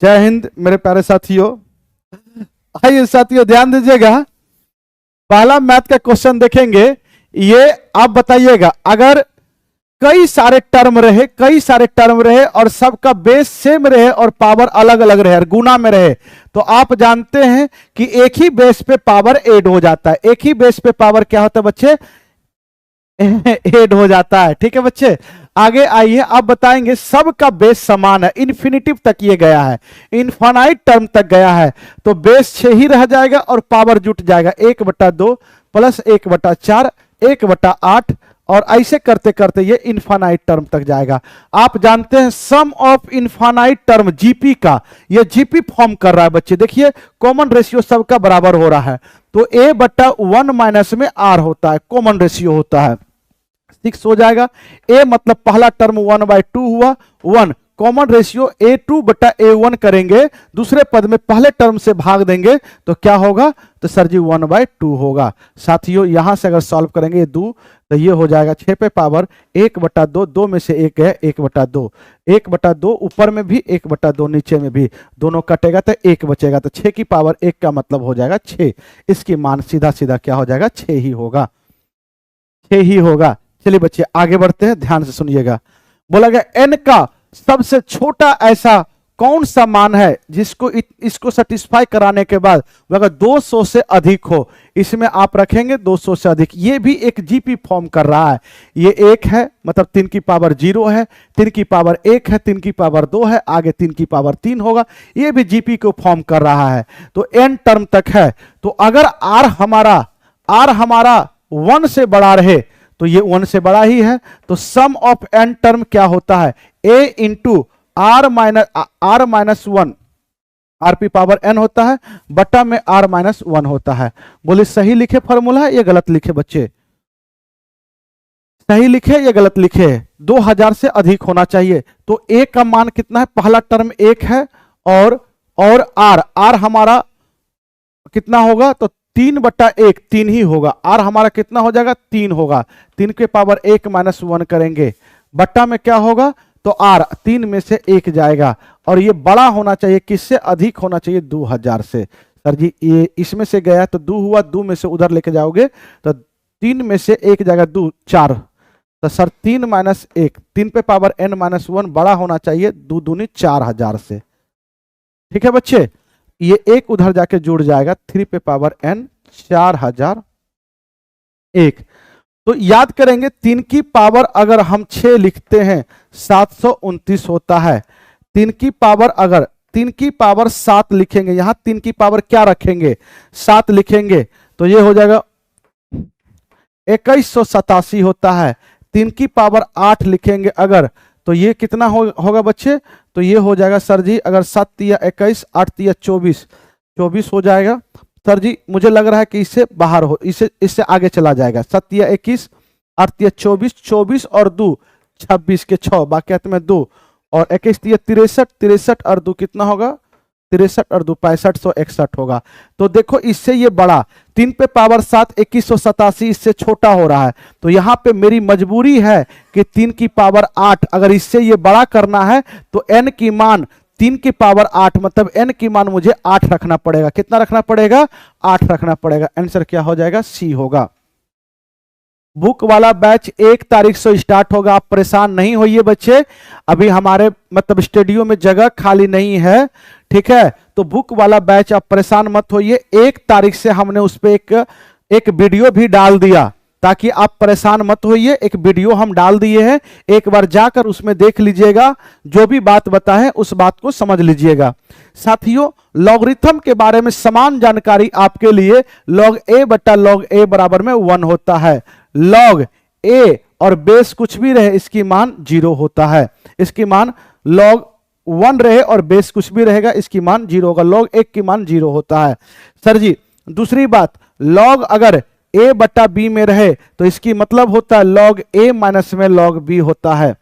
जय हिंद मेरे प्यारे साथियों। आइए साथियों ध्यान दीजिएगा, पहला मैथ का क्वेश्चन देखेंगे। ये आप बताइएगा, अगर कई सारे टर्म रहे और सबका बेस सेम रहे और पावर अलग अलग रहे और गुना में रहे, तो आप जानते हैं कि एक ही बेस पे पावर ऐड हो जाता है। एक ही बेस पे पावर क्या होता है बच्चे? ऐड हो जाता है। ठीक है बच्चे, आगे आइए, आप बताएंगे सबका बेस समान है, इन्फिनिटिव तक ये गया है, इनफाइनाइट टर्म तक गया है, तो बेस 6 ही रह जाएगा और पावर जुट जाएगा 1/2 प्लस 1/4 1/8 और ऐसे करते करते ये इनफाइनाइट टर्म तक जाएगा। आप जानते हैं सम ऑफ इनफाइनाइट टर्म जीपी का, ये जीपी फॉर्म कर रहा है बच्चे। देखिए कॉमन रेशियो सबका बराबर हो रहा है, तो a/1 माइनस में r होता है, कॉमन रेशियो होता है 6 हो जाएगा। a मतलब पहला टर्म 1/2 हुआ, 1 कॉमन रेशियो a2/a1 करेंगे, दूसरे पद में पहले टर्म से भाग देंगे तो क्या होगा? तो सर जी 1/2 होगा। साथियों यहां से अगर सॉल्व करेंगे ये 2 तो ये हो जाएगा 6 पे पावर 1/2, 2 में से 1 है 1/2, 1/2 ऊपर में भी 1/2 नीचे में भी, दोनों कटेगा तो 1 बचेगा, तो 6 की पावर 1 का मतलब हो जाएगा 6। इसकी मान सीधा सीधा क्या हो जाएगा? 6 ही होगा, 6 ही होगा। चलिए बच्चे आगे बढ़ते हैं, ध्यान से सुनिएगा। बोला गया n का सबसे छोटा ऐसा कौन सा मान है जिसको इसको सेटिस्फाई कराने के बाद अगर 200 से अधिक हो, इसमें आप रखेंगे 200 से अधिक। ये भी एक जीपी फॉर्म कर रहा है। ये 1 है मतलब 3 की पावर 0 है, 3 की पावर 1 है, 3 की पावर 2 है, आगे 3 की पावर 3 होगा। ये भी जीपी को फॉर्म कर रहा है, तो n टर्म तक है। तो अगर r हमारा 1 से बड़ा रहे तो ये 1 से बड़ा ही है, तो सम ऑफ n टर्म क्या होता है? a into r minus 1, r P power n होता है, बटा में r माइनस 1 होता है। बोले सही लिखे फॉर्मूला है या गलत लिखे बच्चे? सही लिखे या गलत लिखे? 2000 से अधिक होना चाहिए। तो a का मान कितना है? पहला टर्म 1 है और r हमारा कितना होगा? तो 3/1 3 ही होगा। r हमारा कितना हो जाएगा? 3 होगा। 3 के पावर 1 माइनस 1 करेंगे, बट्टा में क्या होगा? तो r 3 में से 1 जाएगा और ये बड़ा होना चाहिए, किससे अधिक होना चाहिए? 2000 से। सर जी ये इसमें से गया तो 2 हुआ, 2 में से उधर लेके जाओगे तो 3 में से 1 जाएगा 2 4, तो सर 3 माइनस 1, 3 पे पावर n माइनस 1 बड़ा होना चाहिए 2 दूनी 4000 से। ठीक है बच्चे, ये 1 उधर जाके जुड़ जाएगा, 3 पे पावर n 4001। तो याद करेंगे 3 की पावर अगर हम 6 लिखते हैं 729 होता है। 3 की पावर अगर 3 की पावर 7 लिखेंगे, यहां 3 की पावर क्या रखेंगे? 7 लिखेंगे, तो ये हो जाएगा 2187 होता है। 3 की पावर 8 लिखेंगे अगर, तो ये कितना होगा बच्चे? तो ये हो जाएगा सर जी, अगर 7 तिया 21 8 तिया 24 हो जाएगा। सर जी मुझे लग रहा है कि इससे बाहर हो, इससे आगे चला जाएगा। 7 तिया 21 8 तिया 24 और 2 26 के 6 बाकी में 2 और 21 तिया 63 और 2 कितना होगा? 63 और 2 6561 होगा। तो देखो इससे ये बड़ा, 3 पे पावर 7 2187 इससे छोटा हो रहा है। तो यहां पे मेरी मजबूरी है कि 3 की पावर 8 अगर इससे ये बड़ा करना है तो n की मान 3 की पावर 8 मतलब n की मान मुझे 8 रखना पड़ेगा। कितना रखना पड़ेगा? 8 रखना पड़ेगा। आंसर क्या हो जाएगा? सी होगा। बुक वाला बैच 1 तारीख से स्टार्ट होगा, आप परेशान नहीं होइए बच्चे, अभी हमारे मतलब स्टूडियो में जगह खाली नहीं है। ठीक है, तो बुक वाला बैच आप परेशान मत होइए। 1 तारीख से हमने उस पर एक वीडियो भी डाल दिया, ताकि आप परेशान मत होइए। एक वीडियो हम डाल दिए हैं, एक बार जाकर उसमें देख लीजिएगा, जो भी बात बताए उस बात को समझ लीजिएगा। साथियों लॉगरिथम के बारे में समान जानकारी आपके लिए, log a बराबर में 1 होता है। log a और बेस कुछ भी रहे इसकी मान 0 होता है। इसकी मान log 1 रहे और बेस कुछ भी रहेगा इसकी मान 0 होगा। log 1 की मान 0 होता है। सर जी दूसरी बात, log अगर a/b में रहे तो इसकी मतलब होता है log a माइनस में log b होता है।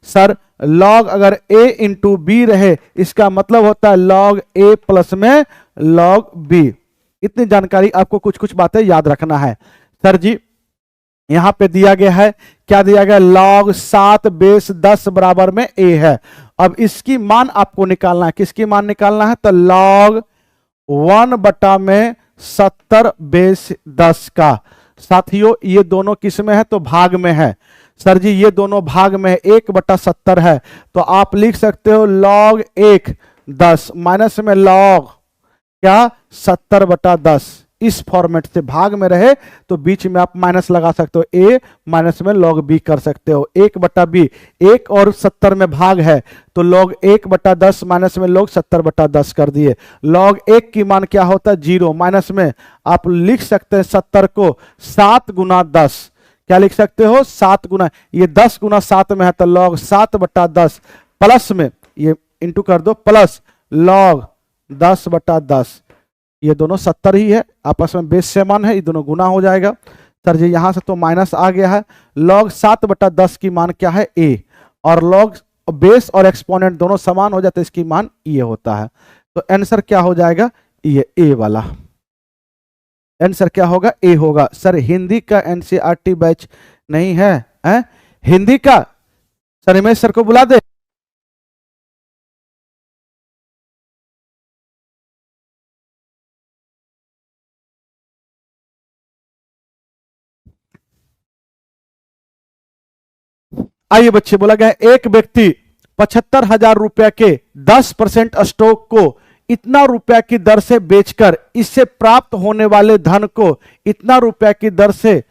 सर log अगर a इंटू b रहे इसका मतलब होता है log a प्लस में log b। इतनी जानकारी आपको कुछ कुछ बातें याद रखना है। सर जी यहां पे दिया गया है, क्या दिया गया, log 7 बेस 10 बराबर में a है। अब इसकी मान आपको निकालना है, किसकी मान निकालना है, तो log 1 बटा में 70 बेस 10 का। साथियों ये दोनों किस में है, तो भाग में है। सर जी ये दोनों भाग में है, 1 बटा 70 है, तो आप लिख सकते हो log 1 10 माइनस में log क्या 70 बटा 10। इस फॉर्मेट से भाग में रहे तो बीच में आप माइनस लगा सकते हो, a माइनस में log b कर सकते हो। 1 बटा b, 1 और 70 में भाग है तो log 1 बटा 10 माइनस में log 70 बटा 10 कर दिए। log 1 की मान क्या होता है, 0, माइनस में आप लिख सकते हैं 70 को 7 गुना 10, क्या लिख सकते हो, 7 गुना, ये 10 गुना 7 में है तो log 7 बटा 10 प्लस में ये इंटू कर दो, प्लस log 10 बटा 10, ये दोनों 70 ही है, आपस में बेस समान है, ये दोनों गुना हो जाएगा। सर जी यहां से तो माइनस आ गया है, log 7 बटा 10 की मान क्या है, a, और log बेस और एक्सपोनेंट दोनों समान हो जाते, इसकी मान ये होता है। तो आंसर क्या हो जाएगा, ये a वाला आंसर क्या होगा, ए होगा। सर हिंदी का एनसीईआरटी बैच नहीं है, हिंदी का सर हिमेश सर को बुला दे। आइए बच्चे, बोला गया एक व्यक्ति 75,000 रुपया के 10% स्टॉक को इतना रुपया की दर से बेचकर इससे प्राप्त होने वाले धन को इतना रुपया की दर से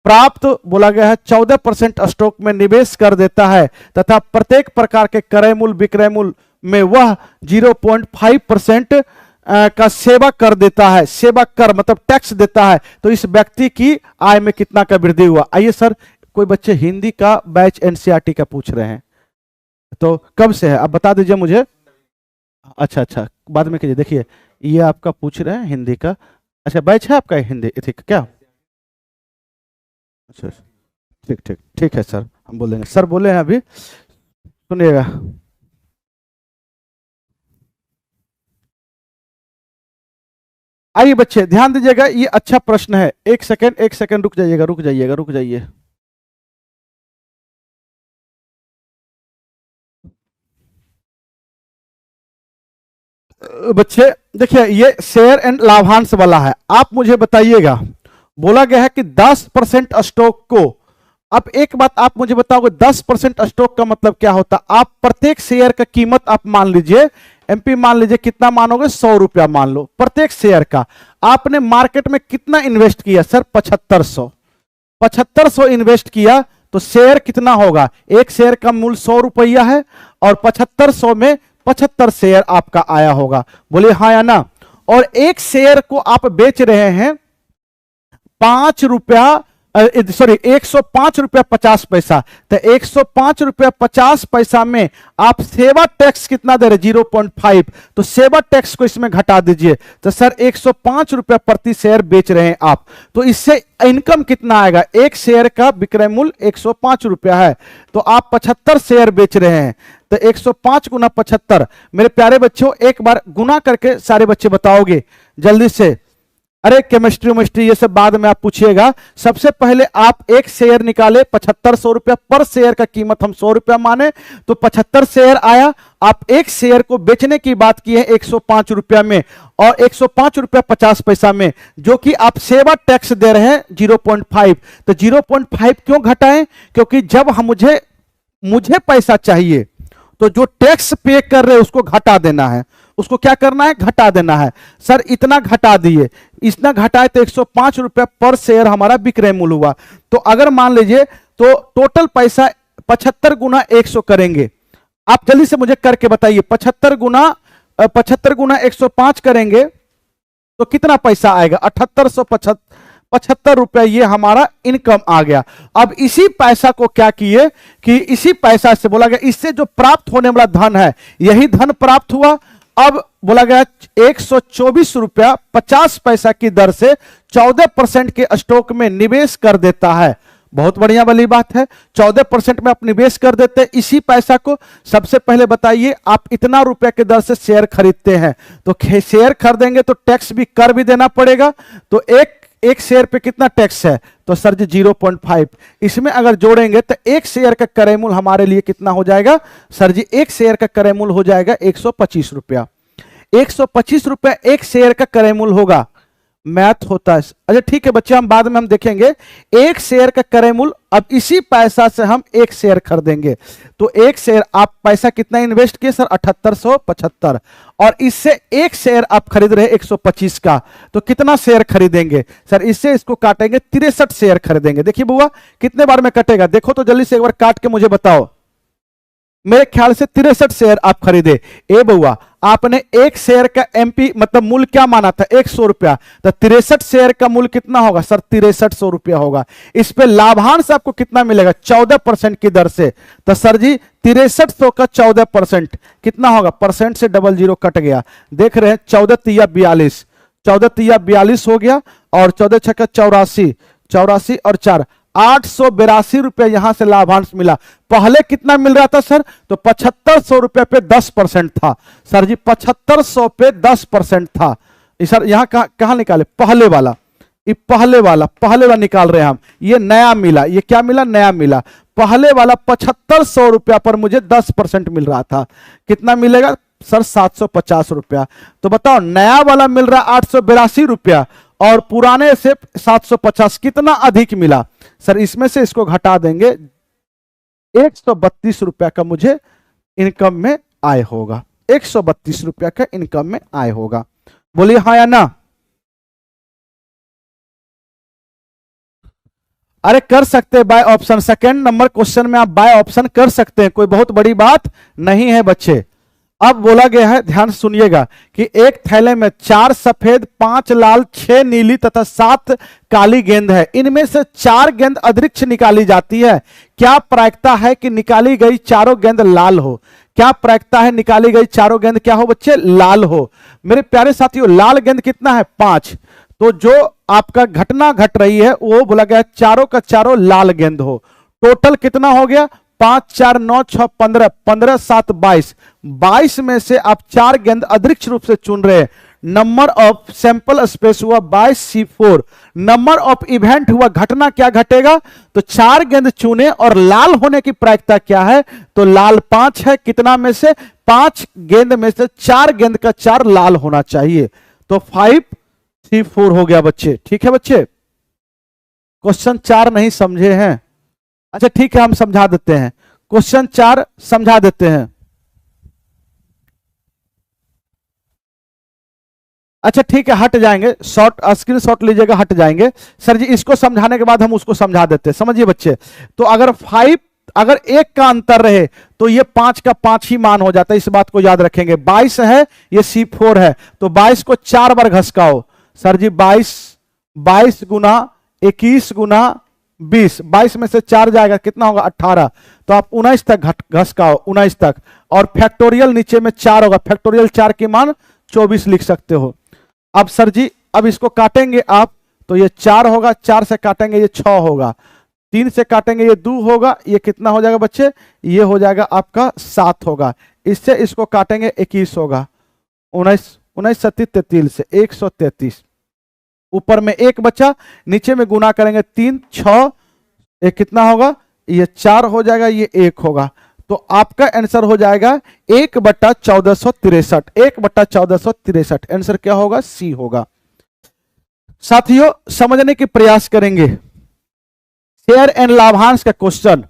प्राप्त, बोला गया है 14% स्टॉक में निवेश कर देता है तथा प्रत्येक प्रकार के क्रय मूल्य विक्रय मूल्य में वह 0.5% का सेवा कर देता है। सेवा कर मतलब टैक्स देता है, तो इस व्यक्ति की आय में कितना का वृद्धि हुआ। आइए सर, कोई बच्चे हिंदी का बैच एनसीईआरटी का पूछ रहे हैं, तो कब से है आप बता दीजिए मुझे। अच्छा अच्छा, बाद में कीजिए। देखिए ये आपका पूछ रहे हैं हिंदी का, अच्छा बैच है आपका हिंदी ठीक क्या, अच्छा ठीक ठीक ठीक है सर, हम बोलेंगे। सर बोले हैं अभी, सुनिएगा। आइए बच्चे ध्यान दीजिएगा, ये अच्छा प्रश्न है। एक सेकंड रुक जाइएगा, रुक जाइएगा, रुक जाइए। बच्चे देखिए ये शेयर एंड लाभांश वाला है, आप मुझे बताइएगा, बोला गया है कि 10% स्टॉक को, अब एक बात आप मुझे बताओगे 10% स्टॉक का मतलब क्या होता है। आप प्रत्येक शेयर का कीमत आप मान लीजिए, एमपी मान लीजिए, कितना मानोगे, 100 रुपया मान लो प्रत्येक शेयर का। आपने मार्केट में कितना इन्वेस्ट किया, सर 7500 इन्वेस्ट किया, तो शेयर कितना होगा, एक शेयर का मूल्य 100 रुपया है और 7500 में 75 शेयर आपका आया होगा, बोले हाँ या ना। और एक शेयर को आप बेच रहे हैं 5 रुपया, सॉरी 105 रुपया 50 पैसा, तो 105 रुपया 50 पैसा में आप सेवा टैक्स कितना दे रहे, 0.5, तो सेवा टैक्स को इसमें घटा दीजिए, तो सर 105 रुपया प्रति शेयर बेच रहे हैं आप, तो इससे इनकम कितना आएगा, एक शेयर का विक्रय मूल्य 105 रुपया है, तो आप 75 शेयर बेच रहे हैं, तो 105 गुना 75। मेरे प्यारे बच्चों एक बार गुना करके सारे बच्चे बताओगे जल्दी से, अरे केमिस्ट्री ये सब बाद में आप पूछिएगा। सबसे पहले आप एक शेयर निकाले, 7500 रुपया पर शेयर का कीमत हम 100 रुपया माने, तो 75 शेयर आया। आप एक शेयर को बेचने की बात की है 105 रुपया में और 105 रुपया 50 पैसा में, जो कि आप सेवा टैक्स दे रहे हैं 0.5, तो 0.5 क्यों घटाएं, क्योंकि जब हम मुझे पैसा चाहिए तो जो टैक्स पे कर रहे हैं उसको घटा देना है, उसको क्या करना है, घटा देना है। सर इतना घटा दिए, इतना घटाए तो 105 रुपया पर शेयर हमारा विक्रय मूल्य हुआ। तो अगर मान लीजिए तो टोटल पैसा 75 गुना 100 करेंगे, आप जल्दी से मुझे करके बताइए, 75 गुना 105 करेंगे तो कितना पैसा आएगा, 7875 रुपया, ये हमारा इनकम आ गया। अब इसी पैसा को क्या किए कि इसी पैसा से बोला गया इससे जो प्राप्त होने वाला धन है यही धन प्राप्त हुआ। अब बोला गया 124 रुपया 50 पैसा की दर से 14% के स्टॉक में निवेश कर देता है। बहुत बढ़िया वाली बात है, 14% में आप निवेश कर देते हैं इसी पैसा को। सबसे पहले बताइए आप इतना रुपया के दर से शेयर खरीदते हैं, तो शेयर खरीदेंगे तो टैक्स भी कर भी देना पड़ेगा, तो एक एक शेयर पे कितना टैक्स है? तो सर जी 0.5। इसमें अगर जोड़ेंगे तो एक शेयर का क्रय मूल्य हमारे लिए कितना हो जाएगा? सर जी एक शेयर का क्रय मूल्य हो जाएगा 125 रुपया। 125 रुपया एक शेयर का क्रय मूल्य होगा। मैथ होता है। अच्छा ठीक है बच्चे, हम बाद में हम देखेंगे एक शेयर का क्रय मूल्य। अब इसी पैसा से हम एक शेयर खरीदेंगे, तो एक शेयर आप पैसा कितना इन्वेस्ट किए सर? 7875। और इससे एक शेयर आप खरीद रहे 125 का, तो कितना शेयर खरीदेंगे सर? इससे इसको काटेंगे 63 शेयर खरीदेंगे। देखिए बुआ कितने बार में कटेगा, देखो तो जल्दी से एक बार काट के मुझे बताओ। मेरे ख्याल से 63 शेयर आप खरीदे। ए बउआ आपने एक शेयर का एमपी मतलब मूल्य क्या माना था? 100 रुपया। तो 63 शेयर का मूल्य कितना होगा सर? 6300 रुपया होगा। इस पे लाभांश आपको कितना मिलेगा? 14% की दर से। तो सर जी 6300 का 14% कितना होगा? परसेंट से डबल जीरो कट गया। देख रहे हैं 14 तिया 42, 14 तिया 42 हो गया और 14 छक्का 84, 84 और 4 882 रुपए यहां से लाभांश मिला। पहले कितना मिल रहा था सर? तो 7500 रुपए पे 10% था। सर जी 7500 पे 10% था। सर यहां कहां निकाले? पहले वाला, ये पहले वाला निकाल रहे हैं हम। ये नया मिला, ये क्या मिला? नया मिला। पहले वाला 7500 रुपया पर मुझे 10% मिल रहा था। कितना मिलेगा सर? 750 रुपया। तो बताओ नया वाला मिल रहा 882 रुपया और पुराने से 750, कितना अधिक मिला सर? इसमें से इसको घटा देंगे, 132 रुपया का मुझे इनकम में आय होगा। 132 रुपया का इनकम में आय होगा। बोलिए हाँ या ना? अरे कर सकते हैं by option. Second number question में आप बाय ऑप्शन कर सकते हैं, कोई बहुत बड़ी बात नहीं है बच्चे। अब बोला गया है, ध्यान सुनिएगा, कि एक थैले में 4 सफेद, 5 लाल, 6 नीली तथा 7 काली गेंद है। इनमें से 4 गेंद अदृक्ष निकाली जाती है। क्या प्रायिकता है कि निकाली गई चारों गेंद लाल हो? क्या प्रायिकता है निकाली गई चारों गेंद क्या हो बच्चे? लाल हो। मेरे प्यारे साथियों लाल गेंद कितना है? 5। तो जो आपका घटना घट रही है वो बोला गया चारों का चारों लाल गेंद हो। टोटल कितना हो गया? 5 4 9 6 15, 15 7 22। 22 में से आप 4 गेंद अदृक्ष रूप से चुन रहे हैं। नंबर ऑफ सैंपल स्पेस हुआ 22 C4। नंबर ऑफ इवेंट हुआ, घटना क्या घटेगा? तो 4 गेंद चुने और लाल होने की प्रायिकता क्या है? तो लाल 5 है। कितना में से? 5 गेंद में से 4 गेंद का 4 लाल होना चाहिए। तो 5 C4 हो गया बच्चे। ठीक है बच्चे, क्वेश्चन 4 नहीं समझे हैं? अच्छा ठीक है हम समझा देते हैं, क्वेश्चन 4 समझा देते हैं। अच्छा ठीक है हट जाएंगे, शॉर्ट स्क्रीन शॉट लीजिएगा, हट जाएंगे। सर जी इसको समझाने के बाद हम उसको समझा देते हैं। समझिए बच्चे, तो अगर 5 अगर 1 का अंतर रहे तो ये 5 का 5 ही मान हो जाता है, इस बात को याद रखेंगे। 22 है, ये C4 है, तो 22 को 4 बार घसकाओ। सर जी 22 गुना 21 गुना 20, 22 में से 4 जाएगा, कितना होगा? 18। तो आप 19 तक घसकाओ, 19 तक, और फैक्टोरियल नीचे में 4 होगा। फैक्टोरियल 4 की मान 24 लिख सकते हो। अब सर जी अब इसको काटेंगे आप, तो ये 4 होगा, 4 से काटेंगे ये 6 होगा, 3 से काटेंगे ये 2 होगा, ये कितना हो जाएगा बच्चे? ये हो जाएगा आपका 7 होगा। इससे इसको काटेंगे 21 होगा, 19 37 33 से 133। ऊपर में 1 बचा, नीचे में गुना करेंगे 3 6, ये कितना होगा? ये 4 हो जाएगा, ये 1 होगा। तो आपका आंसर हो जाएगा 1/1463। 1/1463 आंसर क्या होगा? सी होगा। साथियों समझने की प्रयास करेंगे शेयर एंड लाभांश का क्वेश्चन।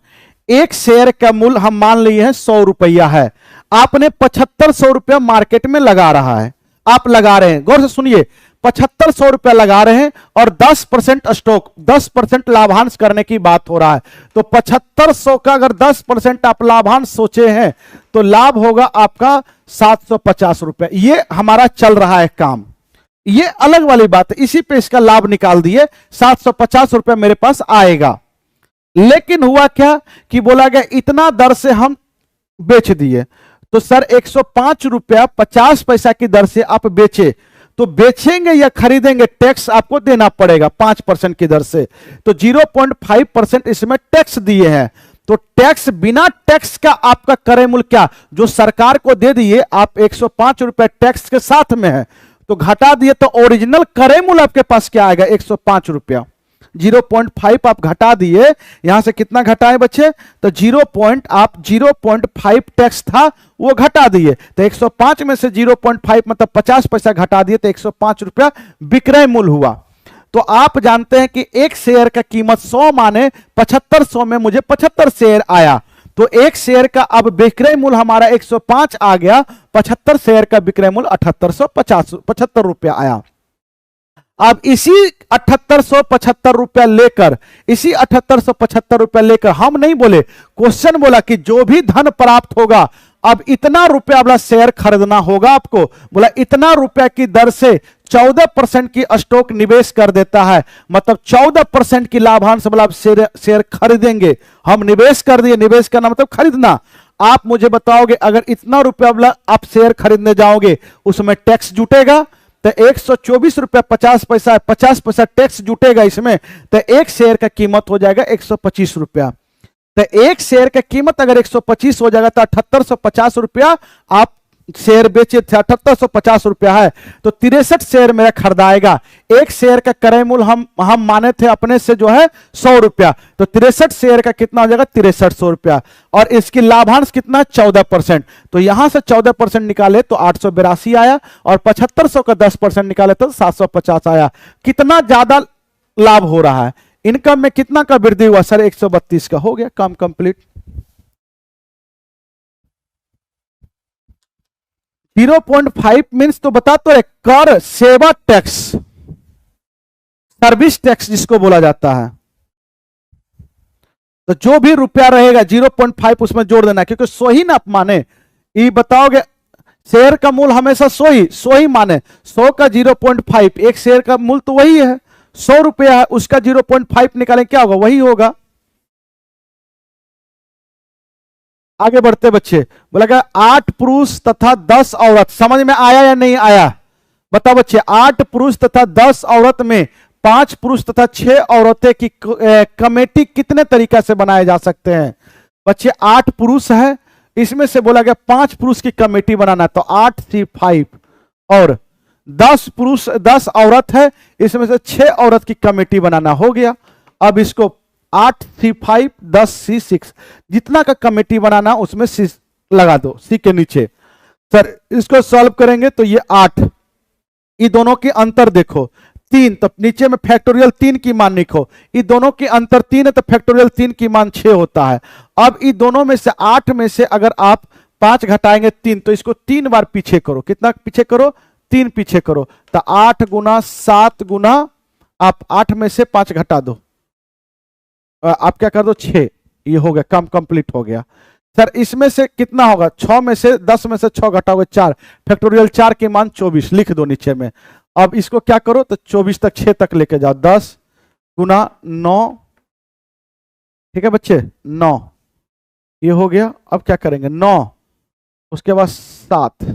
एक शेयर का मूल्य हम मान लिए हैं 100 रुपया है, आपने 7500 रुपया मार्केट में लगा रहा है, आप लगा रहे हैं, गौर से सुनिए, 7500 रुपया लगा रहे हैं और 10% स्टॉक, 10% लाभांश करने की बात हो रहा है। तो 7500 का अगर 10% आप लाभांश सोचे हैं तो लाभ होगा आपका 750 रुपया। ये हमारा चल रहा है काम, ये अलग वाली बात है, इसी पे इसका लाभ निकाल दिए, 750 रुपया मेरे पास आएगा। लेकिन हुआ क्या कि बोला गया इतना दर से हम बेच दिए, तो सर 105 रुपया 50 पैसा की दर से आप बेचे, तो बेचेंगे या खरीदेंगे टैक्स आपको देना पड़ेगा 5% की दर से, तो 0.5% इसमें टैक्स दिए हैं। तो टैक्स, बिना टैक्स का आपका क्रय मूल्य क्या जो सरकार को दे दिए, आप 105 रुपए टैक्स के साथ में है, तो घटा दिए तो ओरिजिनल क्रय मूल्य आपके पास क्या आएगा? 105 रुपया। 0.5 आप घटा दिए, यहां से कितना घटाए बच्चे? तो 0.5 टैक्स था वो घटा दिए, तो 105 में से 0.5 मतलब 50 पैसा घटा दिए, तो 105 रुपया विक्रय मूल्य हुआ। तो आप जानते हैं कि एक शेयर का कीमत 100 माने 7500 में मुझे 75 शेयर आया, तो एक शेयर का अब विक्रय मूल्य हमारा 105 आ गया, 75 शेयर का विक्रय मूल्य 7875 रुपया आया। अब इसी 7875 रुपया लेकर, इसी 7875 रुपया लेकर हम नहीं बोले, क्वेश्चन बोला कि जो भी धन प्राप्त होगा, अब इतना रुपया वाला शेयर खरीदना होगा आपको, बोला इतना रुपया की दर से 14% की स्टॉक निवेश कर देता है, मतलब 14% की लाभांश वाला शेयर खरीदेंगे। हम निवेश कर दिए, निवेश करना मतलब खरीदना। आप मुझे बताओगे अगर इतना रुपया वाला आप शेयर खरीदने जाओगे, उसमें टैक्स जुटेगा, तो 124 रुपया 50 पैसा है, 50 पैसा टैक्स जुटेगा इसमें, तो एक शेयर का कीमत हो जाएगा 125 रुपया। तो एक शेयर का कीमत अगर 125 हो जाएगा तो 7850 रुपया आप शेयर बेचे थे, 7850 रुपया है, तो 63 शेयर मेरा खरीदाएगा। एक शेयर का क्रय मूल्य हम माने थे अपने से जो है 100 रुपया, तो 63 शेयर का कितना हो जाएगा? 6300 रुपया। और इसकी लाभांश कितना? 14%। तो यहां से 14% निकाले तो 882 आया, और 7500 का 10% निकाले तो 750 आया। कितना ज्यादा लाभ हो रहा है? इनकम में कितना का वृद्धि हुआ सर? 132 का। हो गया काम कंप्लीट। 0.5 मीन्स तो बता तो कर, सेवा टैक्स, सर्विस टैक्स जिसको बोला जाता है। तो जो भी रुपया रहेगा 0.5 उसमें जोड़ देना, क्योंकि 100 ही ना आप माने, ये बताओगे शेयर का मूल्य हमेशा 100 ही माने, 100 का 0.5, एक शेयर का मूल्य तो वही है, 100 रुपया है, उसका 0.5 निकालें क्या होगा? वही होगा। आगे बढ़ते बच्चे, बोला 8 पुरुष तथा 10 औरत, समझ में आया या नहीं आया? बताओ बच्चे, 8 पुरुष तथा 10 औरत में 5 पुरुष तथा 6 औरतें की कमेटी कितने तरीका से बनाए जा सकते हैं? बच्चे 8 पुरुष है, इसमें से बोला गया 5 पुरुष की कमेटी बनाना, तो 8 3 5, और 10 पुरुष 10 औरत है, इसमें से 6 औरत की कमेटी बनाना। हो गया। अब इसको 8 3 5 10 C 6, जितना का कमेटी बनाना उसमें C लगा दो, C के नीचे। सर इसको सॉल्व करेंगे तो ये 8, ये दोनों की अंतर देखो 3, तो नीचे में फैक्टोरियल 3 की मान लिखो, ये दोनों की अंतर 3 है, तो फैक्टोरियल 3 की मान 6 होता है। अब ये दोनों में से 8 में से अगर आप 5 घटाएंगे 3, तो इसको 3 बार पीछे करो। कितना पीछे करो? 3 पीछे करो, तो 8 गुना 7 गुना, आप 8 में से 5 घटा दो, आप क्या कर दो? 6। ये हो गया, काम कंप्लीट हो गया। सर इसमें से कितना होगा? 6 में से 10 में से 6 घटाओगे 4, फैक्टोरियल 4 की मान 24, लिख दो नीचे में। अब इसको क्या करो? तो 24 तक 6 तक लेके जाओ, 10 गुना 9, ठीक है बच्चे, 9, ये हो गया। अब क्या करेंगे? 9, उसके बाद 7,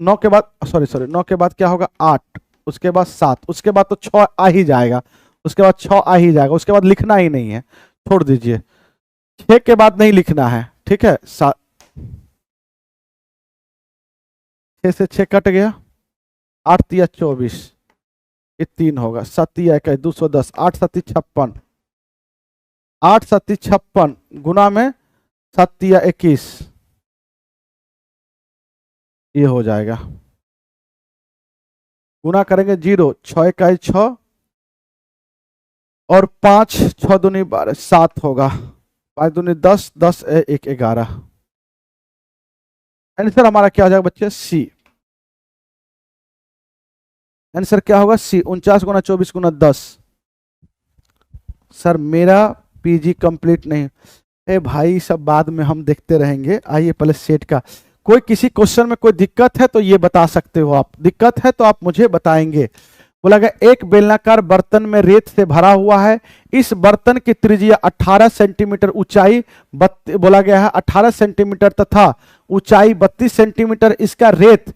9 के बाद सॉरी 9 के बाद क्या होगा? 8, उसके बाद 7, उसके बाद तो 6 आ ही जाएगा, उसके बाद 6 आ ही जाएगा, उसके बाद लिखना ही नहीं है, छोड़ दीजिए। 6 के बाद नहीं लिखना है, ठीक है। 6 से 6 कट गया, 8 तिया 24, ये 3 होगा, 7 तिया 21 210, 8 7 56, 8 7 56 गुना में 7 तिया 21, ये हो जाएगा। गुना करेंगे 0, 6 1 6, और 5 6 दूनी 12, 7 होगा, 5 दूनी 10, 10 1 11। आंसर हमारा क्या हो जाएगा बच्चे? सी। आंसर क्या होगा? सी। 49 गुना 24 गुना 10। सर मेरा पीजी कंप्लीट नहीं है भाई, सब बाद में हम देखते रहेंगे। आइए पहले सेट का, कोई किसी क्वेश्चन में कोई दिक्कत है तो ये बता सकते हो आप, दिक्कत है तो आप मुझे बताएंगे। बोला गया एक बेलनाकार बर्तन में रेत से भरा हुआ है, इस बर्तन की त्रिज्या 18 सेंटीमीटर, ऊंचाई बोला गया है 18 सेंटीमीटर तथा ऊंचाई 32 सेंटीमीटर। इसका रेत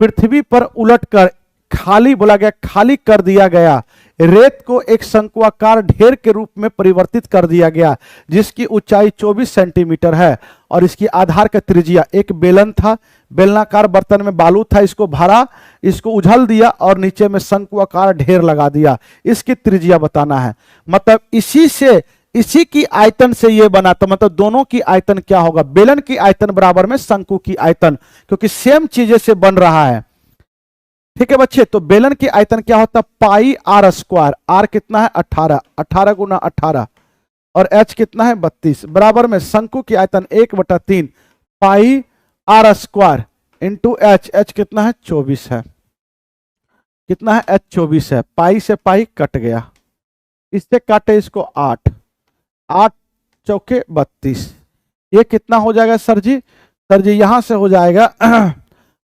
पृथ्वी पर उलटकर खाली, बोला गया खाली कर दिया गया। रेत को एक शंक्वाकार ढेर के रूप में परिवर्तित कर दिया गया जिसकी ऊंचाई 24 सेंटीमीटर है और इसकी आधार का त्रिज्या, एक बेलन था, बेलनाकार बर्तन में बालू था, इसको भरा, इसको उझल दिया और नीचे में शंकु आकार ढेर लगा दिया। इसकी त्रिज्या बताना है। मतलब इसी की आयतन से ये बना, तो मतलब दोनों की आयतन क्या होगा, बेलन की आयतन बराबर में शंकु की आयतन, क्योंकि सेम चीजें से बन रहा है। ठीक है बच्चे, तो बेलन की आयतन क्या होता है, पाई आर स्क्वायर। आर कितना है 18, 18 गुना 18, और एच कितना है 32, बराबर में शंकु की आयतन 1/3 pi R square into H. H कितना है 24 है, कितना है एच 24 है। पाई से पाई कट गया, इससे काटे इसको 8, 8 चौके 32। ये कितना हो जाएगा सर जी? सर जी यहां से हो जाएगा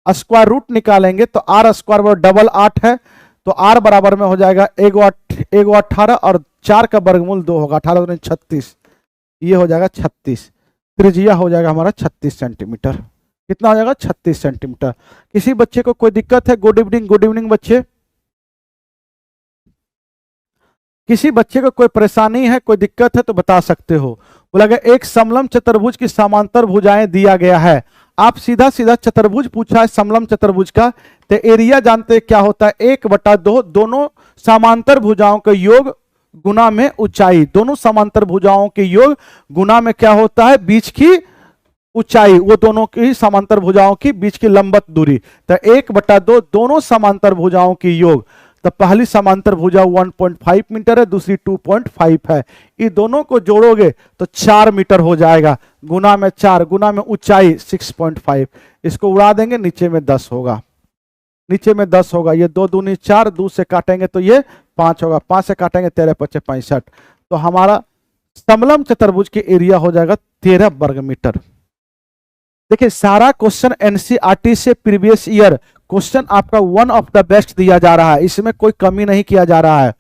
स्क्वायर रूट निकालेंगे तो आर स्क्वायर बराबर डबल 8 है, तो आर बराबर में हो जाएगा 1 18 और 4 का वर्गमूल 2 होगा, 18 दूनी 36, ये हो जाएगा 36। त्रिज्या हो जाएगा हमारा 36 सेंटीमीटर। कितना हो जाएगा 36 सेंटीमीटर। किसी बच्चे को कोई दिक्कत है? गुड इवनिंग, गुड इवनिंग बच्चे। किसी बच्चे को कोई परेशानी है, कोई दिक्कत है तो बता सकते हो। बोला गया एक समलम चतुर्भुज की समांतर भुजाएं दिया गया है। आप सीधा सीधा चतुर्भुज पूछा है समलम चतुर्भुज का, तो एरिया जानते क्या होता है, 1/2 दोनों समांतर भुजाओं का योग गुना में ऊंचाई। दोनों समांतर भुजाओं के योग गुना में क्या होता है, बीच की ऊंचाई, वो दोनों की समांतर भुजाओं की बीच की लंबवत दूरी। तो 1/2 दोनों समांतर भुजाओं की योग, तो पहली समांतर भुजा 1.5 मीटर है, दूसरी 2.5 है। ये दोनों को जोड़ोगे तो 4 मीटर हो जाएगा, गुना में 4, गुना में ऊंचाई 6.5। इसको उड़ा देंगे, नीचे में 10 होगा, नीचे में 10 होगा। ये 2 दूनी 4, 2 से काटेंगे तो ये 5 होगा, 5 से काटेंगे 13 5 65। तो हमारा समलम चतुर्भुज के एरिया हो जाएगा 13 वर्ग मीटर। देखिए सारा क्वेश्चन एनसीईआरटी से प्रीवियस ईयर क्वेश्चन आपका वन ऑफ द बेस्ट दिया जा रहा है, इसमें कोई कमी नहीं किया जा रहा है।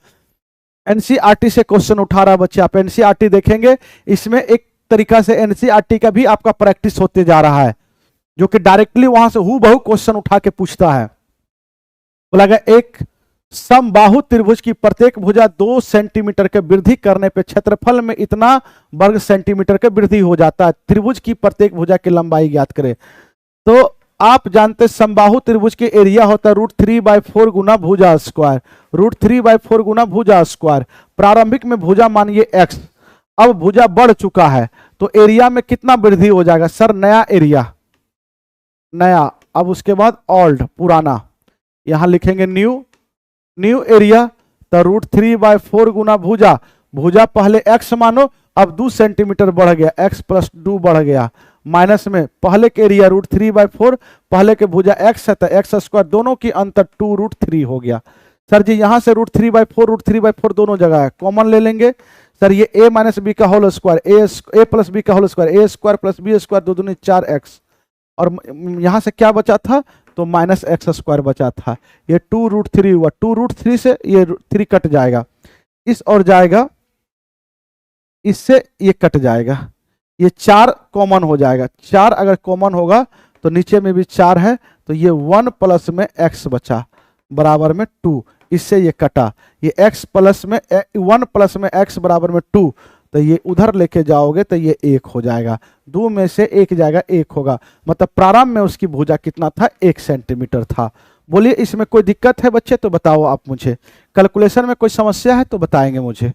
एनसीईआरटी से क्वेश्चन उठा रहा है बच्चे, आप एनसीईआरटी देखेंगे, इसमें एक तरीका से एनसीईआरटी का भी आपका प्रैक्टिस होते जा रहा है, जो कि डायरेक्टली वहां से हूबहू क्वेश्चन उठा के पूछता है। बोला गया एक समबाहु त्रिभुज की प्रत्येक भुजा 2 सेंटीमीटर के वृद्धि करने पे क्षेत्रफल में इतना वर्ग सेंटीमीटर के वृद्धि हो जाता है। त्रिभुज की प्रत्येक भुजा की लंबाई ज्ञात करें। तो आप जानते समबाहु त्रिभुज के एरिया होता है √3/4 गुना भुजा स्क्वायर, √3/4 गुना भुजा स्क्वायर। प्रारंभिक में भुजा मानिए x, अब भुजा बढ़ चुका है तो एरिया में कितना वृद्धि हो जाएगा सर? नया एरिया, नया। अब उसके बाद ओल्ड, पुराना, यहां लिखेंगे न्यू एरिया। तो √3/4 गुना भुजा, भुजा पहले x मानो, अब 2 सेंटीमीटर बढ़ गया, x + 2 बढ़ गया, माइनस में पहले के एरिया √3/4, पहले के भुजा x है तो x स्क्वायर, दोनों की अंतर 2√3 हो गया। सर जी यहां से √3/4 दोनों जगह है, कॉमन ले लेंगे। सर ये a - b का होल स्क्वायर, a + b का whole square, a square + b square, 2 दूनी 4x, और यहां से क्या बचा था तो -x स्क्वायर बचा था। ये 2√3 हुआ, 2√3 से ये 3 कट जाएगा, इस और जाएगा, इससे ये कट जाएगा, ये 4 कॉमन हो जाएगा। 4 अगर कॉमन होगा तो नीचे में भी 4 है, तो ये 1 प्लस में x बचा बराबर में 2, इससे ये कटा। ये x प्लस में 1 प्लस में x बराबर में 2, तो ये उधर लेके जाओगे तो ये 1 हो जाएगा, 2 में से 1 जाएगा, 1 होगा। मतलब प्रारंभ में उसकी भुजा कितना था, 1 सेंटीमीटर था। बोलिए इसमें कोई दिक्कत है बच्चे तो बताओ आप मुझे, कैलकुलेशन में कोई समस्या है तो बताएंगे मुझे।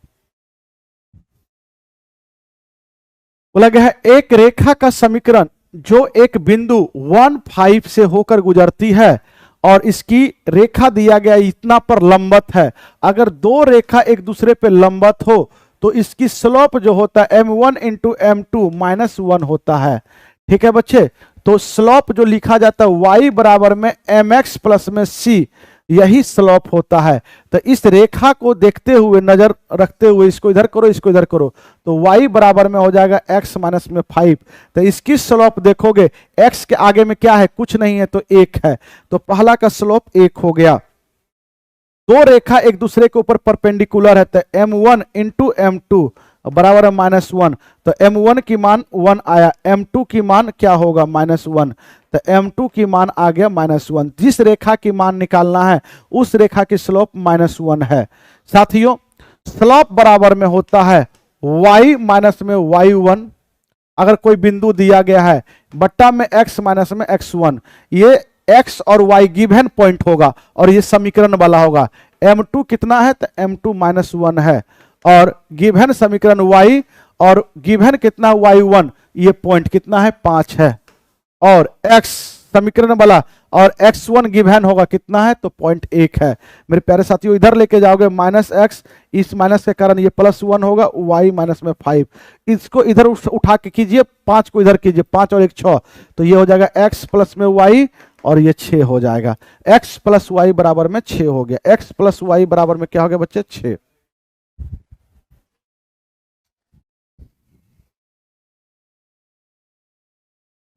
बोला गया है एक रेखा का समीकरण जो एक बिंदु 1,5 से होकर गुजरती है और इसकी रेखा दिया गया इतना पर लंबवत है। अगर 2 रेखा एक दूसरे पे लंबवत हो तो इसकी स्लोप जो होता है m1 × m2 -1 होता है। ठीक है बच्चे, तो स्लोप जो लिखा जाता है y बराबर में mx प्लस में c, यही स्लोप होता है। तो इस रेखा को देखते हुए, नजर रखते हुए, इसको इधर करो, इसको इधर करो, तो y बराबर में हो जाएगा x - 5। तो इसकी स्लोप देखोगे, x के आगे में क्या है, कुछ नहीं है तो 1 है, तो पहला का स्लोप 1 हो गया। 2 रेखा एक दूसरे के ऊपर परपेंडिकुलर है, तो m1 × m2 बराबर है -1, तो m1 की मान 1 आया, m2 की मान क्या होगा -1, तो m2 की मान आ गया -1। जिस रेखा की मान निकालना है उस रेखा की स्लोप -1 है। साथियों स्लोप बराबर में होता है y - y1 अगर कोई बिंदु दिया गया है, बट्टा में x माइनस में x1, ये x और y गिवन पॉइंट होगा और ये समीकरण वाला होगा। m2 कितना है, तो m2 माइनस 1 है, और गिवन समीकरण y और गिवन कितना y1, ये पॉइंट कितना है 5 है, और x समीकरण वाला और x1 गिवन होगा कितना है, तो 0.1 है। मेरे प्यारे साथियों इधर लेके जाओगे माइनस x, इस माइनस के कारण ये +1 होगा, y माइनस में 5, इसको इधर उठा के कीजिए, 5 को इधर कीजिए, 5 और 1 6, तो ये हो जाएगा x प्लस में y और ये 6 हो जाएगा। x प्लस वाई बराबर में 6 हो गया। x प्लस वाई बराबर में क्या हो गया बच्चे, 6।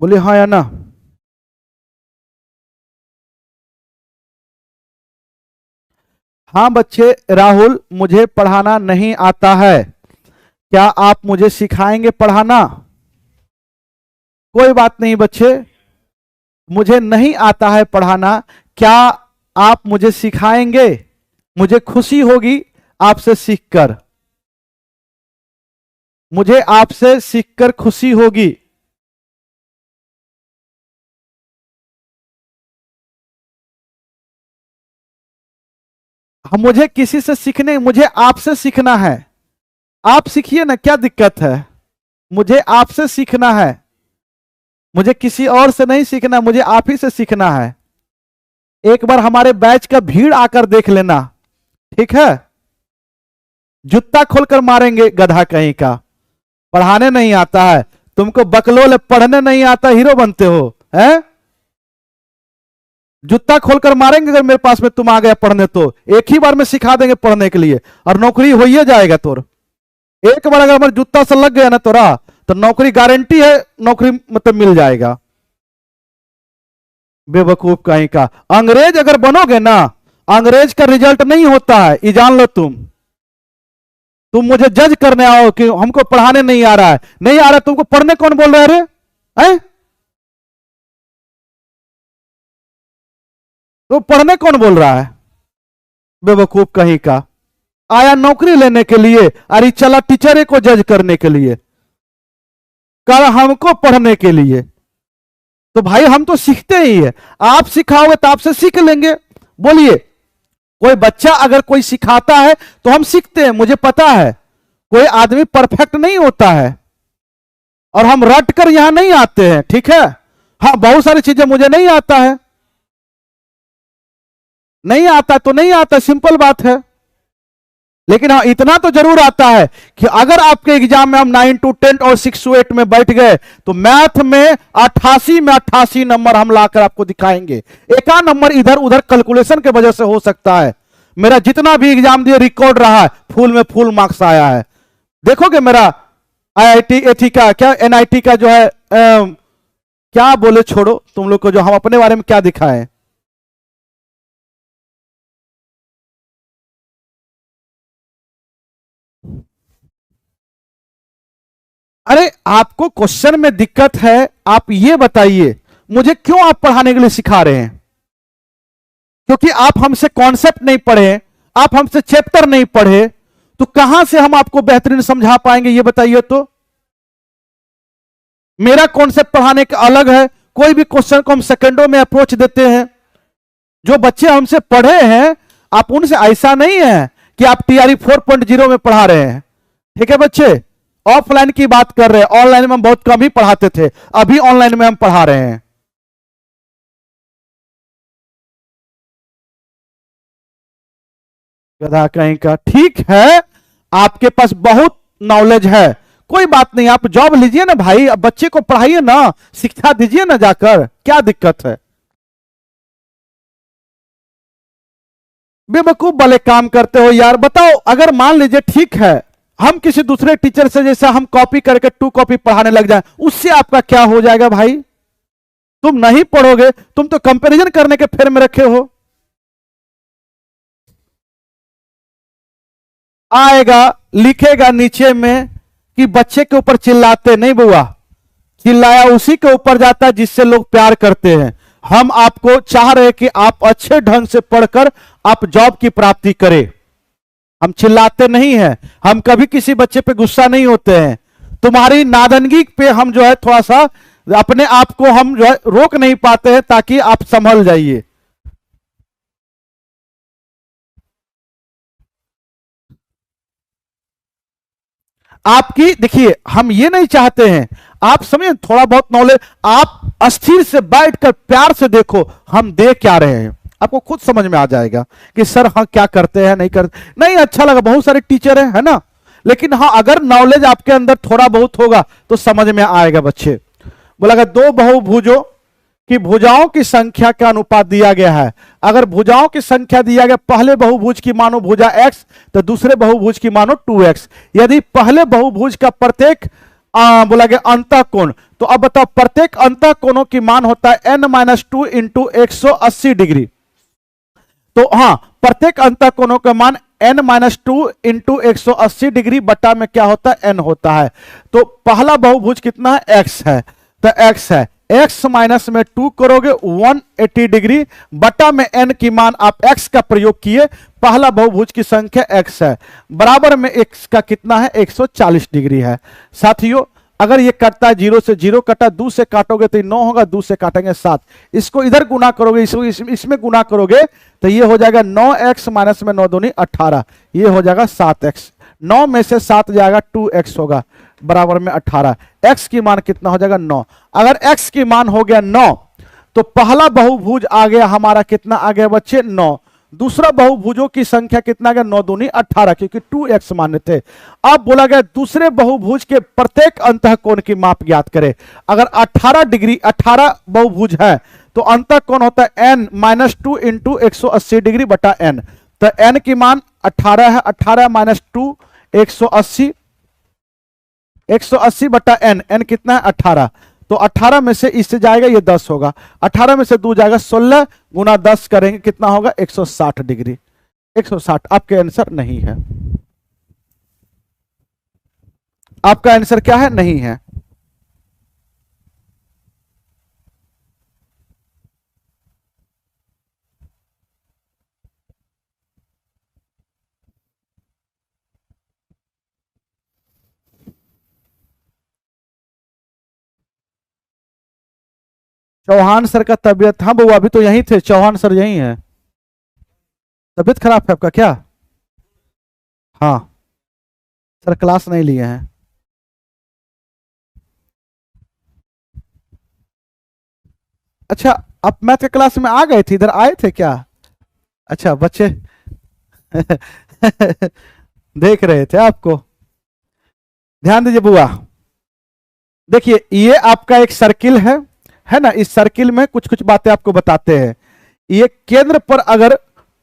बोलिए हाँ या ना। हाँ बच्चे, राहुल मुझे पढ़ाना नहीं आता है, क्या आप मुझे सिखाएंगे पढ़ाना? कोई बात नहीं बच्चे, मुझे नहीं आता है पढ़ाना, क्या आप मुझे सिखाएंगे? मुझे खुशी होगी आपसे सीखकर, मुझे आपसे सीखकर खुशी होगी। मुझे किसी से सीखने, मुझे आपसे सीखना है। आप सीखिए ना, क्या दिक्कत है? मुझे आपसे सीखना है, मुझे किसी और से नहीं सीखना, मुझे आप ही से सीखना है। एक बार हमारे बैच का भीड़ आकर देख लेना, ठीक है? जूता खोलकर मारेंगे गधा कहीं का। पढ़ाने नहीं आता है तुमको, बकलोल, पढ़ने नहीं आता, हीरो बनते हो हैं? जूता खोलकर मारेंगे अगर मेरे पास में तुम आ गया पढ़ने, तो एक ही बार में सिखा देंगे पढ़ने के लिए, और नौकरी हो ही जाएगा तोर। एक बार अगर हमारे जूता से लग गया ना तोरा, तो नौकरी गारंटी है, नौकरी मतलब मिल जाएगा। बेवकूफ कहीं का। अंग्रेज अगर बनोगे ना, अंग्रेज का रिजल्ट नहीं होता है, ये जान लो तुम मुझे जज करने आओ कि हमको पढ़ाने नहीं आ रहा है, नहीं आ रहा है, तुमको पढ़ने कौन बोल रहा है रे? तो पढ़ने कौन बोल रहा है? बेवकूफ कहीं का। आया नौकरी लेने के लिए, अरे चला टीचर को जज करने के लिए, कर हमको पढ़ने के लिए। तो भाई हम तो सीखते ही है, आप सिखाओगे तो आपसे सीख लेंगे। बोलिए, कोई बच्चा अगर कोई सिखाता है तो हम सीखते हैं, मुझे पता है कोई आदमी परफेक्ट नहीं होता है, और हम रट कर यहां नहीं आते हैं, ठीक है? हाँ, बहुत सारी चीजें मुझे नहीं आता है, नहीं आता तो नहीं आता, सिंपल बात है। लेकिन हाँ, इतना तो जरूर आता है कि अगर आपके एग्जाम में हम 9 to 10 और 6 to 8 में बैठ गए, तो मैथ में 88 नंबर हम लाकर आपको दिखाएंगे। एक आध नंबर इधर उधर कैलकुलेशन के वजह से हो सकता है। मेरा जितना भी एग्जाम दिए रिकॉर्ड रहा है, फुल में फुल मार्क्स आया है। देखोगे मेरा IIT एथी का, क्या NIT का जो है क्या बोले, छोड़ो तुम लोग को, जो हम अपने बारे में क्या दिखाए। अरे आपको क्वेश्चन में दिक्कत है, आप ये बताइए मुझे क्यों आप पढ़ाने के लिए सिखा रहे हैं? क्योंकि आप हमसे कॉन्सेप्ट नहीं पढ़े, आप हमसे चैप्टर नहीं पढ़े, तो कहां से हम आपको बेहतरीन समझा पाएंगे, ये बताइए तो। मेरा कॉन्सेप्ट पढ़ाने का अलग है, कोई भी क्वेश्चन को हम सेकंडों में अप्रोच देते हैं। जो बच्चे हमसे पढ़े हैं, आप उनसे ऐसा नहीं है कि आप TRE 4.0 में पढ़ा रहे हैं, ठीक है बच्चे? ऑफलाइन की बात कर रहे हैं, ऑनलाइन में हम बहुत कम ही पढ़ाते थे, अभी ऑनलाइन में हम पढ़ा रहे हैं। गधा कहीं का। ठीक है, आपके पास बहुत नॉलेज है, कोई बात नहीं, आप जॉब लीजिए ना भाई, अब बच्चे को पढ़ाइए ना, शिक्षा दीजिए ना जाकर, क्या दिक्कत है? बेवकूफ वाले काम करते हो यार। बताओ, अगर मान लीजिए ठीक है, हम किसी दूसरे टीचर से जैसा हम कॉपी करके 2 कॉपी पढ़ाने लग जाए, उससे आपका क्या हो जाएगा भाई? तुम नहीं पढ़ोगे, तुम तो कंपैरिजन करने के फेर में रखे हो। आएगा लिखेगा नीचे में कि बच्चे के ऊपर चिल्लाते नहीं बुआ, चिल्लाया उसी के ऊपर जाता है जिससे लोग प्यार करते हैं। हम आपको चाह रहे कि आप अच्छे ढंग से पढ़कर आप जॉब की प्राप्ति करें। हम चिल्लाते नहीं हैं, हम कभी किसी बच्चे पे गुस्सा नहीं होते हैं। तुम्हारी नादनगी पे हम जो है थोड़ा सा अपने आप को हम जो है रोक नहीं पाते हैं, ताकि आप संभल जाइए। आपकी देखिए, हम ये नहीं चाहते हैं, आप समझे, थोड़ा बहुत नॉलेज, आप अस्थिर से बैठकर प्यार से देखो हम दे क्या रहे हैं, आपको खुद समझ में आ जाएगा कि सर हाँ क्या करते हैं नहीं करते। नहीं अच्छा लगा, बहुत सारे टीचर है ना, लेकिन हाँ अगर नॉलेज आपके अंदर थोड़ा बहुत होगा तो समझ में आएगा बच्चे। बोला दो बहुभुजों कि भुजाओं की संख्या का अनुपात दिया गया है। अगर भुजाओं की संख्या दिया गया, पहले बहुभुज की मानो भुजा x, तो दूसरे बहुभुज की मानो 2x। यदि पहले बहुभुज का प्रत्येक बोला गया अंतःकोण, तो अब बताओ प्रत्येक अंतःकोणों की मान होता है n-2 इंटू 180 डिग्री। तो हाँ, प्रत्येक अंतःकोणों का मान n-2 इंटू 180 डिग्री बटा में क्या होता है, n होता है। तो पहला बहुभुज कितना है, x है, तो x है, x माइनस में 2 करोगे 180 डिग्री बटा में n की मान आप x का प्रयोग किए, पहला बहुभुज की संख्या x है, बराबर में x का कितना है, 140 डिग्री है। साथियों अगर ये कटता है, 0 से 0 कटा, 2 से काटोगे तो 9 होगा, 2 से काटेंगे 7, इसको इधर गुना करोगे, इसको इसमें गुना करोगे तो ये हो जाएगा 9x माइनस में 9 दूनी 18, ये हो जाएगा 7x, 9 में से 7 जाएगा 2x होगा, बराबर में 18। x की मान कितना हो जाएगा, 9। अगर x की मान हो गया 9, तो पहला बहुभुज आ गया हमारा कितना आ गया बच्चे, 9। दूसरा बहुभुजों की संख्या कितना आ गया, 9 दूनी 18, क्योंकि 2x माने थे। अब बोला गया दूसरे बहुभुज के प्रत्येक अंतःकोण की माप ज्ञात करें। अगर 18 डिग्री 18 बहुभुज है तो अंतःकोण होता है n-2 इंटू 180 डिग्री बटा n। तो n की मान 18 है, 18 माइनस 2 180, 180 बटा n कितना है 18, तो 18 में से इससे जाएगा ये 10 होगा, 18 में से 2 जाएगा 16, गुना 10 करेंगे कितना होगा, 160 डिग्री। 160 आपके आंसर नहीं है, आपका आंसर क्या है, नहीं है। चौहान सर का तबीयत, हाँ बउआ अभी तो यहीं थे, चौहान सर यहीं है। तबीयत खराब है आपका क्या? हाँ सर क्लास नहीं लिए हैं। अच्छा आप मैथ के क्लास में आ गए थे, इधर आए थे क्या? अच्छा बच्चे देख रहे थे आपको। ध्यान दीजिए बुआ, देखिए ये आपका एक सर्किल है ना, इस सर्किल में कुछ कुछ बातें आपको बताते हैं। ये केंद्र पर अगर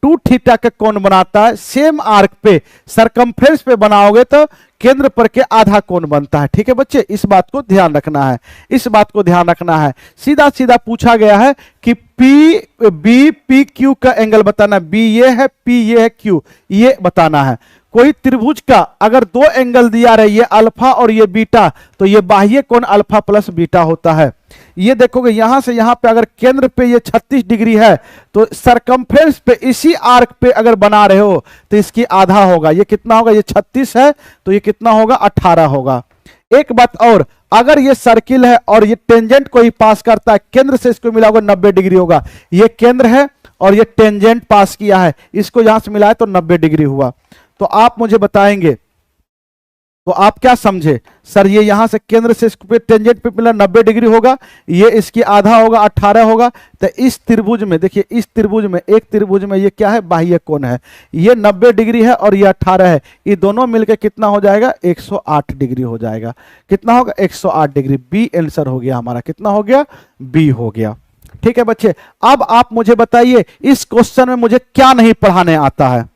2 थीटा का कोण बनाता है, सेम आर्क पे सरकमफ्रेंस पे बनाओगे तो केंद्र पर के आधा कोण बनता है। ठीक है बच्चे, इस बात को ध्यान रखना है, इस बात को ध्यान रखना है। सीधा सीधा पूछा गया है कि पी बी पी क्यू का एंगल बताना, बी ये है, पी ये है, क्यू ये बताना है। कोई त्रिभुज का अगर 2 एंगल दिया रहे, ये अल्फा और ये बीटा, तो ये बाह्य कोण अल्फा प्लस बीटा होता है। ये देखोगे यहां से यहां पे अगर केंद्र पे ये 36 डिग्री है, तो सरकमफ्रेंस पे इसी आर्क पे अगर बना रहे हो तो इसकी आधा होगा। ये कितना होगा, ये 36 है तो ये कितना होगा, 18 होगा। एक बात और, अगर ये सर्किल है और ये टेंजेंट को ही पास करता है, केंद्र से इसको मिला होगा 90 डिग्री होगा। ये केंद्र है और ये टेंजेंट पास किया है, इसको यहां से मिलाए तो 90 डिग्री हुआ। तो आप मुझे बताएंगे, तो आप क्या समझे, सर ये यहां से केंद्र से इसको टेंजेंट पे मिला 90 डिग्री होगा, ये इसकी आधा होगा 18 होगा। तो इस त्रिभुज में देखिए, इस त्रिभुज में, एक त्रिभुज में ये क्या है, बाह्य कोण है, ये 90 डिग्री है और ये 18 है, ये दोनों मिलकर कितना हो जाएगा, 108 डिग्री हो जाएगा। कितना होगा, 108 डिग्री। बी आंसर हो गया हमारा, कितना हो गया, बी हो गया। ठीक है बच्चे, अब आप मुझे बताइए इस क्वेश्चन में मुझे क्या नहीं पढ़ाने आता है।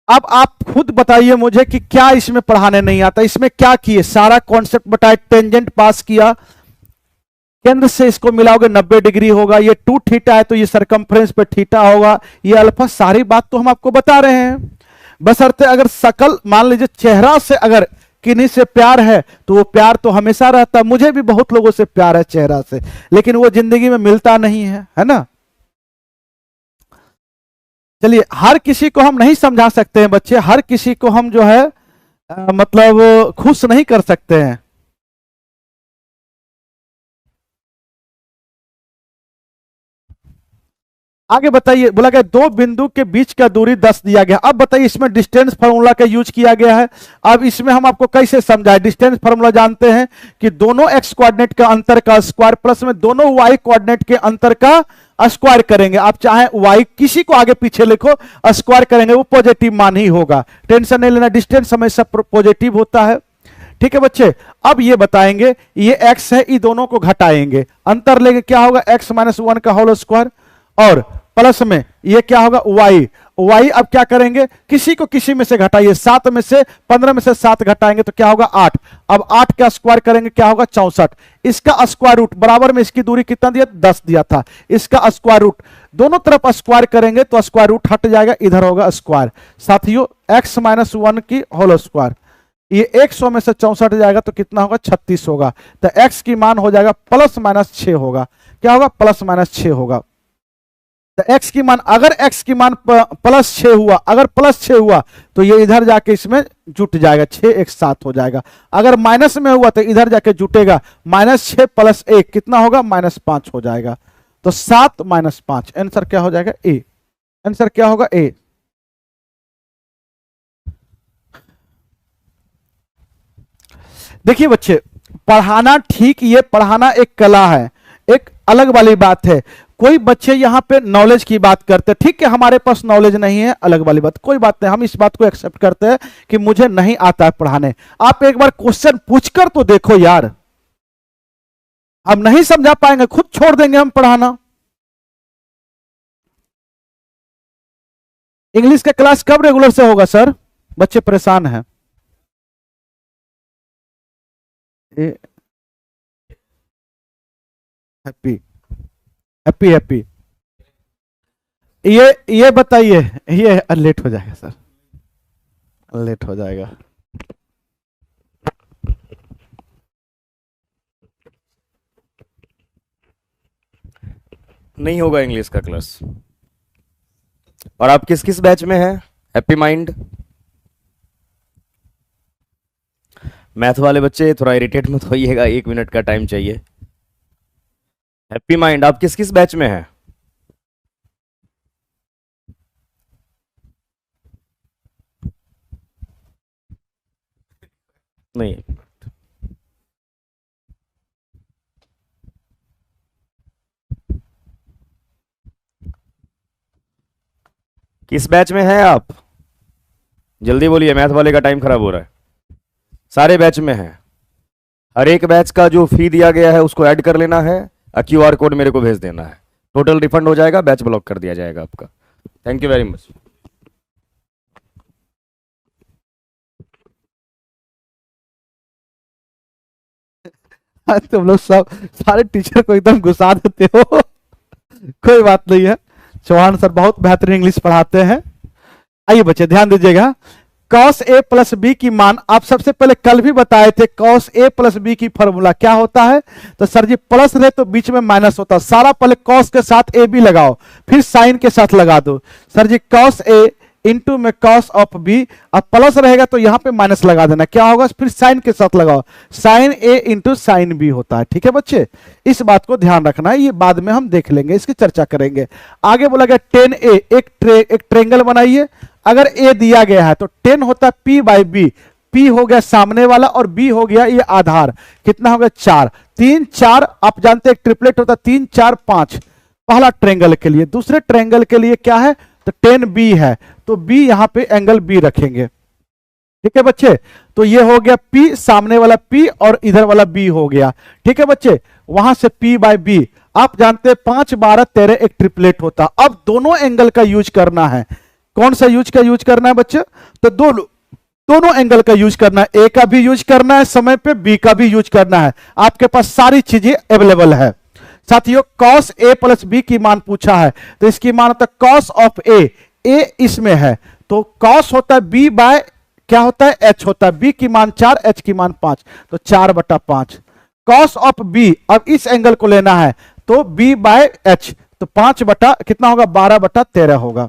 अब आप खुद बताइए मुझे कि क्या इसमें पढ़ाने नहीं आता, इसमें क्या किए, सारा कॉन्सेप्ट बताए, टेंजेंट पास किया, केंद्र से इसको मिलाओगे 90 डिग्री होगा, ये 2 थीटा है तो ये सरकमफ्रेंस पे थीटा होगा, ये अल्फा, सारी बात तो हम आपको बता रहे हैं। बशर्ते अगर शकल, मान लीजिए चेहरा से अगर किन्हीं से प्यार है तो वो प्यार तो हमेशा रहता है। मुझे भी बहुत लोगों से प्यार है चेहरा से, लेकिन वो जिंदगी में मिलता नहीं है, है ना। चलिए, हर किसी को हम नहीं समझा सकते हैं बच्चे, हर किसी को हम जो है मतलब खुश नहीं कर सकते हैं। आगे बताइए, बोला गया दो बिंदु के बीच का दूरी 10 दिया गया। अब बताइए इसमें डिस्टेंस फार्मूला का यूज किया गया है। अब इसमें हम आपको कैसे समझाएं? डिस्टेंस फार्मूला जानते हैं कि दोनों एक्स कोऑर्डिनेट का अंतर का स्क्वायर प्लस में दोनों वाई कोऑर्डिनेट के अंतर का स्क्वायर करेंगे। आप चाहे वाई किसी को आगे पीछे लिखो, स्क्वायर करेंगे वो पॉजिटिव मान ही होगा, टेंशन नहीं लेना, डिस्टेंस हमेशा पॉजिटिव होता है। ठीक है बच्चे, अब ये बताएंगे ये x है, ये दोनों को घटाएंगे, अंतर लेंगे, क्या होगा x माइनस 1 का होल स्क्वायर, और प्लस में ये क्या होगा y अब क्या करेंगे, किसी को किसी में से घटाइए, 7 में से 15 में से 7 घटाएंगे तो क्या होगा 8। अब 8 का स्क्वायर करेंगे क्या होगा 64। इसका स्क्वायर रूट बराबर में इसकी दूरी कितना दिया 10 दिया था, इसका स्क्वायर रूट दोनों तरफ स्क्वायर करेंगे तो स्क्वायर रूट हट जाएगा, इधर होगा स्क्वायर। साथियों x माइनस 1 की होल स्क्वायर, ये 100 में से 64 जाएगा तो कितना होगा 36 होगा। तो x की मान हो जाएगा प्लस माइनस 6 होगा, क्या होगा प्लस माइनस 6 होगा। तो x की मान, अगर x की मान प्लस 6 हुआ, अगर प्लस 6 हुआ तो ये इधर जाके इसमें जुट जाएगा, 6 एक साथ हो जाएगा। अगर माइनस में हुआ तो इधर जाके जुटेगा, -6 + 1 कितना होगा -5 हो जाएगा। तो 7 - 5 आंसर क्या हो जाएगा ए, आंसर क्या होगा ए। देखिए बच्चे, पढ़ाना ठीक, ये पढ़ाना एक कला है, एक अलग वाली बात है। कोई बच्चे यहां पे नॉलेज की बात करते हैं, ठीक है हमारे पास नॉलेज नहीं है, अलग वाली बात, कोई बात नहीं, हम इस बात को एक्सेप्ट करते हैं कि मुझे नहीं आता है पढ़ाने। आप एक बार क्वेश्चन पूछकर तो देखो यार, हम नहीं समझा पाएंगे खुद छोड़ देंगे हम पढ़ाना। इंग्लिश का क्लास कब रेगुलर से होगा सर? बच्चे परेशान हैं। हैप्पी हैप्पी हैप्पी, ये बताइए, ये लेट हो जाएगा सर, लेट हो जाएगा। नहीं होगा इंग्लिश का क्लास। और आप किस किस बैच में हैं? हैप्पी माइंड, मैथ वाले बच्चे थोड़ा इरिटेट मत होइएगा, 1 मिनट का टाइम चाहिए। हैप्पी माइंड आप किस किस बैच में हैं? नहीं, किस बैच में हैं आप? जल्दी बोलिए, मैथ वाले का टाइम खराब हो रहा है। सारे बैच में हैं। हर एक बैच का जो फी दिया गया है उसको ऐड कर लेना है, QR कोड मेरे को भेज देना है, टोटल रिफंड हो जाएगा, बैच ब्लॉक कर दिया जाएगा आपका। Thank you very much. तुम लोग सब सारे टीचर को एकदम घुसा देते हो। कोई बात नहीं है, चौहान सर बहुत बेहतरीन इंग्लिश पढ़ाते हैं। आइए बच्चे ध्यान दीजिएगा, cos a + b की मान आप सबसे पहले कल भी बताए थे, cos a + b की फॉर्मूला क्या होता है? तो सर जी प्लस रहे तो बीच में माइनस होता, सारा पहले cos के साथ a b लगाओ, फिर साइन के साथ लगा दो। Sir ji cos a into में cos ऑफ b, अब प्लस रहेगा तो यहां पे माइनस लगा देना, क्या होगा फिर साइन के साथ लगाओ, sine a into sine b होता है। ठीक है बच्चे, इस बात को ध्यान रखना है, ये बाद में हम देख लेंगे, इसकी चर्चा करेंगे। आगे बोला गया 10a, एक ट्रेंगल बनाइए। अगर a दिया गया है तो 10 होता है p/b, p हो गया सामने वाला और b हो गया ये आधार, कितना हो गया 4, 3 4, आप जानते हैं ट्रिपलेट होता है 3 4 5, पहला ट्रेंगल के लिए। दूसरे ट्रेंगल के लिए क्या है तो 10b है, तो b यहां पे एंगल b रखेंगे। ठीक है बच्चे, तो ये हो गया p, सामने वाला p और इधर वाला b हो गया। ठीक है बच्चे, वहां से p/b, आप जानते हैं 5 12 13 एक ट्रिपलेट होता। अब दोनों एंगल का यूज करना है, कौन सा यूज करना है बच्चे? तो दोनों एंगल का यूज करना है, ए का भी यूज करना है समय पे, बी का भी यूज करना है, आपके पास सारी चीजें अवेलेबल है। साथियों cos a + b की मान पूछा है, तो इसकी मान होता है cos ऑफ a इसमें है, तो cos होता है b/ क्या होता है h होता है, b की मान 4 h की मान 5, तो 4/5 cos ऑफ b। अब इस एंगल को लेना है तो b/h, तो 5 बटा कितना होगा 12/13 होगा।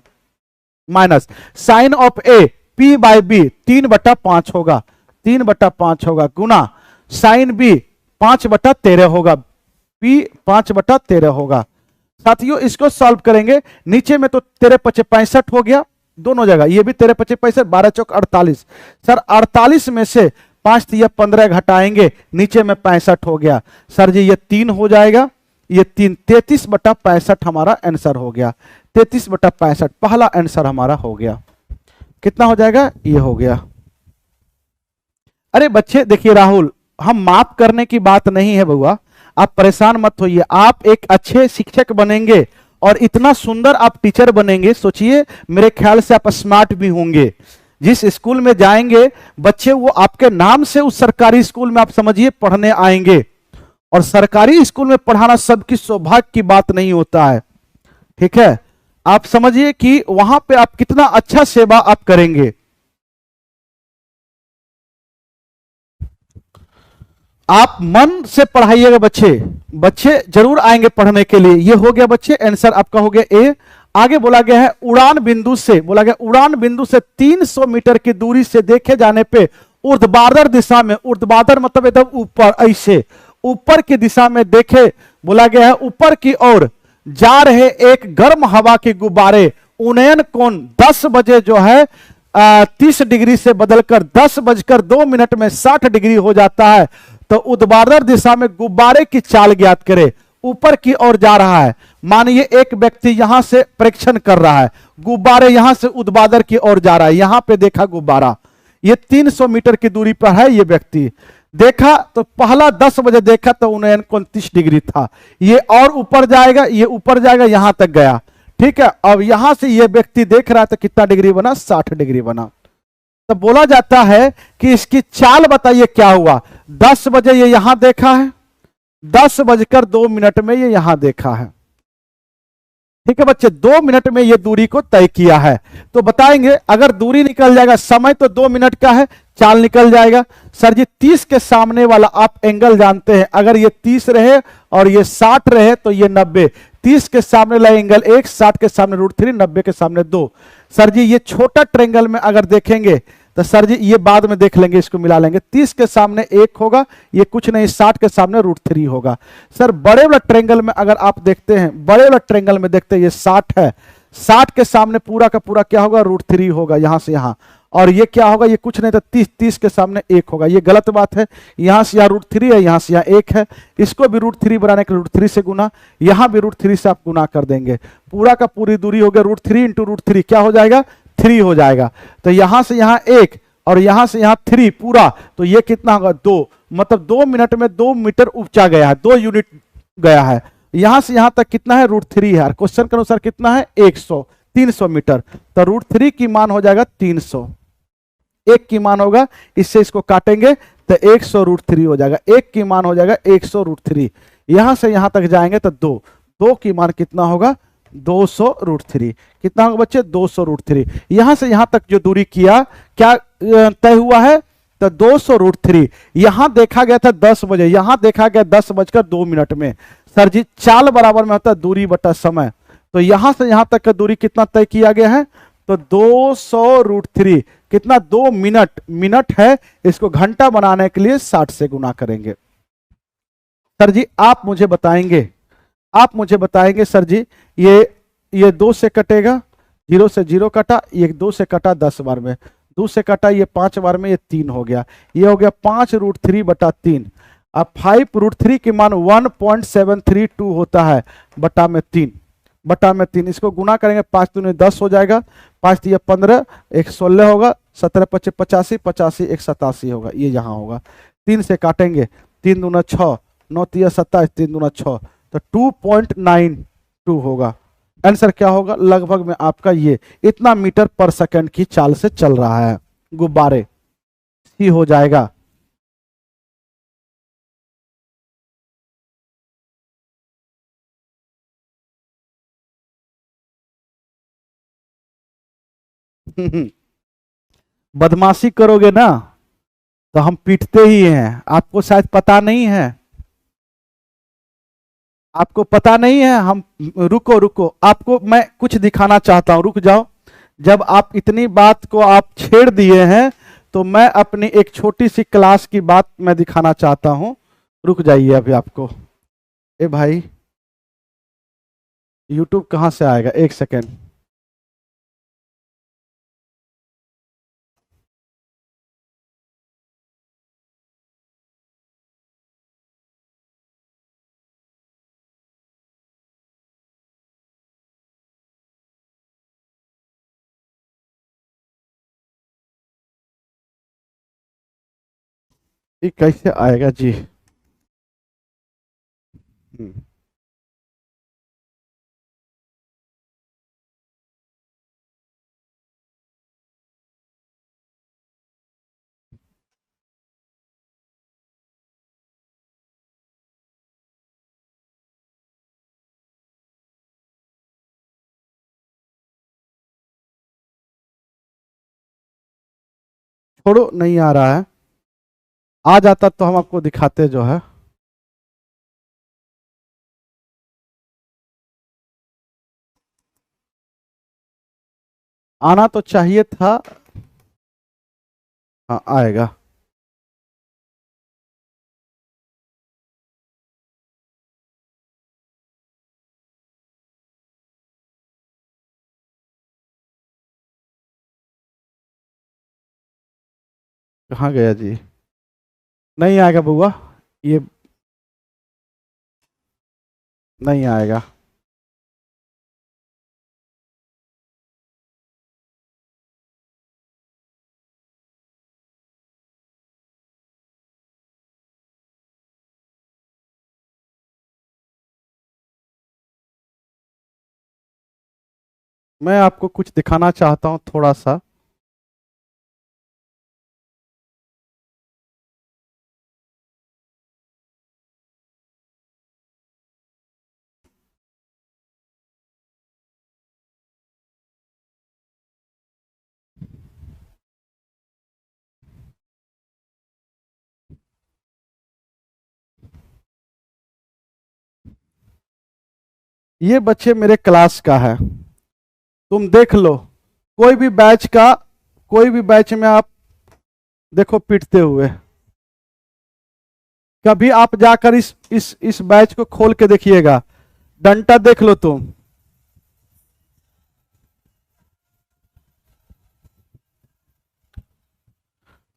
Minus sine of A P by B 3/5 होगा, 3/5 होगा, गुना साइन बी 5/13 होगा, पी 5/13 होगा। साथियों इसको सॉल्व करेंगे, नीचे में तो 13×5 हो गया दोनों जगह, ये भी 13×5 12 चौक 48। सर 48 में से 5 या 15 घटाएंगे, नीचे में 65 हो गया। सर जी ये 3 हो जाएगा, ये 3 33/65 हमारा आंसर हो गया। 33/65 पहला आंसर हमारा हो गया। कितना हो जाएगा? ये हो गया। अरे बच्चे देखिए राहुल, हम माफ करने की बात नहीं है बउआ, आप परेशान मत होइए। आप एक अच्छे शिक्षक बनेंगे और इतना सुंदर आप टीचर बनेंगे, सोचिए मेरे ख्याल से आप स्मार्ट भी होंगे। जिस स्कूल में जाएंगे बच्चे वो आपके नाम से उस सरकारी स्कूल में आप समझिए पढ़ने आएंगे, और सरकारी स्कूल में पढ़ाना सबकी सौभाग्य की बात नहीं होता है। ठीक है, आप समझिए कि वहां पे आप कितना अच्छा सेवा आप करेंगे। आप मन से पढ़ाइएगा बच्चे, बच्चे जरूर आएंगे पढ़ने के लिए। ये हो गया बच्चे, आंसर आपका हो गया ए। आगे बोला गया है उड़ान बिंदु से, बोला गया उड़ान बिंदु से 300 मीटर की दूरी से देखे जाने पे ऊर्ध्वाधर दिशा में, ऊर्ध्वाधर मतलब एकदम ऊपर, ऐसे ऊपर की दिशा में देखे, बोला गया है ऊपर की ओर जा रहे एक गर्म हवा के गुब्बारे उन्नयन कोण 10 बजे जो है 30 डिग्री से बदलकर 10:02 में 60 डिग्री हो जाता है। तो ऊर्ध्वाधर दिशा में गुब्बारे की चाल ज्ञात करे, ऊपर की ओर जा रहा है। मानिए एक व्यक्ति यहां से परीक्षण कर रहा है, गुब्बारे यहां से ऊर्ध्वाधर की ओर जा रहा है, यहां पे देखा गुब्बारा, ये 300 मीटर की दूरी पर है। ये व्यक्ति देखा तो पहला 10 बजे देखा तो उन्नयन कोण 30 डिग्री था, ये और ऊपर जाएगा, ये ऊपर जाएगा, यहां तक गया। ठीक है, अब यहां से ये व्यक्ति देख रहा है तो कितना डिग्री बना? 60 डिग्री बना। तो बोला जाता है कि इसकी चाल बताइए क्या हुआ। 10 बजे ये यहां देखा है, 10:02 में ये यहां देखा है। ठीक है बच्चे, 2 मिनट में ये दूरी को तय किया है। तो बताएंगे अगर दूरी निकल जाएगा, समय तो 2 मिनट का है, चाल निकल जाएगा। सर जी 30 के सामने वाला आप एंगल जानते हैं, अगर ये 30 रहे और ये 60 रहे तो ये 90। 30 के सामने वाला एंगल 1, 60 के सामने √3, 90 के सामने 2। सर जी ये छोटा ट्रायंगल में अगर देखेंगे तो सर जी ये बाद में देख लेंगे, इसको मिला लेंगे। 30 के सामने 1 होगा, ये कुछ नहीं, 60 के सामने √3 होगा। सर बड़े वाला ट्रायंगल में अगर आप देखते हैं, बड़े वाला ट्रायंगल में देखते हैं ये 60 है, 60 के सामने पूरा का पूरा क्या होगा? √3 होगा यहां से यहां, और ये क्या होगा? ये कुछ नहीं तो 30 के सामने 1 होगा। ये गलत बात है, यहां से यहाँ √3 है, यहां से यहाँ 1 है, इसको भी √3 बनाने के लिए √3 से गुना, यहां भी √3 से आप गुना कर देंगे, पूरा का पूरी दूरी हो गया √3 × √3 क्या हो जाएगा? 3 हो जाएगा। तो यहां से यहां 1 और यहां से यहां 3 पूरा, तो ये कितना होगा? 2, मतलब 2 मिनट में 2 मीटर ऊंचा गया है, 2 यूनिट गया है। यहां से यहां तक कितना है? √3 है। क्वेश्चन के अनुसार कितना है? 300 मीटर। तो √3 की मान हो जाएगा 300, 1 की मान होगा, इससे इसको काटेंगे तो 100 √3 हो जाएगा, 1 की मान हो जाएगा 100 √3। यहां से यहां तक जाएंगे तो 2 की मान कितना होगा? 200 √3। कितना होगा बच्चे? 200 √3। यहां से यहां तक जो दूरी किया क्या तय हुआ है? तो 200 √3। यहां देखा गया था 10 बजे, यहां देखा गया 10:02 में। सर जी चाल बराबर में होता है दूरी बटा समय, तो यहां से यहां तक का दूरी कितना तय किया गया है? तो 200 √3 कितना? 2 मिनट, मिनट है, इसको घंटा बनाने के लिए 60 से गुना करेंगे। सर जी आप मुझे बताएंगे, आप मुझे बताएंगे सर जी, ये 2 से कटेगा, 0 से 0 कटा, ये 2 से कटा 10 बार में, 2 से कटा ये 5 बार में, ये 3 हो गया, ये हो गया 5 √3/3। अब 5 √3 की मान 1.732 होता है, बटा में 3, इसको गुना करेंगे, 5 दूनी 10 हो जाएगा, 5 तिया 15, 1 16 होगा, 17 × 25 85, 1 87 होगा, ये यहाँ होगा। 3 से काटेंगे, 3 दूना 6, 9 तिया 27, 3 दूना 6, तो 2.92 होगा। आंसर क्या होगा? लगभग में आपका ये इतना मीटर पर सेकंड की चाल से चल रहा है गुब्बारे, सी हो जाएगा। बदमाशी करोगे ना तो हम पीटते ही हैं, आपको शायद पता नहीं है, आपको पता नहीं है। हम रुको, आपको मैं कुछ दिखाना चाहता हूं, रुक जाओ, जब आप इतनी बात को आप छेड़ दिए हैं तो मैं अपनी एक छोटी सी क्लास की बात मैं दिखाना चाहता हूं। रुक जाइए अभी आपको। ए भाई YouTube कहां से आएगा, एक सेकेंड। ये कैसे आएगा जी? छोड़ो, नहीं आ रहा है। आ जाता तो हम आपको दिखाते जो है। आना तो चाहिए था। हाँ आएगा। कहाँ गया जी? नहीं आएगा बुआ, ये नहीं आएगा। मैं आपको कुछ दिखाना चाहता हूं थोड़ा सा। ये बच्चे मेरे क्लास का है, तुम देख लो। कोई भी बैच का, कोई भी बैच में आप देखो पीटते हुए। कभी आप जाकर इस बैच को खोल के देखिएगा, डंटा देख लो तुम।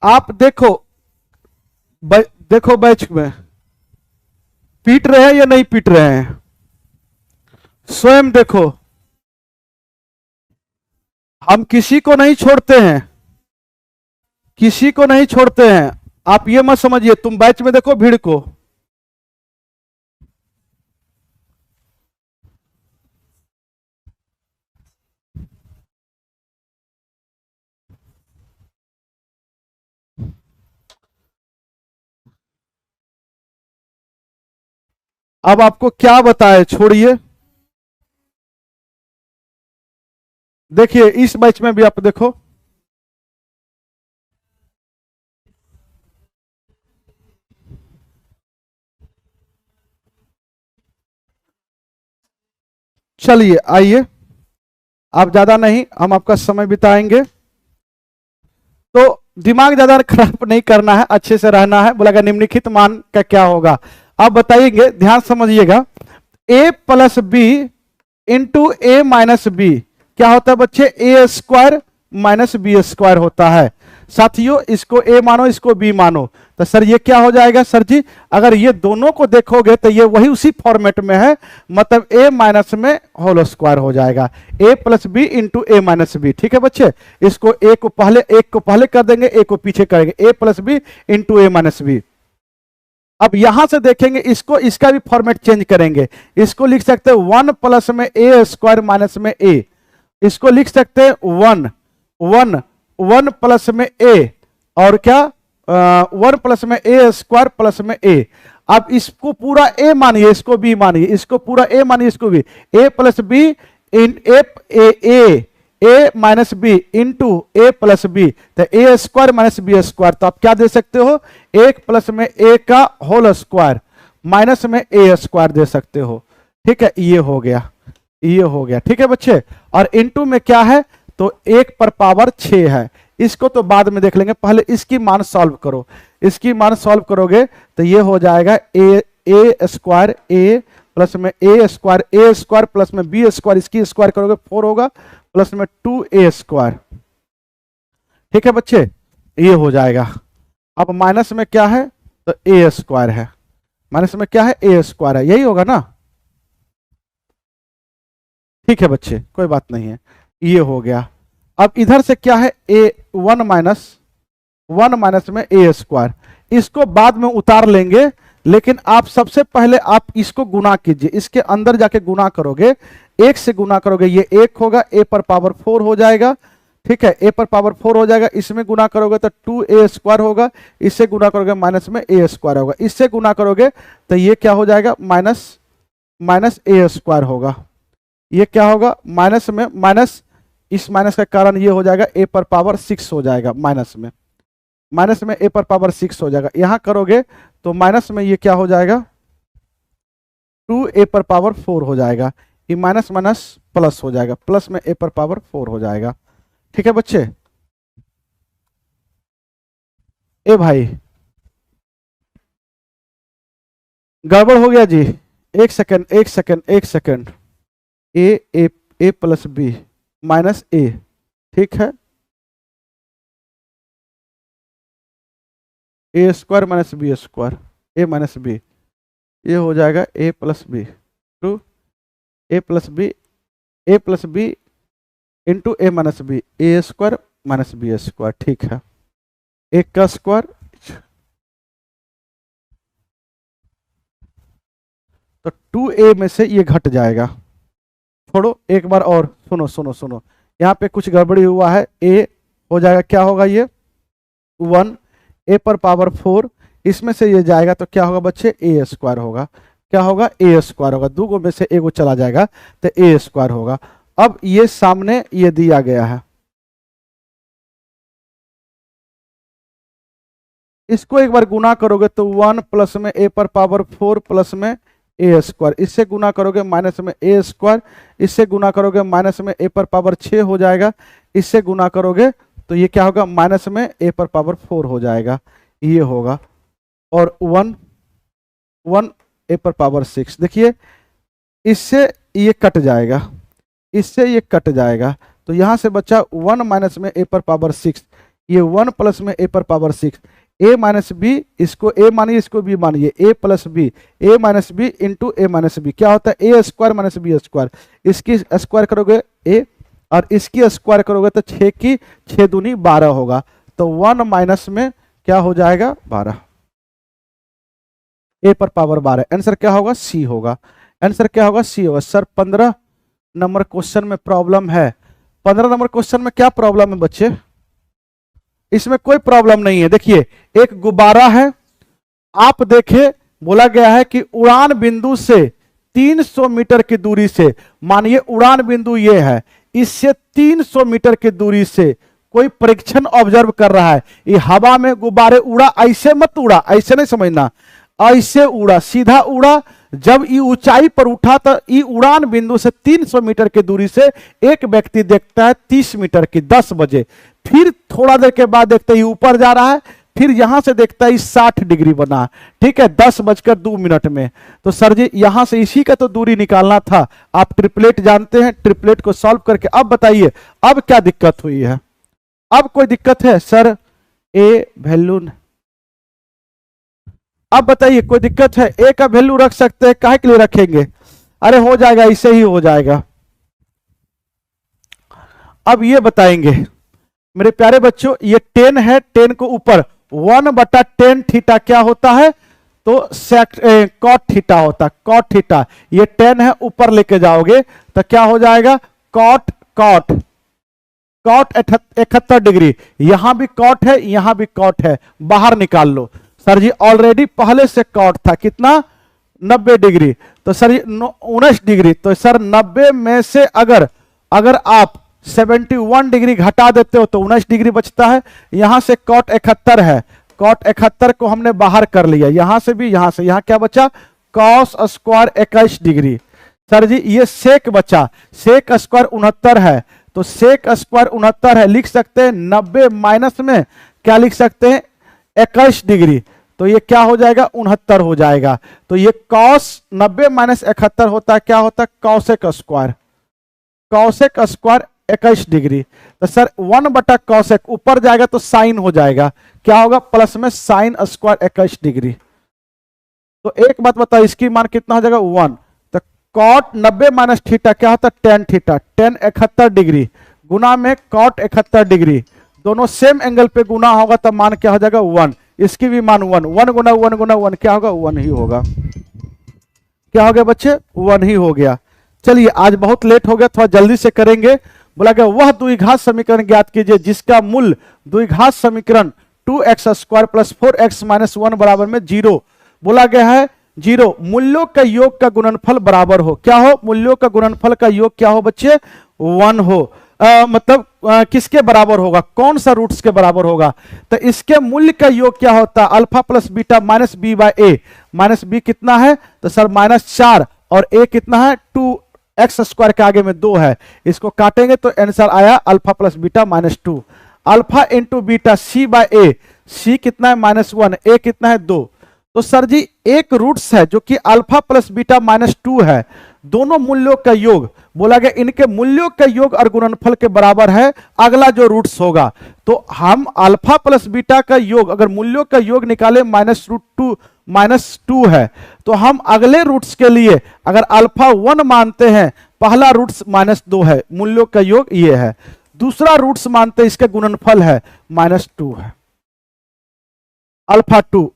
आप देखो देखो बैच में पीट रहे हैं या नहीं पीट रहे हैं, स्वयं देखो। हम किसी को नहीं छोड़ते हैं, किसी को नहीं छोड़ते हैं। आप ये मत समझिए, तुम बैच में देखो भीड़ को। अब आपको क्या बताए, छोड़िए। देखिए इस बैच में भी आप देखो, चलिए आइए। आप ज्यादा नहीं, हम आपका समय बिताएंगे। तो दिमाग ज्यादा खराब नहीं करना है, अच्छे से रहना है। बोला निम्नलिखित मान का क्या होगा, आप बताइएगा, ध्यान समझिएगा। a plus B into A minus B क्या होता है बच्चे? A square minus B square होता है। साथियों इसको a मानो, इसको b मानो, तो सर ये क्या हो जाएगा? सर जी अगर ये दोनों को देखोगे तो ये वही उसी फॉर्मेट में है, मतलब a माइनस में होल स्क्वायर हो जाएगा। a plus B into A minus B. ठीक है बच्चे, इसको एक को पहले कर देंगे, एक को पीछे करेंगे। a plus B into A minus B. अब यहां से देखेंगे इसको, इसका भी फॉर्मेट चेंज करेंगे। इसको लिख सकते हैं 1 प्लस में ए स्क्वायर माइनस में ए। इसको लिख सकते हैं 1 प्लस में ए, और क्या 1 प्लस में ए स्क्वायर प्लस में ए। अब इसको पूरा ए मानिए, इसको बी मानिए, इसको पूरा ए मानिए, इसको B. A plus B in A minus B into A plus B, तो A square minus B square. तो आप क्या दे सकते हो? 1 प्लस में ए का होल स्क्वायर माइनस में ए स्क्वायर दे सकते हो। ठीक है, ये हो गया, ये हो गया। ठीक है बच्चे, और इंटू में क्या है? तो 1 पर पावर 6 है। इसको तो बाद में देख लेंगे, पहले इसकी मान सॉल्व करो। इसकी मान सॉल्व करोगे तो ये हो जाएगा ए स्क्वायर ए प्लस में ए स्क्वायर प्लस में बी स्क्वायर, इसकी स्क्वायर करोगे 4 होगा, प्लस में 2a स्क्वायर। ठीक है बच्चे, ये हो जाएगा। अब माइनस में क्या है, तो ए स्क्वायर है, माइनस में क्या है, ए स्क्वायर है, यही होगा ना। ठीक है बच्चे, कोई बात नहीं है, ये हो गया। अब इधर से क्या है, ए 1 माइनस में ए स्क्वायर, इसको बाद में उतार लेंगे, लेकिन आप सबसे पहले आप इसको गुना कीजिए, इसके अंदर जाके गुना करोगे, 1 से गुना करोगे, ये 1 होगा, ए पर पावर 4 हो जाएगा। ठीक है, ए पर पावर 4 हो जाएगा, इसमें गुना करोगे तो 2a स्क्वायर होगा, इससे गुना करोगे माइनस में ए स्क्वायर होगा, इससे गुना करोगे तो ये क्या हो जाएगा, माइनस ए स्क्वायर होगा। ये क्या होगा, माइनस में माइनस, इस माइनस का कारण ये हो जाएगा ए पर पावर 6 हो जाएगा, माइनस में ए पर पावर 6 हो जाएगा। यहां करोगे तो माइनस में ये क्या हो जाएगा, 2a पर पावर 4 हो जाएगा, ये माइनस माइनस प्लस हो जाएगा, प्लस में ए पर पावर 4 हो जाएगा। ठीक है बच्चे, ए भाई गड़बड़ हो गया जी, एक second, A plus B minus A, ठीक है, A square minus B square, A minus B, ये हो जाएगा A plus B to A plus B into A minus B, A square minus B square. ठीक है, एक का स्क्वायर, तो 2a में से ये घट जाएगा। छोड़ो, एक बार और सुनो, यहाँ पे कुछ गड़बड़ी हुआ है, a हो जाएगा, क्या होगा ये 1, a पर पावर 4, इसमें से ये जाएगा तो क्या होगा बच्चे, a स्क्वायर होगा, क्या होगा, a स्क्वायर होगा, 2 गो में से एगो चला जाएगा तो a स्क्वायर होगा। अब ये सामने ये दिया गया है, इसको एक बार गुना करोगे तो 1 प्लस में a पर पावर 4 प्लस में ए स्क्वायर, इससे गुना करोगे माइनस में ए स्क्वायर, इससे गुना करोगे माइनस में ए पर पावर 6 हो जाएगा, इससे गुना करोगे तो ये क्या होगा, माइनस में ए पर पावर 4 हो जाएगा, ये होगा। और 1 ए पर पावर 6, देखिए इससे ये कट जाएगा, इससे ये कट जाएगा, तो यहां से बचा 1 माइनस में ए पर पावर 6, ये 1 प्लस में ए पर पावर 6, ए माइनस बी, इसको ए मानिए इसको बी मानिए, ए plus B, A minus B into A minus B, क्या होता है, A square minus B square, इसकी स्क्वायर करोगे ए और इसकी स्क्वायर करोगे तो 6 की 6 दूनी 12 होगा, तो 1 माइनस में क्या हो जाएगा, 12, ए पर पावर 12। आंसर क्या होगा, सी होगा, आंसर क्या होगा, सी होगा। सर 15 नंबर क्वेश्चन में प्रॉब्लम है, 15 नंबर क्वेश्चन में क्या प्रॉब्लम है बच्चे, इसमें कोई प्रॉब्लम नहीं है। देखिए एक गुब्बारा है, आप देखें बोला गया है कि उड़ान बिंदु से 300 मीटर की दूरी से, मानिए उड़ान बिंदु ये है, इससे 300 मीटर की दूरी से कोई परीक्षण ऑब्जर्व कर रहा है, ये हवा में गुब्बारे उड़ा, ऐसे मत उड़ा, ऐसे नहीं समझना, ऐसे उड़ा, सीधा उड़ा, जब ये ऊंचाई पर उठा तो ये उड़ान बिंदु से 300 मीटर की दूरी से एक व्यक्ति देखता है 30 मीटर की 10 बजे, फिर थोड़ा देर के बाद देखते ही ऊपर जा रहा है, फिर यहां से देखता है 60 डिग्री बना, ठीक है, 10:02 में। तो सर जी यहां से इसी का तो दूरी निकालना था, आप ट्रिपलेट जानते हैं, ट्रिपलेट को सॉल्व करके अब बताइए अब क्या दिक्कत हुई है, अब कोई दिक्कत है सर, ए वैल्यू, अब बताइए कोई दिक्कत है, ए का वैल्यू रख सकते हैं, काहे के लिए रखेंगे, अरे हो जाएगा, इसे ही हो जाएगा। अब ये बताएंगे मेरे प्यारे बच्चों, ये 10 है, 10 को ऊपर 1/10 थीटा क्या होता है, तो कॉट थीटा होता है, कॉट थीटा, ये 10 है, ऊपर लेके जाओगे तो क्या हो जाएगा, कॉट 71 डिग्री, यहां भी कॉट है, यहां भी कॉट है, बाहर निकाल लो। सर जी ऑलरेडी पहले से कॉट था, कितना, 90 डिग्री, तो सर ये 19 डिग्री, तो सर 90 में से अगर आप 71 डिग्री घटा देते हो तो 19 डिग्री बचता है, यहां से कॉट 71 है, कॉट 71 को हमने बाहर कर लिया, यहां से भी, यहां से, यहां क्या बचा, कॉस स्क्वायर 21 डिग्री। सर जी ये सेक बचा, सेक स्क्वायर 69 है, तो सेक स्क्वायर 69 है, लिख सकते हैं 90 माइनस में क्या लिख सकते हैं 21 डिग्री, तो ये क्या हो जाएगा 69 हो जाएगा। तो ये कॉस 90 माइनस 71 होता है, क्या होता है cosec square, cosec square 21 degree. तो सर 1/कॉसेक ऊपर जाएगा तो साइन हो जाएगा, क्या होगा प्लस में साइन स्क्वायर 21 डिग्री। तो एक बात बताओ इसकी मान कितना हो जाएगा 1। तो कॉट 90 माइनस थीटा क्या होता है टेन थीटा, टेन 71 डिग्री गुना में कॉट 71 डिग्री, दोनों सेम एंगल पे गुना होगा तो मान क्या हो जाएगा 1। इसकी भी मान 1, 1 गुना 1 गुना 1 क्या होगा 1 ही होगा। क्या हो गया बच्चे 1 ही हो गया। चलिए आज बहुत लेट हो गया, थोड़ा जल्दी से करेंगे। बोला गया वह द्विघात समीकरण ज्ञात कीजिए जिसका मूल द्विघात समीकरण 2x square plus 4x minus 1 बराबर में 0। बोला गया है 0 मूल्यों का योग का गुणनफल बराबर हो, क्या हो मूल्यों का गुणनफल का योग क्या हो बच्चे 1 हो। मतलब किसके बराबर होगा, कौन सा रूट्स के बराबर होगा। तो इसके मूल्य का योग क्या होता है alpha plus beta minus B by A, minus B कितना है तो सर -4 और ए कितना है 2x स्क्वायर के आगे में 2 है, इसको काटेंगे तो आंसर आया alpha plus beta -2। Alpha into beta C by A, C कितना है -1, ए कितना है 2। तो सर जी एक रूट्स है जो कि अल्फा प्लस बीटा -2 है, दोनों मूल्यों का योग बोला गया इनके मूल्यों का योग और गुणनफल के बराबर है अगला जो रूट्स होगा। तो हम अल्फा प्लस बीटा का योग अगर मूल्यों का योग निकाले -2 है, तो हम अगले रूट्स के लिए अगर अल्फा 1 मानते हैं, पहला रूट्स -2 है, मूल्यों का योग ये है, दूसरा रूट्स मानते हैं इसका गुणनफल है -2 है। अल्फा 2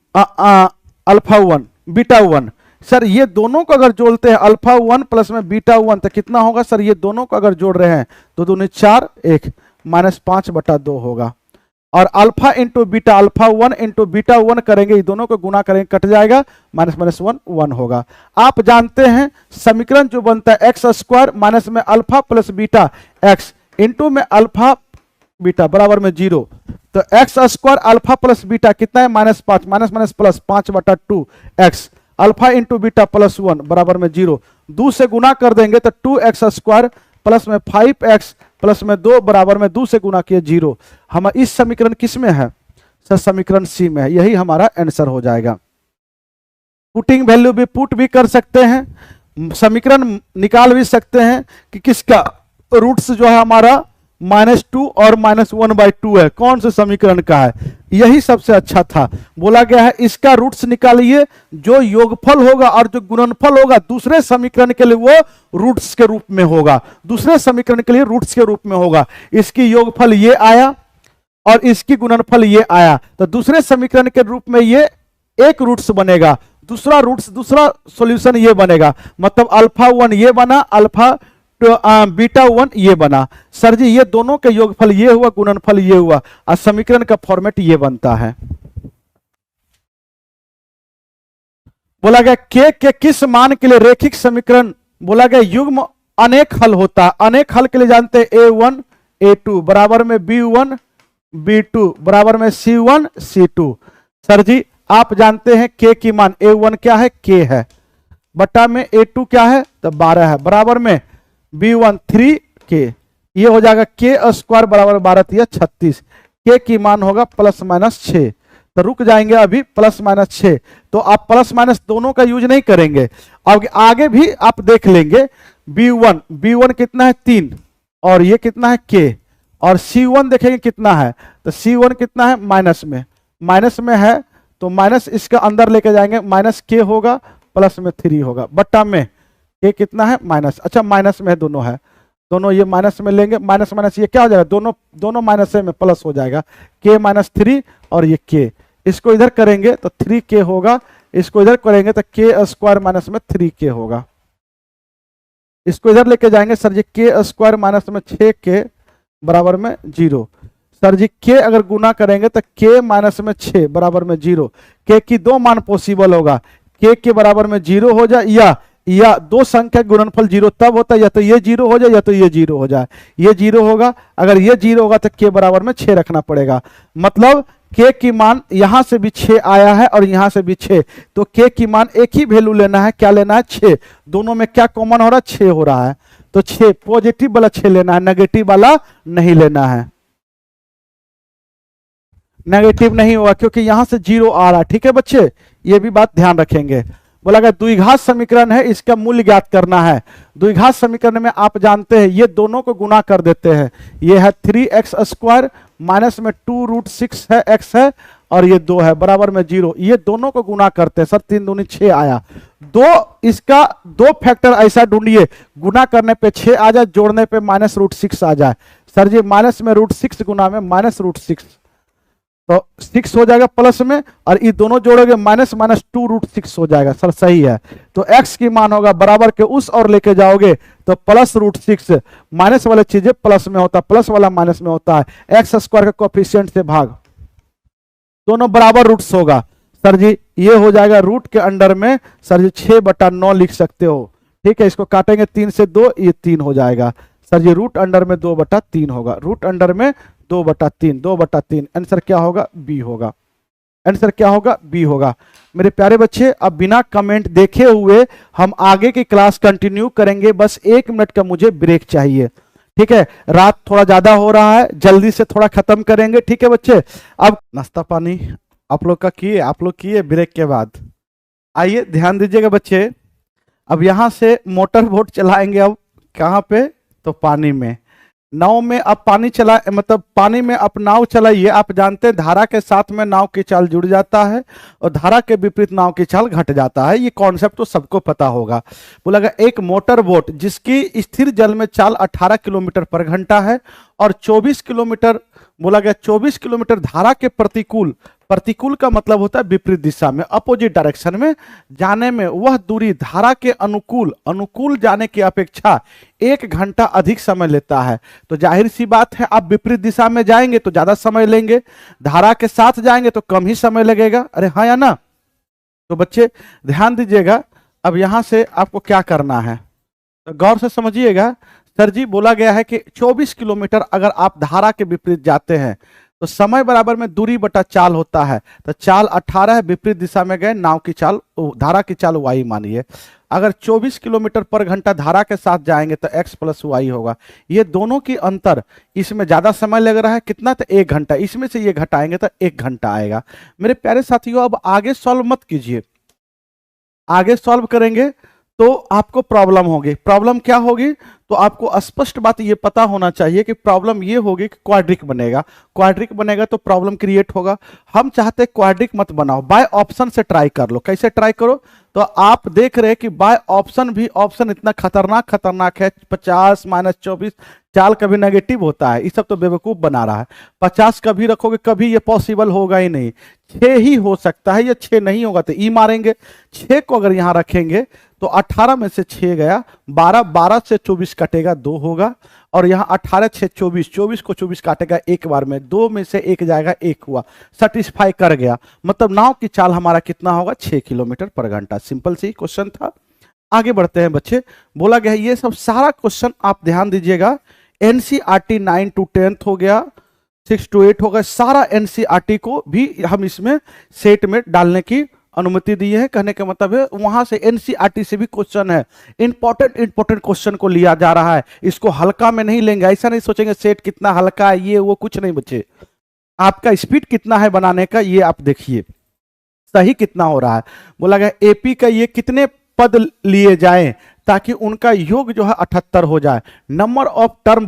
अल्फा 1 बीटा 1, सर ये दोनों को अगर जोड़ते हैं अल्फा 1 प्लस में बीटा 1 तो कितना होगा सर, ये दोनों को अगर जोड़ रहे हैं तो दोनों 4 1 -5/2 होगा। और alpha into beta alpha 1 into beta 1 करेंगे, ये दोनों को गुना करेंगे कट जाएगा, -1 1 होगा। आप जानते हैं समीकरण जो बनता है एक्स स्क्वायर माइनस में alpha plus beta x into में अल्फा बीटा बराबर में 0। तो x square alpha plus beta कितना है -5 minus plus 5/2 x alpha into beta plus 1 बराबर में 0, 2 से गुना कर देंगे तो 2x स्क्वायर प्लस में 5x प्लस में 2 बराबर में 2 से गुना किए 0। हम इस समीकरण किस में है सर, समीकरण सी में है, यही हमारा आंसर हो जाएगा। पुटिंग वैल्यू भी पुट भी कर सकते हैं, समीकरण निकाल भी सकते हैं कि किसका रूट्स जो है हमारा -2 और -1/2 है, कौन से समीकरण का है, यही सबसे अच्छा था। बोला गया है इसका रूट्स निकालिए, जो योगफल होगा और जो गुणनफल होगा दूसरे समीकरण के लिए वो रूट्स के रूप में होगा, दूसरे समीकरण के लिए रूट्स के रूप में होगा। इसकी योगफल ये आया और इसकी गुणनफल ये आया, तो दूसरे समीकरण के रूप में ये एक रूट्स बनेगा, दूसरा रूट्स दूसरा सॉल्यूशन ये बनेगा, मतलब अल्फा 1 ये बना, अल्फा बीटा 1 ये बना। सर जी ये दोनों के योगफल ये हुआ, गुणनफल ये हुआ, और समीकरण का फॉर्मेट ये बनता है। बोला गया के किस मान के लिए रैखिक समीकरण बोला गया युग्म अनेक हल होता है, अनेक हल के लिए जानते हैं a1 a2 बराबर में b1 b2 बराबर में c1 c2। सर जी आप जानते हैं के की मान a1 क्या है k है, बट्टा में a2 क्या है तो 12 है, बराबर में b1 3k, ये हो जाएगा के स्क्वायर बराबर 12 या 36, के की मान होगा ±6। तो रुक जाएंगे अभी ±6, तो आप प्लस माइनस दोनों का यूज नहीं करेंगे, अब आगे भी आप देख लेंगे। b1 कितना है 3 और ये कितना है k, और c1 देखेंगे कितना है तो c1 कितना है माइनस में है, तो माइनस इसका अंदर लेके जाएंगे, -k होगा प्लस में 3 होगा, बट्टा में ये कितना है माइनस, अच्छा माइनस में दोनों है, दोनों ये माइनस में लेंगे, माइनस ये क्या हो जाएगा, दोनों माइनस में प्लस हो जाएगा, k -3 और ये k, इसको इधर करेंगे तो 3k होगा, इसको इधर करेंगे तो k स्क्वायर माइनस में 3k होगा, इसको इधर लेके जाएंगे सर जी k स्क्वायर माइनस में 6k बराबर में 0। सर जी k अगर गुना करेंगे तो k माइनस में 6 बराबर में 0, k की दो मान पॉसिबल होगा, k के बराबर में 0 हो जाए या दो संख्या गुणनफल 0 तब होता है, या तो ये 0 हो जाए या तो ये 0 हो जाए, ये 0 होगा, अगर ये 0 होगा तो k बराबर में 6 रखना पड़ेगा, मतलब k की मान यहां से भी 6 आया है और यहां से भी 6, तो k की मान एक ही वैल्यू लेना है, क्या लेना है 6, दोनों में क्या कॉमन हो रहा है 6 हो रहा है, तो 6 पॉजिटिव वाला 6 लेना है, नेगेटिव वाला नहीं लेना है। नेगेटिव नहीं होगा क्योंकि यहां से 0 आ रहा है। ठीक है बच्चे, ये भी बात ध्यान रखेंगे। बोला गया द्विघात समीकरण है, इसका मूल्य ज्ञात करना है। द्विघात समीकरण में आप जानते हैं ये दोनों को गुना कर देते हैं। ये है 3x² माइनस में 2√6 है x है और ये 2 है बराबर में 0। ये दोनों को गुना करते हैं। सर 3 दूनी 6 आया। इसका 2 फैक्टर ऐसा ढूंढिए गुना करने पे 6 आ जाए, जोड़ने पे -√6 आ जाए। सर जी माइनस में √6 गुना में -√6 तो 6 हो जाएगा प्लस में, और ये दोनों जोड़ोगे माइनस 2√6 हो जाएगा। सर सही है। तो x की मान होगा बराबर के उस और लेके जाओगे तो +√6। माइनस वाले चीजें प्लस में होता है, प्लस वाला माइनस में होता है। x² के कोफिशिएंट से भाग, दोनों बराबर रूट्स होगा। सर जी ये हो जाएगा रूट के अंडर में सर जी 6/9 लिख सकते हो। ठीक है, इसको काटेंगे 3 से 2, ये 3 हो जाएगा। सर जी रूट अंडर में 2/3 होगा, रूट अंडर में 2/3, 2/3। आंसर क्या होगा? बी होगा। आंसर क्या होगा? बी होगा। मेरे प्यारे बच्चे अब बिना कमेंट देखे हुए हम आगे की क्लास कंटिन्यू करेंगे। बस 1 मिनट का मुझे ब्रेक चाहिए। ठीक है, रात थोड़ा ज्यादा हो रहा है, जल्दी से थोड़ा खत्म करेंगे। ठीक है बच्चे, अब नाश्ता पानी आप लोग का किए? आप लोग किए ब्रेक के बाद? आइए ध्यान दीजिएगा बच्चे, अब यहां से मोटर बोट चलाएंगे। अब कहां पे? तो पानी में, नाव में। अब पानी चला मतलब पानी में अब नाव चलाइए। आप जानते हैं धारा के साथ में नाव की चाल जुड़ जाता है और धारा के विपरीत नाव की चाल घट जाता है। ये कॉन्सेप्ट तो सबको पता होगा। बोला गया एक मोटर बोट जिसकी स्थिर जल में चाल 18 किलोमीटर पर घंटा है और 24 किलोमीटर, बोला गया 24 किलोमीटर धारा के प्रतिकूल, प्रतिकूल का मतलब होता है विपरीत दिशा में, अपोजिट डायरेक्शन में जाने में वह दूरी धारा के अनुकूल, अनुकूल जाने की अपेक्षा 1 घंटा अधिक समय लेता है। तो जाहिर सी बात है आप विपरीत दिशा में जाएंगे तो ज्यादा समय लेंगे, धारा के साथ जाएंगे तो कम ही समय लगेगा। अरे हाँ या ना? तो बच्चे ध्यान दीजिएगा, अब यहां से आपको क्या करना है तो गौर से समझिएगा। सर जी बोला गया है कि 24 किलोमीटर अगर आप धारा के विपरीत जाते हैं तो समय बराबर में दूरी बटा चाल होता है। तो चाल 18 है, विपरीत दिशा में गए, नाव की चाल, धारा की चाल y मानिए। अगर 24 किलोमीटर पर घंटा धारा के साथ जाएंगे तो x + y होगा। ये दोनों की अंतर, इसमें ज्यादा समय लग रहा है कितना? तो 1 घंटा। इसमें से ये घटाएंगे तो 1 घंटा आएगा। मेरे प्यारे साथियों अब आगे सॉल्व मत कीजिए, आगे सॉल्व करेंगे तो आपको प्रॉब्लम होगी। प्रॉब्लम क्या होगी? तो आपको स्पष्ट बात ये पता होना चाहिए कि प्रॉब्लम ये होगी कि क्वाड्रिक बनेगा। क्वाड्रिक बनेगा तो प्रॉब्लम क्रिएट होगा। हम चाहते हैं क्वाड्रिक मत बनाओ, बाय ऑप्शन से ट्राई कर लो। कैसे ट्राई करो? तो आप देख रहे हैं कि बाय ऑप्शन भी ऑप्शन इतना खतरनाक है। 50 - 24 चाल कभी नेगेटिव होता है, ये सब तो बेवकूफ बना रहा है। 50 कभी रखोगे, कभी ये पॉसिबल होगा ही नहीं। 6 ही हो सकता है, ये 6 नहीं होगा तो ई मारेंगे। 6 को अगर यहां रखेंगे तो 18 में से 6 गया, 12 से 24 कटेगा 2 होगा, और यहाँ 18 6 24, 24 को 24 काटेगा एक बार में, 2 में से 1 जाएगा, 1 हुआ, सेटिस्फाई कर गया। मतलब नाव की चाल हमारा कितना होगा? 6 किलोमीटर पर घंटा। सिंपल सी क्वेश्चन था। आगे बढ़ते हैं बच्चे। बोला गया ये सब सारा क्वेश्चन आप ध्यान दीजिएगा, एनसीईआरटी 9 to 10 हो गया, 6 to 8 हो गया, सारा एनसीईआरटी को भी हम इसमें सेट में डालने की अनुमति दी है। कहने का मतलब है वहां से एनसीईआरटी से भी क्वेश्चन है, इंपॉर्टेंट क्वेश्चन को लिया जा रहा है। इसको हल्का में नहीं लेंगे, ऐसा नहीं सोचेंगे सेट कितना हल्का है, ये वो कुछ नहीं बच्चे। आपका स्पीड कितना है बनाने का, ये आप देखिए सही कितना हो रहा है। बोला गया एपी का ये कितने पद लिए जाएं ताकि उनका योग जो है 78 हो जाए। नंबर ऑफ टर्म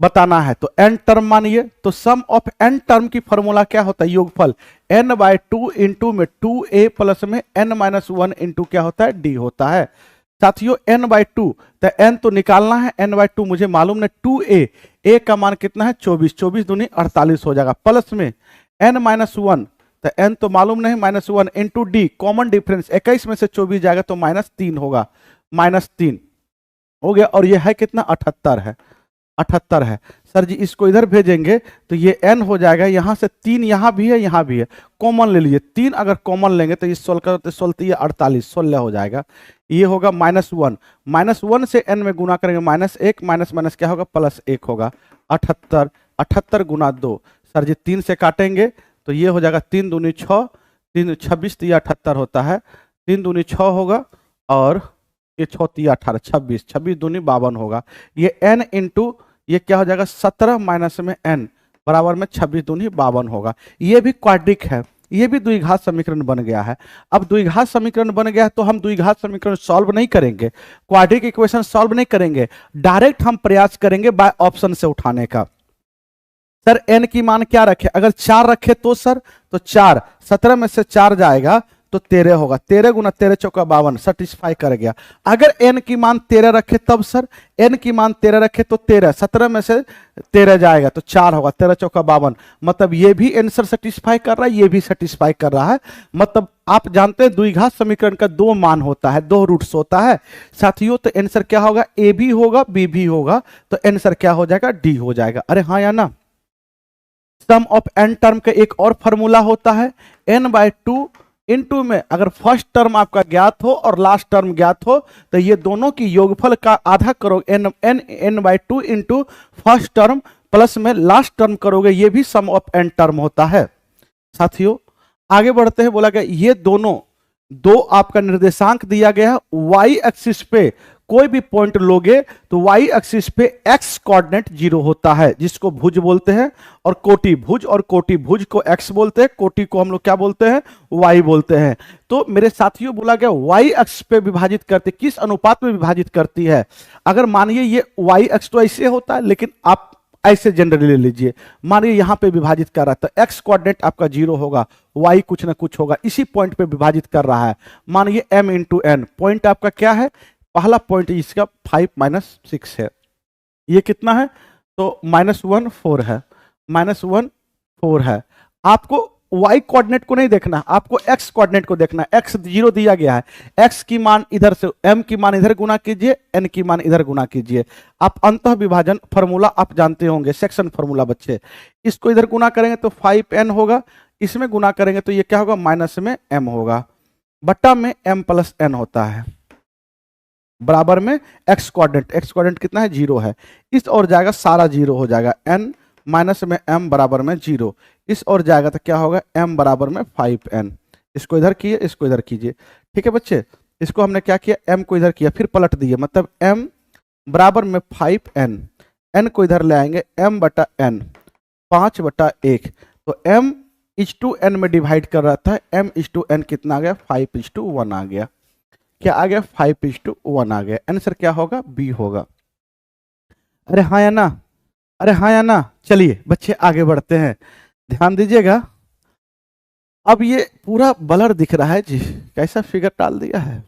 बताना है तो n टर्म मानिए, तो सम ऑफ n टर्म की फॉर्मूला क्या होता है? योगफल n/2 इंटू में 2a प्लस में n-1 इंटू क्या होता है? d होता है। साथियों n/2 तो n तो निकालना है, n/2 मुझे मालूम नहीं, 2a, a का मान कितना है? 24, 24 दूनी 48 हो जाएगा, प्लस में n-1 तो n तो मालूम नहीं, -1 इंटू d, कॉमन डिफरेंस 21 में से 24 जाएगा तो -3 होगा, -3 हो गया। और ये है कितना? 78 है, 78 है। सर जी इसको इधर भेजेंगे तो ये n हो जाएगा, यहां से 3 यहां भी है, यहां भी है, कॉमन ले लीजिए। 3 अगर कॉमन लेंगे तो ये 16 48, 16 हो जाएगा। ये होगा -1, -1 से n में गुना करेंगे -1, माइनस क्या होगा? +1 होगा। 78, 78 गुना 2, सर जी 3 से काटेंगे तो ये हो जाएगा 3 दूनी 6, 3 26 तो ये 78 होता है, 3 दूनी 6 होगा और ये 6 18 26, 26 दूनी 52 होगा। ये n इंटू ये क्या हो जाएगा 17 माइनस में n बराबर में 26 दूनी 52 होगा। ये भी क्वाड्रिक है, ये भी द्विघात समीकरण बन गया है। अब द्विघात समीकरण बन गया है तो हम द्विघात समीकरण सॉल्व नहीं करेंगे, क्वाड्रिक इक्वेशन सॉल्व नहीं करेंगे, डायरेक्ट हम प्रयास करेंगे बाय ऑप्शन से उठाने का। सर n की मान क्या रखे, अगर 4 रखे तो सर, तो 4 17 में से 4 जाएगा तो 13 होगा, 13 गुना 13 चौका 52 सेटिस्फाई कर गया। अगर n की मान 13 रखे तब सर, n की मान 13 रखे तो 13 17 में से 13 जाएगा तो 4 होगा, 13 चौका 52, मतलब ये भी आंसर सेटिस्फाई कर रहा है, ये भी सेटिस्फाई कर रहा है। मतलब आप जानते हैं द्विघात समीकरण का 2 मान होता है, 2 रूट्स होता है साथियों। तो आंसर क्या होगा, ए भी होगा बी भी होगा, तो आंसर क्या हो जाएगा, डी हो जाएगा। अरे हाँ या ना। सम ऑफ n टर्म का एक और फॉर्मूला होता है n/2 इनटू में अगर फर्स्ट टर्म आपका ज्ञात हो और लास्ट टर्म ज्ञात हो तो ये दोनों की योगफल का आधा करोगे, n/2 into first term plus में लास्ट टर्म करोगे, ये भी सम ऑफ n टर्म होता है साथियों। आगे बढ़ते हैं, बोला गया ये दोनों दो आपका निर्देशांक दिया गया है, y एक्सिस पे कोई भी पॉइंट लोगे तो y एक्सिस पे x कोऑर्डिनेट 0 होता है, जिसको भुज बोलते हैं, और कोटि भुज, और कोटि भुज को x बोलते हैं, कोटि को हम लोग क्या बोलते हैं, y बोलते हैं। तो मेरे साथियों बोला गया y अक्ष पे विभाजित करते, किस अनुपात में विभाजित करती है। अगर मानिए ये y अक्ष तो ऐसे होता है, लेकिन आप ऐसे जनरली ले लीजिए, मानिए यहां पे विभाजित कर रहा है तो x कोऑर्डिनेट आपका 0 होगा, y कुछ ना कुछ होगा, इसी पॉइंट पे विभाजित कर रहा है। मानिए m इंटू n, पॉइंट आपका क्या है, पहला पॉइंट इसका 5 - 6 है, ये कितना है तो -1 4 है, -1 4 है। आपको y कोऑर्डिनेट को नहीं देखना, आपको x कोऑर्डिनेट को देखना है। x 0 दिया गया है, x की मान इधर से, m की मान इधर गुना कीजिए, n की मान इधर गुना कीजिए। आप अंतः विभाजन फॉर्मूला आप जानते होंगे, सेक्शन फॉर्मूला बच्चे, इसको इधर गुना करेंगे तो 5n होगा, इसमें गुना करेंगे तो ये क्या होगा, माइनस में m होगा, बट्टा में m + n होता है, बराबर में x कोऑर्डिनेट कितना है 0 है, इस ओर जाएगा सारा 0 हो जाएगा, n माइनस में m बराबर में 0, इस ओर जाएगा तो क्या होगा m बराबर में 5n। इसको इधर किए, इसको इधर कीजिए, ठीक है बच्चे। इसको हमने क्या किया, m को इधर किया फिर पलट दिए, मतलब m बराबर में 5n, n को इधर ले आएंगे, m/n 5/1, तो m इज टू n में डिवाइड कर रहा था, m इज टू n कितना आ गया, 5:1 आ गया, क्या आ गया 5:1 आ गया, आंसर क्या होगा, बी होगा। अरे हाँ या ना, अरे हाँ या ना। चलिए बच्चे आगे बढ़ते हैं, ध्यान दीजिएगा। अब ये पूरा ब्लर दिख रहा है जी, कैसा फिगर डाल दिया है,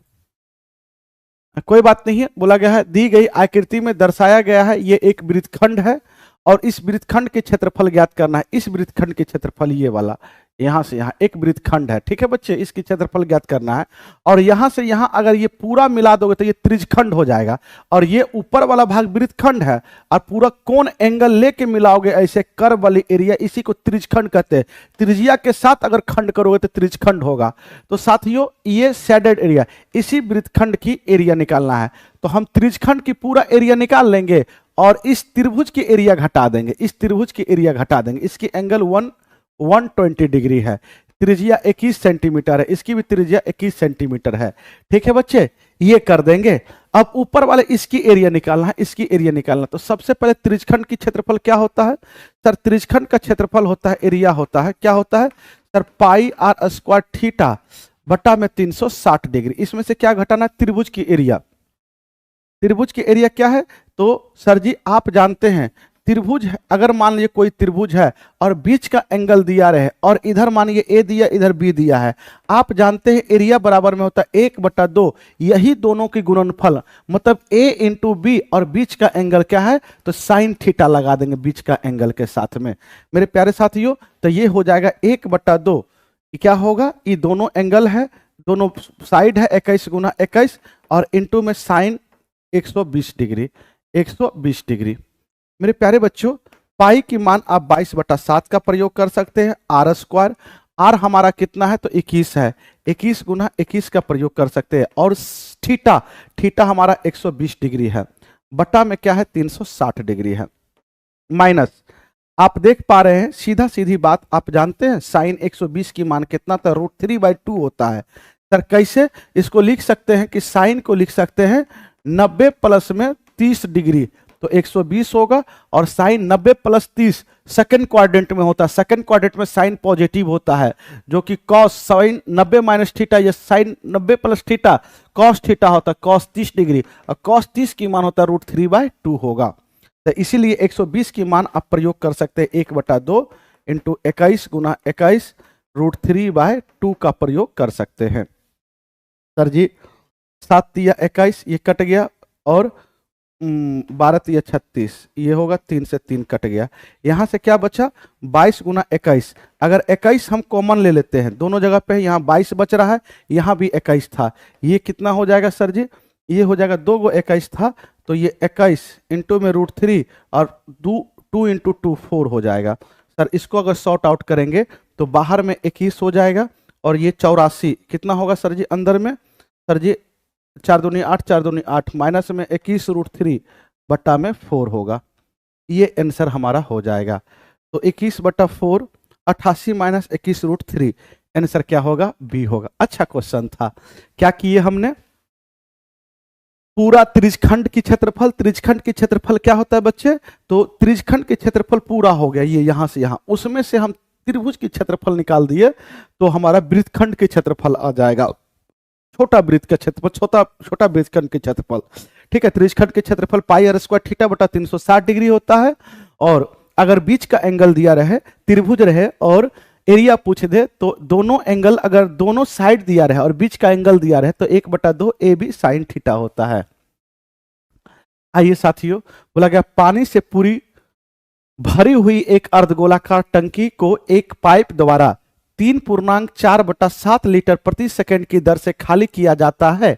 कोई बात नहीं है। बोला गया है दी गई आकृति में दर्शाया गया है ये एक वृत्तखंड है और इस वृत्तखंड के क्षेत्रफल ज्ञात करना है। इस वृत्तखंड के क्षेत्रफल ये वाला, यहां से यहां एक वृत्तखंड है, ठीक है बच्चे, इसकी क्षेत्रफल ज्ञात करना है। और यहां से यहां अगर ये पूरा मिला दोगे तो ये त्रिज्यखंड हो जाएगा, और ये ऊपर वाला भाग वृत्तखंड है, और पूरा कोण एंगल लेके मिलाओगे ऐसे कर्व वाली एरिया, इसी को त्रिज्यखंड कहते हैं। त्रिज्या के साथ अगर खंड करोगे तो त्रिज्यखंड होगा। तो साथियों ये शेडेड एरिया, इसी वृत्तखंड की एरिया निकालना है, तो हम त्रिज्यखंड की पूरा एरिया निकाल लेंगे और इस त्रिभुज की एरिया घटा देंगे, इस त्रिभुज की एरिया घटा देंगे। इसकी एंगल 120 डिग्री है, त्रिज्या 21 सेंटीमीटर है, इसकी भी त्रिज्या 21 सेंटीमीटर है, ठीक है बच्चे, ये कर देंगे। अब ऊपर वाले इसकी एरिया निकालना है, इसकी एरिया निकालना। तो सबसे पहले त्रिज्यखंड की क्षेत्रफल क्या होता है सर, त्रिज्यखंड का क्षेत्रफल होता है, एरिया होता है, क्या होता है सर, πr² थीटा बटा में 360 डिग्री। इसमें से क्या घटाना, त्रिभुज की एरिया। त्रिभुज की एरिया क्या है, तो सर जी आप जानते हैं त्रिभुज, अगर मान लीजिए कोई त्रिभुज है और बीच का एंगल दिया रहे और इधर मानिए ए दिया, इधर बी दिया है, आप जानते हैं एरिया बराबर में होता है 1/2, यही दोनों की गुणनफल, मतलब ए इंटू बी, और बीच का एंगल क्या है तो साइन थीटा लगा देंगे बीच का एंगल के साथ में मेरे प्यारे साथियों। तो ये हो जाएगा 1/2, क्या होगा, ये दोनों एंगल है, दोनों साइड है 21 × 21, और इंटू में साइन 120 डिग्री, 120 डिग्री। मेरे प्यारे बच्चों पाई की मान आप 22/7 का प्रयोग कर सकते हैं, r², r हमारा कितना है तो 21 है, 21 × 21 का प्रयोग कर सकते हैं, और थीटा हमारा 120 डिग्री है, बटा में क्या है 360 डिग्री है, माइनस आप देख पा रहे हैं, सीधा सीधी बात आप जानते हैं साइन 120 की मान कितना था, √3/2 होता है, सर कैसे? इसको लिख सकते हैं कि साइन को लिख सकते हैं 90 प्लस में 30 डिग्री, तो 120 होगा। और साइन 90 प्लस 30 सेकंड क्वाड्रेंट में होता है, सेकंड क्वाड्रेंट में साइन पॉजिटिव होता है, जो कि कॉस साइन 90 माइनस थीटा, ये sine 90 plus theta cos theta होता है, कॉस 30 डिग्री, और कॉस 30 की मान होता है √3/2 होगा। तो इसीलिए 120 की मान आप प्रयोग कर सकते हैं 1/2 इंटू 21 गुना 21 √3/2 का प्रयोग कर सकते हैं। सर जी 7 तिया 21 ये कट गया, और 12 तिया 36 ये होगा, 3 से 3 कट गया। यहाँ से क्या बचा? 22 गुना 21। अगर 21 हम कॉमन ले लेते हैं, दोनों जगह पे यहाँ 22 बच रहा है, यहाँ भी 21 था, ये कितना हो जाएगा सर जी? ये हो जाएगा 2 गो 21 था, तो ये 21 इंटू में √3 और 2 इंटू 2 4 हो जाएगा। सर इसको अगर सॉर्ट आउट करेंगे तो बाहर में 21 हो जाएगा, और ये 84 कितना होगा सर जी अंदर में? सर जी 4 दूनी 8, 4 दूनी 8, माइनस में 21 √3 बट्टा में 4 होगा। ये आंसर हमारा हो जाएगा। तो 21/4 88 माइनस 21 √3, आंसर क्या होगा? बी होगा। अच्छा क्वेश्चन था। क्या किए हमने? पूरा त्रिज्यखंड की क्षेत्रफल, त्रिज्यखंड की क्षेत्रफल क्या होता है बच्चे? तो त्रिज्यखंड की क्षेत्रफल पूरा हो गया, ये यहां से यहां, उसमें से हम त्रिभुज की क्षेत्रफल निकाल दिए, तो हमारा वृत्तखंड के क्षेत्रफल आ जाएगा, छोटा वृत्त का क्षेत्रफल, छोटा वृत्तखंड के क्षेत्रफल। ठीक है, त्रिज्यखंड के क्षेत्रफल πr² थीटा बटा 360 डिग्री होता है। और अगर बीच का एंगल दिया रहे, त्रिभुज रहे और एरिया पूछ दे, तो दोनों एंगल अगर दोनों साइड दिया रहे और बीच का एंगल दिया रहे, तो 1/2 AB साइन थीटा होता है। आइए साथियों, बोला गया पानी से पूरी भरी हुई एक अर्धगोलाकार टंकी को एक पाइप द्वारा 3.4/7 लीटर प्रति सेकंड की दर से खाली किया जाता है।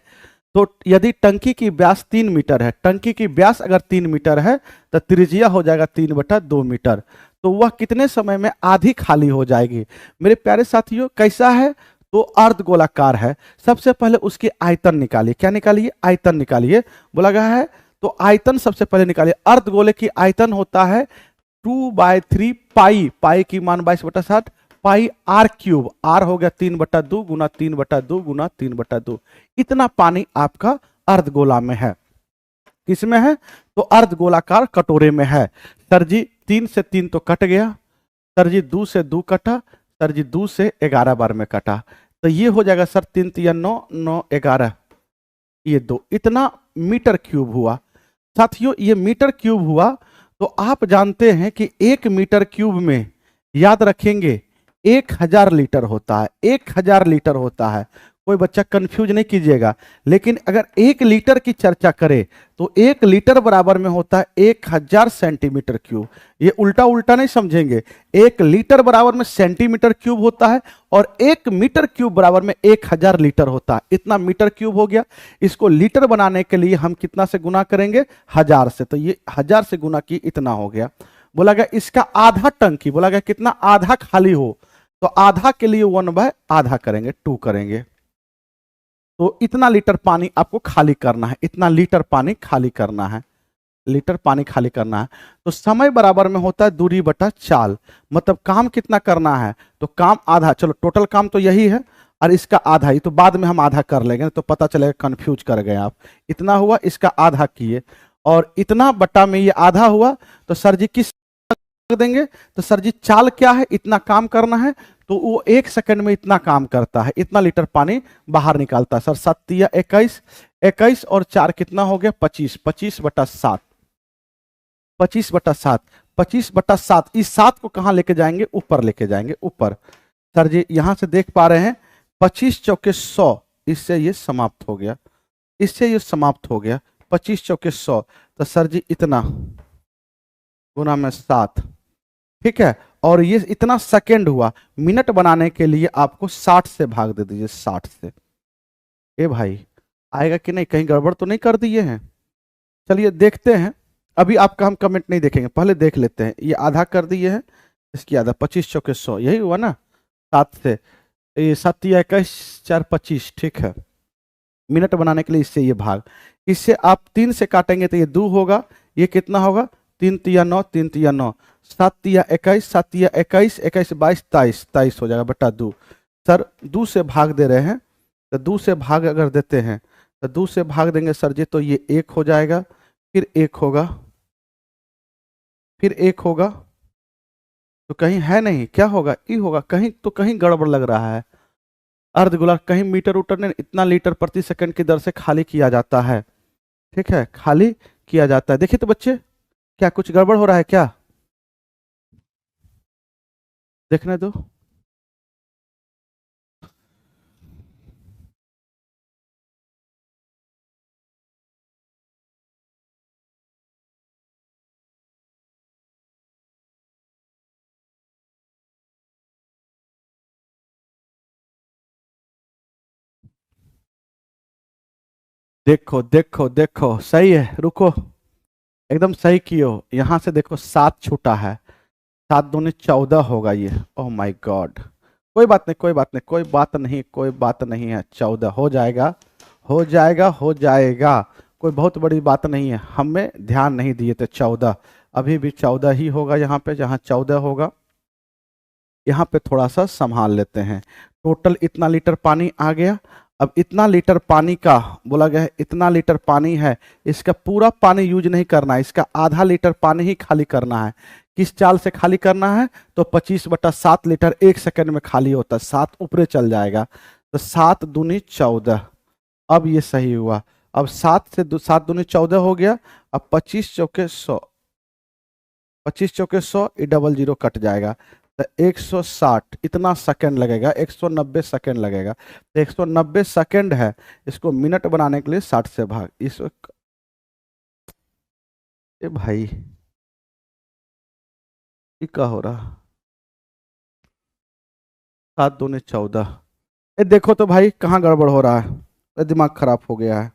तो यदि टंकी की व्यास 3 मीटर है, टंकी की व्यास अगर 3 मीटर है, तो त्रिज्या हो जाएगा 3/2 मीटर। तो वह कितने समय में आधी खाली हो जाएगी? मेरे प्यारे साथियों, कैसा है? तो अर्धगोलाकार है। सबसे पहले उसकी आयतन निकालिए। क्या निकालिए? आयतन निकालिए। बोला गया है तो आयतन सबसे पहले निकालिए। अर्धगोले की आयतन होता है 2/3 पाई, पाई की मान 22/7 पाई r³। r हो गया 3/2 गुना 3/2 गुना 3/2। इतना पानी आपका अर्धगोला में है। किसमें है? तो अर्धगोलाकार कटोरे में है। सर जी 3 से 3 तो कट गया, सर जी 2 से 2 कटा, सर जी 2 से 11 बार में कटा, तो ये हो जाएगा सर 3 तिया 9, 9 11, ये 2, इतना मीटर क्यूब हुआ। साथियों ये मीटर क्यूब हुआ, तो आप जानते हैं कि 1 मीटर क्यूब में, याद रखेंगे, 1000 लीटर होता है। 1000 लीटर होता है। कोई बच्चा कंफ्यूज नहीं कीजिएगा। लेकिन अगर 1 लीटर की चर्चा करें तो 1 लीटर बराबर में होता है 1000 सेंटीमीटर क्यूब। ये उल्टा उल्टा नहीं समझेंगे। 1 लीटर बराबर में सेंटीमीटर क्यूब होता है, और 1 मीटर क्यूब बराबर में 1000 लीटर होता है। इतना मीटर क्यूब हो गया। इसको लीटर बनाने के लिए हम कितना से गुना करेंगे? 1000 से। तो ये 1000 से गुना की इतना हो गया। बोला गया इसका आधा टंकी, बोला गया कितना? आधा खाली हो, तो आधा के लिए 1/आधा करेंगे, 2 करेंगे। तो इतना लीटर पानी आपको खाली करना है, इतना लीटर पानी खाली करना है, लीटर पानी खाली करना है। तो समय बराबर में होता है दूरी बटा चाल। मतलब काम कितना करना है? तो काम आधा। चलो टोटल काम तो यही है, और इसका आधा ही, तो बाद में हम आधा कर लेंगे, तो पता चलेगा कंफ्यूज कर गए आप। इतना हुआ, इसका आधा किए, और इतना बटा में ये आधा हुआ, तो सर जी किस देंगे? तो सर जी चाल क्या है? इतना काम करना है, तो वो 1 सेकंड में इतना काम करता है, इतना लीटर पानी बाहर निकालता है। सर 7 तिया 21, 21 और 4 कितना हो गया? 25, 25/7, 25/7, 25/7। इस 7 को कहां लेके जाएंगे? ऊपर लेके जाएंगे, ऊपर। सर जी यहां से देख पा रहे हैं 25 चौके 100, इससे ये समाप्त हो गया, इससे ये समाप्त हो गया। 25 चौके 100, तो सर जी इतना गुना में 7, ठीक है। और ये इतना सेकंड हुआ। मिनट बनाने के लिए आपको 60 से भाग दे दीजिए, 60 से। ए भाई आएगा कि नहीं? कहीं गड़बड़ तो नहीं कर दिए हैं? चलिए देखते हैं। अभी आपका हम कमेंट नहीं देखेंगे, पहले देख लेते हैं। ये आधा कर दिए हैं, इसकी आधा 25 चौके 100, यही हुआ ना? 7 से, ये 7 तिया 21, 4 25, ठीक है। मिनट बनाने के लिए इससे ये भाग, इससे आप 3 से काटेंगे तो ये 2 होगा। ये कितना होगा? 3 तिया 9, 3 तिया 9, 7 तिया 21, 7 तिया 21, 21 22 23, 23 हो जाएगा बटा 2। सर 2 से भाग दे रहे हैं, तो तो 2 से भाग अगर देते हैं तो 2 से भाग देंगे सर जी तो ये 1 हो जाएगा, फिर 1 होगा, फिर 1 होगा, तो कहीं है नहीं, क्या होगा, ई होगा, कहीं तो कहीं गड़बड़ लग रहा है। अर्धगोला कहीं मीटर उटर ने इतना लीटर प्रति सेकंड की दर से खाली किया जाता है, ठीक है, खाली किया जाता है। देखिए तो बच्चे, क्या कुछ गड़बड़ हो रहा है क्या, देखने दो। देखो देखो देखो, सही है, रुको, एकदम सही कियो। यहां से देखो 7 छूटा है, 7 दूनी 14 होगा ये। ओह माय गॉड, कोई बात नहीं, कोई बात नहीं, कोई बात नहीं, कोई बात नहीं है, 14 हो जाएगा, हो जाएगा, हो जाएगा, कोई बहुत बड़ी बात नहीं है, हमें ध्यान नहीं दिए थे। 14 अभी भी 14 ही होगा, यहाँ पे जहाँ 14 होगा यहाँ पे थोड़ा सा संभाल लेते हैं। टोटल इतना लीटर पानी आ गया। अब इतना लीटर पानी का बोला गया है, इतना लीटर पानी है, इसका पूरा पानी यूज नहीं करना है, इसका आधा लीटर पानी ही खाली करना है। किस चाल से खाली करना है, तो 25/7 लीटर 1 सेकंड में खाली होता है, 7 ऊपरे चल जाएगा, तो 7 दूनी 14। अब ये सही हुआ। अब 7 से 7 दूनी 14 हो गया। अब 25 चौके 100, 25 चौके 100, ये डबल जीरो कट जाएगा, तो 160 इतना सेकंड लगेगा, 190 सेकंड लगेगा। तो 190 सेकंड है, इसको मिनट बनाने के लिए 60 से भाग इस। ए भाई, ये क्या हो रहा, 7 दूनी 14। ये देखो तो भाई कहाँ गड़बड़ हो रहा है, ये दिमाग खराब हो गया है।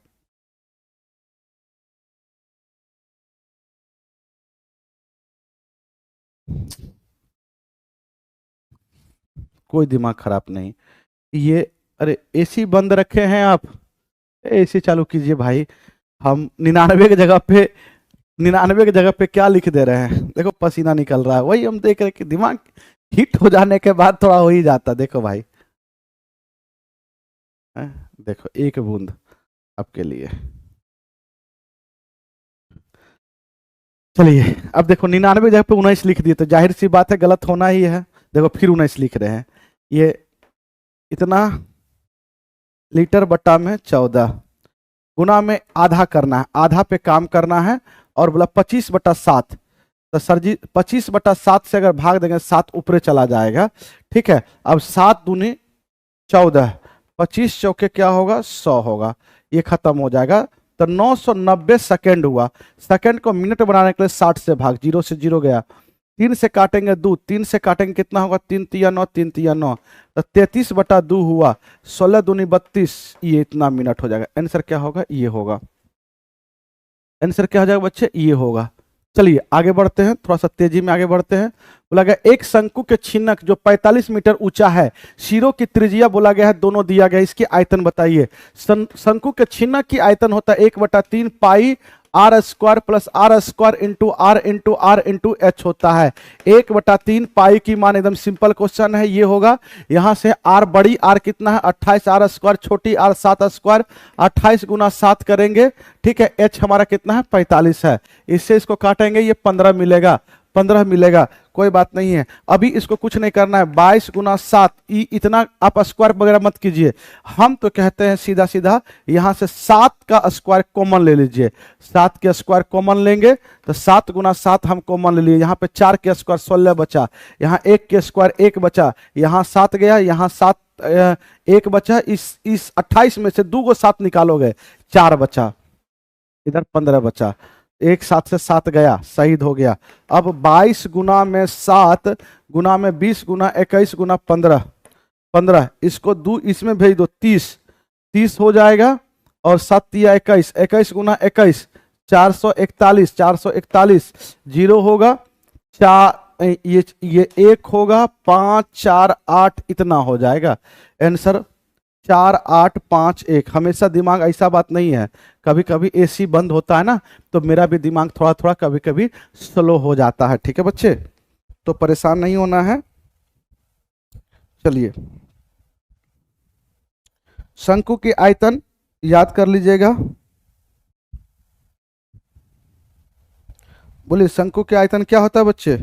कोई दिमाग खराब नहीं, ये, अरे एसी बंद रखे हैं आप, एसी चालू कीजिए भाई। हम 99 की जगह पे, 99 की जगह पे क्या लिख दे रहे हैं, देखो पसीना निकल रहा है, वही हम देख रहे हैं कि दिमाग हिट हो जाने के बाद थोड़ा हो ही जाता। देखो भाई, देखो एक बूंद आपके लिए। चलिए अब देखो 99 जगह पे 19 लिख दिए, तो जाहिर सी बात है गलत होना ही है। देखो फिर 19 लिख रहे हैं, ये इतना लीटर बट्टा में 14 गुना में आधा करना है, आधा पे काम करना है, और बोला 25/7, तो सर जी 25/7 से अगर भाग देंगे 7 ऊपरे चला जाएगा, ठीक है। अब 7 दूनी 14, 25 चौके क्या होगा, 100 होगा, ये खत्म हो जाएगा। तो 990 सेकेंड हुआ। सेकेंड को मिनट बनाने के लिए 60 से भाग, 0 से 0 गया, 3 से काटेंगे 2, 3 से काटेंगे कितना होगा, 3 तिया 9, 3 तिया 9, तो 33/2 हुआ, 16 दूनी 32, ये इतना मिनट हो जाएगा। आंसर क्या होगा, ये होगा, आंसर क्या हो जाएगा बच्चे, ये होगा। चलिए आगे बढ़ते हैं, थोड़ा सा तेजी में आगे बढ़ते हैं। बोला गया एक शंकु के छिन्नक जो 45 मीटर ऊंचा है, सिरों की त्रिज्या बोला गया है, दोनों दिया गया है, इसकी आयतन बताइए। शंकु के छिन्नक की आयतन होता है 1/3 pi R square plus R square into R into H होता है। 1/3 पाई की मान, एकदम सिंपल क्वेश्चन है, ये होगा। यहां से आर, बड़ी आर कितना है 28 आर स्क्वायर, छोटी आर 7 स्क्वायर, 28 गुना 7 करेंगे, ठीक है। एच हमारा कितना है 45 है, इससे इसको काटेंगे, ये 15 मिलेगा, 15 मिलेगा, कोई बात नहीं है। अभी इसको कुछ नहीं करना है, 22 गुना 7, इतना आप स्क्वायर वगैरह मत कीजिए, हम तो कहते हैं सीधा सीधा यहां से 7 का स्क्वायर कॉमन ले लीजिए। 7 के स्क्वायर कॉमन लेंगे तो 7 गुना 7 हम कॉमन ले लिए, यहाँ पे 4 के स्क्वायर 16 बचा, यहाँ 1 के स्क्वायर 1 बचा, यहाँ 7 गया, यहाँ 7 1 बचा, इस 28 में से 2 को 7 निकालोगे 4 बचा, इधर 15 बचा, एक 7 से 7 गया, शहीद हो गया। अब 22 गुना में 7 गुना में 20 गुना 21 गुना 15, 15 इसको इसमें भेज दो, 30 हो जाएगा, और 7 या 21, 21 गुना 21 441, 441 जीरो होगा, 4 ये 1 होगा, 5 4 8 इतना हो जाएगा आंसर। 4 8 5 1। हमेशा दिमाग ऐसा बात नहीं है, कभी कभी एसी बंद होता है ना, तो मेरा भी दिमाग थोड़ा थोड़ा कभी कभी स्लो हो जाता है, ठीक है बच्चे, तो परेशान नहीं होना है। चलिए शंकु की आयतन याद कर लीजिएगा। बोलिए शंकु की आयतन क्या होता है बच्चे?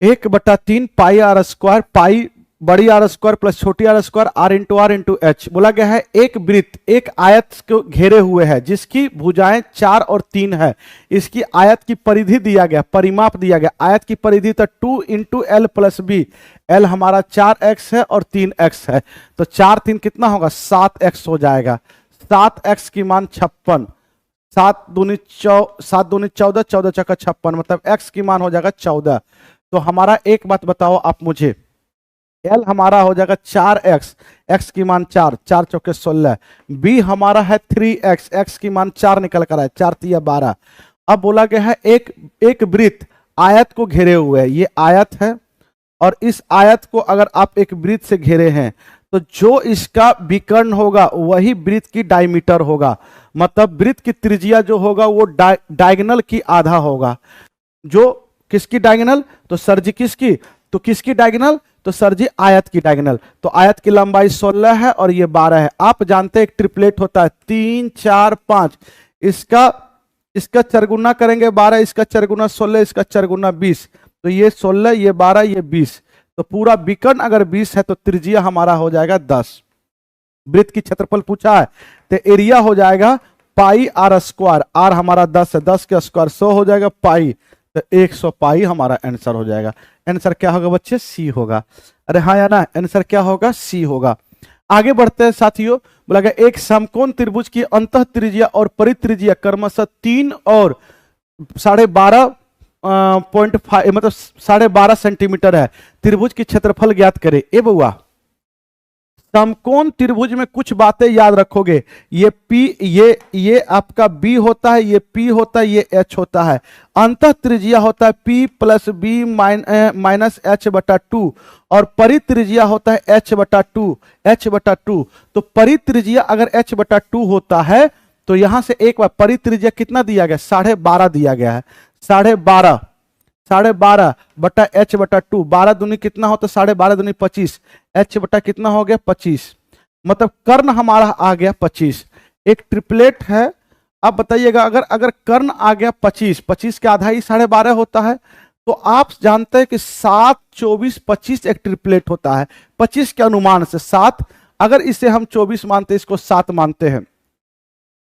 1/3 पाई आर स्क्वायर, पाई बड़ी आर स्क्वायर प्लस छोटी R square, R into H. बोला गया है एक वृत्त एक आयत को घेरे हुए है जिसकी भुजाएं 4 और 3 है। इसकी आयत की परिधि दिया गया, परिमाप दिया गया। आयत की परिधि तो 2 into L plus B. L हमारा 4x है और 3x है, तो 4 3 कितना होगा? 7x हो जाएगा। 7x की मान 56, 7 दूनी 14, 14 चौका 56, मतलब x की मान हो जाएगा 14। तो हमारा एक बात बताओ आप मुझे, L हमारा हो जाएगा 4x, x की मान 4, 4 चौके 16। B हमारा है 3x, x की मान 4 निकल कर आए, 4 तिया 12। अब बोला गया है एक वृत्त आयत को घेरे हुए है, ये आयत है और इस आयत को अगर आप एक वृत्त से घेरे हैं तो जो इसका विकर्ण होगा वही वृत्त की डायमीटर होगा। मतलब वृत्त की त्रिज्या जो होगा वो डायगोनल की आधा होगा। जो किसकी डायगोनल? तो सर जी किसकी? तो किसकी डायगोनल? तो सर जी आयत की डायगोनल। तो आयत की लंबाई 16 है और ये 12 है। आप जानते हैं एक ट्रिपलेट होता है 3 4 5, इसका चरगुना करेंगे 12, इसका चरगुना 16, इसका चरगुना 20, तो ये 16 ये 12 ये 20, तो पूरा विकर्ण अगर 20 है तो त्रिज्या हमारा हो जाएगा 10। वृत्त की क्षेत्रफल पूछा है तो एरिया हो जाएगा पाई आर स्क्वायर, आर हमारा 10 है, 10 के स्क्वायर 100 हो जाएगा पाई, तो 100 पाई हमारा आंसर हो जाएगा। आंसर क्या होगा बच्चे? सी होगा। अरे हाँ या ना? आंसर क्या होगा? सी होगा। आगे बढ़ते हैं साथियों। बोला गया एक समकोण त्रिभुज की अंतः त्रिज्या और परित्रिज्या क्रमशः 3 और 12.5 मतलब 12.5 सेंटीमीटर है। त्रिभुज की क्षेत्रफल ज्ञात करे। ए बउआ, समकोण त्रिभुज में कुछ बातें याद रखोगे। ये P, ये आपका B होता है, ये P होता है, ये H होता है। अंतः त्रिज्या होता है P plus B minus H/2 और परित्रिज्या होता है H/2। तो परित्रिज्या अगर H/2 होता है तो यहां से एक बार परित्रिज्या कितना दिया गया? 12.5 दिया गया है। 12.5 बटा H/2, 12 दूनी कितना होता है? 12.5 दूनी 25, H बटा कितना हो गया? 25, मतलब कर्ण हमारा आ गया 25। एक ट्रिपलेट है। अब बताइएगा अगर कर्ण आ गया 25, 25 के आधा ही 12.5 होता है, तो आप जानते हैं कि 7 24 25 एक ट्रिपलेट होता है। 25 के अनुमान से 7, अगर इसे हम 24 मानते हैं, इसको 7 मानते हैं।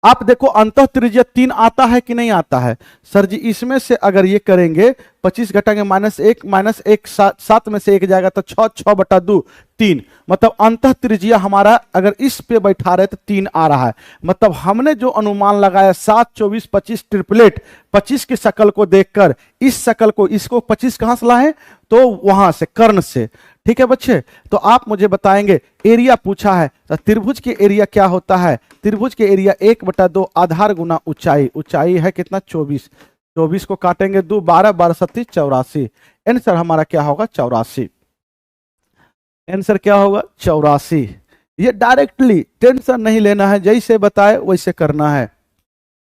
आप देखो अंतः त्रिज्या 3 आता है कि नहीं आता है? सर जी इसमें से अगर ये करेंगे 25 घटाएंगे -1 7 में से 1 जाएगा तो 6, 6/2 3, मतलब अंतः त्रिज्या हमारा अगर इस पे बैठा रहे तो 3 आ रहा है। मतलब हमने जो अनुमान लगाया 7 24 25 ट्रिपलेट, 25 की शकल को देखकर इस शकल को, इसको 25 कहां से लाए? तो वहां से, कर्ण से। ठीक है बच्चे, तो आप मुझे बताएंगे एरिया पूछा है तो त्रिभुज के एरिया क्या होता है? त्रिभुज के एरिया 1/2 आधार गुना ऊंचाई। ऊंचाई है कितना? 24, 24 को काटेंगे 2, 12 12 7 84। आंसर हमारा क्या होगा? 84। आंसर क्या होगा? 84। ये डायरेक्टली, टेंशन नहीं लेना है, जैसे बताए वैसे करना है।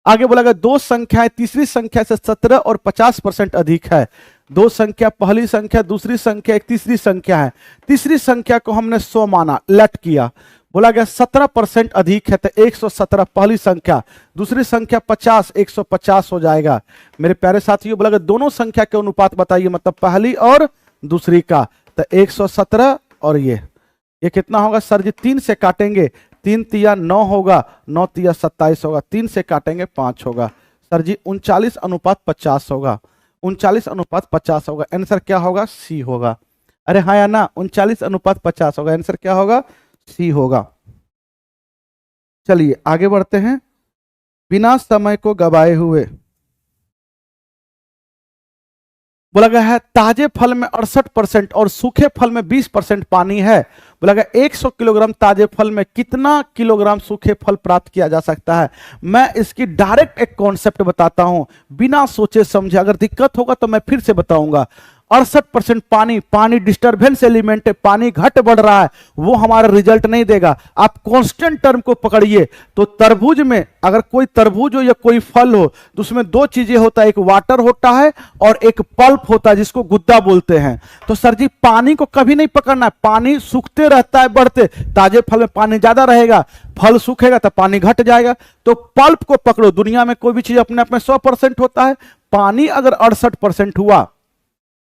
आगे बोला गया दो संख्याएं तीसरी संख्या से 17 और 50% अधिक है। दो संख्या, पहली संख्या दूसरी संख्या एक तीसरी संख्या है। तीसरी संख्या को हमने 100 माना, लेट किया। बोला गया 17% अधिक है तो 117 पहली संख्या, दूसरी संख्या 50, 150 हो जाएगा। मेरे प्यारे साथियों, बोला गया दोनों संख्या के अनुपात बताइए, मतलब पहली और दूसरी का। तो 117 और ये कितना होगा? सर जी 3 से काटेंगे, 3 तिया 9 होगा, 9 तिया 27 होगा, 3 से काटेंगे 5 होगा। सर जी 39:50 होगा, 39:50 होगा। आंसर क्या होगा? सी होगा। अरे हाँ या ना? 39:50 होगा। आंसर क्या होगा? सी होगा। चलिए आगे बढ़ते हैं। बिना समय को गवाए हुए बोला गया है ताजे फल में 68% और सूखे फल में 20% पानी है। बोला गया 100 किलोग्राम ताजे फल में कितना किलोग्राम सूखे फल प्राप्त किया जा सकता है? मैं इसकी डायरेक्ट एक कॉन्सेप्ट बताता हूं बिना सोचे समझे, अगर दिक्कत होगा तो मैं फिर से बताऊंगा। 68% पानी, पानी डिस्टर्बेंस एलिमेंट है, पानी घट बढ़ रहा है, वो हमारा रिजल्ट नहीं देगा। आप कांस्टेंट टर्म को पकड़िए। तो तरबूज में अगर कोई तरबूज हो या कोई फल हो तो उसमें दो चीजें होता है, एक वाटर होता है और एक पल्प होता है जिसको गुद्दा बोलते हैं। तो सर जी पानी को कभी नहीं पकड़ना है, पानी सूखते रहता है बढ़ते, ताजे फल में पानी ज्यादा रहेगा, फल सूखेगा तो पानी घट जाएगा। तो पल्प को पकड़ो। दुनिया में कोई भी चीज अपने आप में 100% होता है, पानी अगर 68% हुआ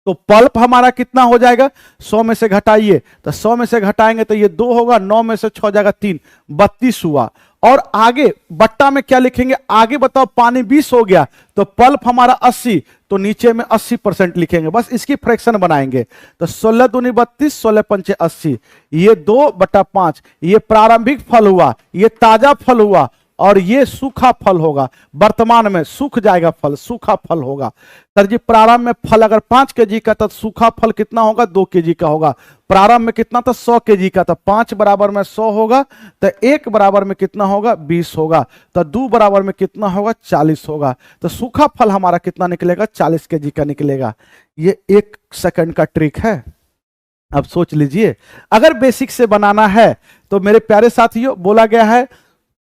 तो पल्प हमारा कितना हो जाएगा, 100 में से घटाइए, तो 100 में से घटाएंगे तो ये 2 होगा, 9 में से 6 हो जाएगा 3, 32 हुआ। और आगे बट्टा में क्या लिखेंगे, आगे बताओ पानी 20 हो गया तो पल्प हमारा 80, तो नीचे में 80% लिखेंगे, बस इसकी फ्रैक्शन बनाएंगे। तो 16 दूनी 32, 16 पंचे 80, ये 2/5, ये प्रारंभिक फल हुआ, ये ताजा फल हुआ और ये सूखा फल होगा। वर्तमान में सूख जाएगा फल, सूखा फल होगा। सर जी प्रारंभ में फल अगर 5 केजी का तो सूखा फल कितना होगा, 2 केजी का होगा। प्रारंभ में कितना था, 100 केजी का, तो 5 बराबर में 100 होगा, तो 1 बराबर में कितना होगा, 20 होगा, तो 2 बराबर में कितना होगा, 40 होगा। तो सूखा फल हमारा कितना निकलेगा, 40 केजी का निकलेगा। ये 1 सेकंड का ट्रिक है, अब सोच लीजिए। अगर बेसिक से बनाना है तो मेरे प्यारे साथियों बोला गया है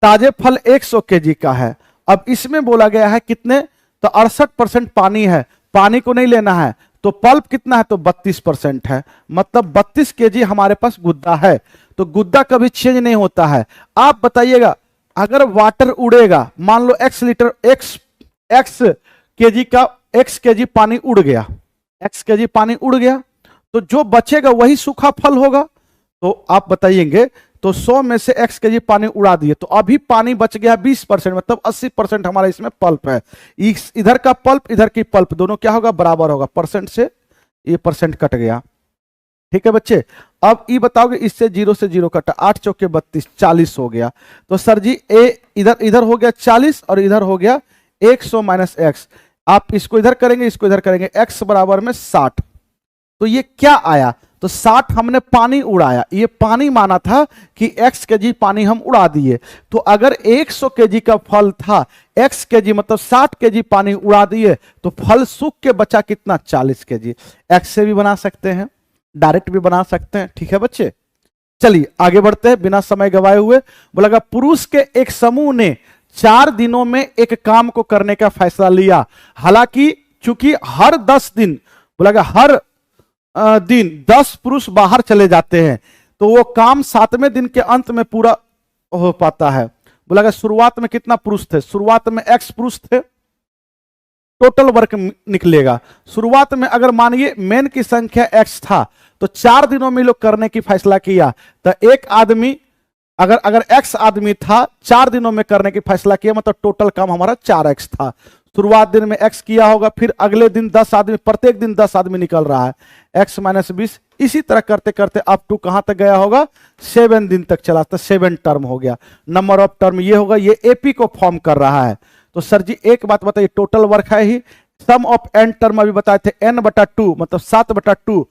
ताजे फल 100 केजी का है। अब इसमें बोला गया है कितने, तो 68% पानी है, पानी को नहीं लेना है, तो पल्प कितना है, तो 32% है, मतलब 32 केजी हमारे पास गुद्दा है। तो गुद्दा कभी चेंज नहीं होता है। आप बताइएगा अगर वाटर उड़ेगा, मान लो x लीटर x केजी का x केजी पानी उड़ गया, x केजी पानी उड़ गया, तो जो बचेगा वही सूखा फल होगा। तो आप बताइएंगे तो 100 में से x केजी पानी उड़ा दिए तो अभी पानी बच गया 20%, मतलब 80% हमारा इसमें पल्प है। इधर का पल्प इधर की पल्प दोनों क्या होगा, बराबर होगा, परसेंट से ये परसेंट कट गया। ठीक है बच्चे। अब ये बताओगे इससे 0 से 0 कटा, 8 चौके 32, 40 हो गया। तो सर जी ए इधर इधर हो गया 40 और इधर हो गया 100 माइनस एक्स। आप इसको इधर करेंगे, इसको इधर करेंगे, x बराबर में 60। तो ये क्या आया, तो 60 हमने पानी उड़ाया, ये पानी माना था कि x केजी पानी हम उड़ा दिए। तो अगर 100 केजी का फल था, x केजी मतलब 60 केजी पानी उड़ा दिए, तो फल सूख के बचा कितना, 40 केजी। x से भी बना सकते हैं, डायरेक्ट भी बना सकते हैं। ठीक है बच्चे, चलिए आगे बढ़ते हैं बिना समय गवाए हुए। बोला पुरुष के एक समूह ने 4 दिनों में एक काम को करने का फैसला लिया। हालांकि चूंकि हर 10 दिन, बोला हर दिन 10 पुरुष बाहर चले जाते हैं, तो वो काम 7वें दिन के अंत में पूरा हो पाता है। बोला शुरुआत में कितना पुरुष थे, शुरुआत में x पुरुष थे, टोटल वर्क निकलेगा। शुरुआत में अगर मानिए मेन की संख्या x था, तो 4 दिनों में लोग करने की फैसला किया, तो एक आदमी अगर x आदमी था, 4 दिनों में करने की फैसला किया, मतलब टोटल काम हमारा 4x था। शुरुआत दिन में x किया होगा, फिर अगले दिन 10 आदमी, प्रत्येक दिन 10 आदमी निकल रहा है, x माइनस 20, इसी तरह करते करते अप टू कहां तक गया होगा, 7 दिन तक चला, तो 7 टर्म हो गया। नंबर ऑफ टर्म ये होगा, ये एपी को फॉर्म कर रहा है। तो सर जी एक बात बताइए, टोटल वर्क है ही, सम ऑफ n टर्म अभी बताए थे n/2, मतलब 7/2,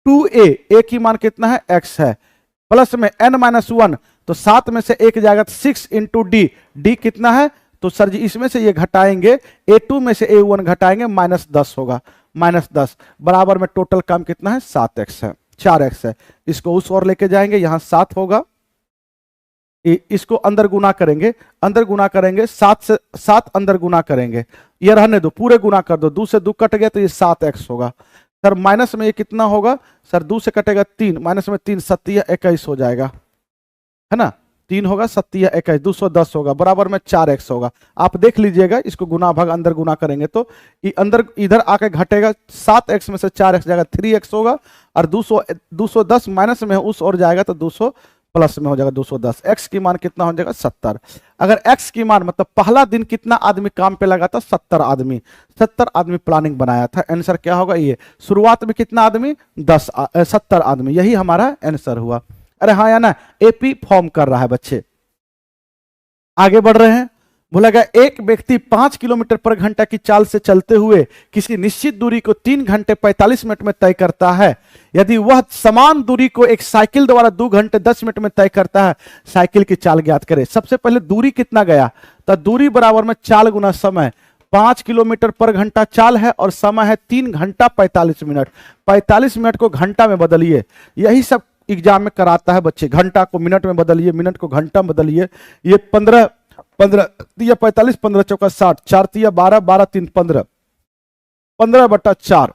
2a की मान कितना है, x है, प्लस में n-1, तो 7 में से 1 जाएगा, 6 इंटू d कितना है, तो सर जी इसमें से ये घटाएंगे, a2 में से a1 घटाएंगे, -10 होगा, -10 बराबर में टोटल काम कितना है, 7x है, 4x है। इसको उस ओर लेके जाएंगे, यहां 7 होगा, इसको अंदर गुना करेंगे, अंदर गुना करेंगे, 7 से 7 अंदर गुना करेंगे, ये रहने दो, पूरे गुना कर दो, 2 से 2 कट गया तो ये 7x होगा। सर माइनस में ये कितना होगा, सर 2 से कटेगा 3, माइनस में 3, 7 21 हो जाएगा, है ना, 3 होगा 7 21, 210 होगा, बराबर में 4x होगा। आप देख लीजिएगा, इसको गुना भाग अंदर गुना करेंगे तो अंदर इधर आके घटेगा, 7x में से 4x जाएगा 3x होगा, और 210 माइनस में उस और जाएगा तो 200 प्लस में हो जाएगा 210। x की मान कितना हो जाएगा, 70। अगर x की मान मतलब पहला दिन कितना आदमी काम पे लगा था, 70 आदमी, 70 आदमी प्लानिंग बनाया था। आंसर क्या होगा, ये शुरुआत में कितना आदमी, 70 आदमी, यही हमारा आंसर हुआ। अरे हाँ या ना, एपी फॉर्म कर रहा है बच्चे। आगे बढ़ रहे हैं, बोला गया एक व्यक्ति 5 किलोमीटर पर घंटा की चाल से चलते हुए किसी निश्चित दूरी को 3 घंटे 45 मिनट में तय करता है। यदि वह समान दूरी को एक साइकिल द्वारा 2 घंटे 10 मिनट में तय करता है, साइकिल की चाल ज्ञात करें। सबसे पहले दूरी कितना गया, तो दूरी बराबर में चाल गुना समय, 5 किलोमीटर पर घंटा चाल है और समय है 3 घंटा 45 मिनट। 45 मिनट को घंटा में बदलिए, यही सब एग्जाम में कराता है बच्चे। घंटा को मिनट में बदलिए, मिनट को घंटा में बदलिए। ये 15 तिया 45, 15 चौका 60, 4 तिया 12, 12 3 15, 15/4,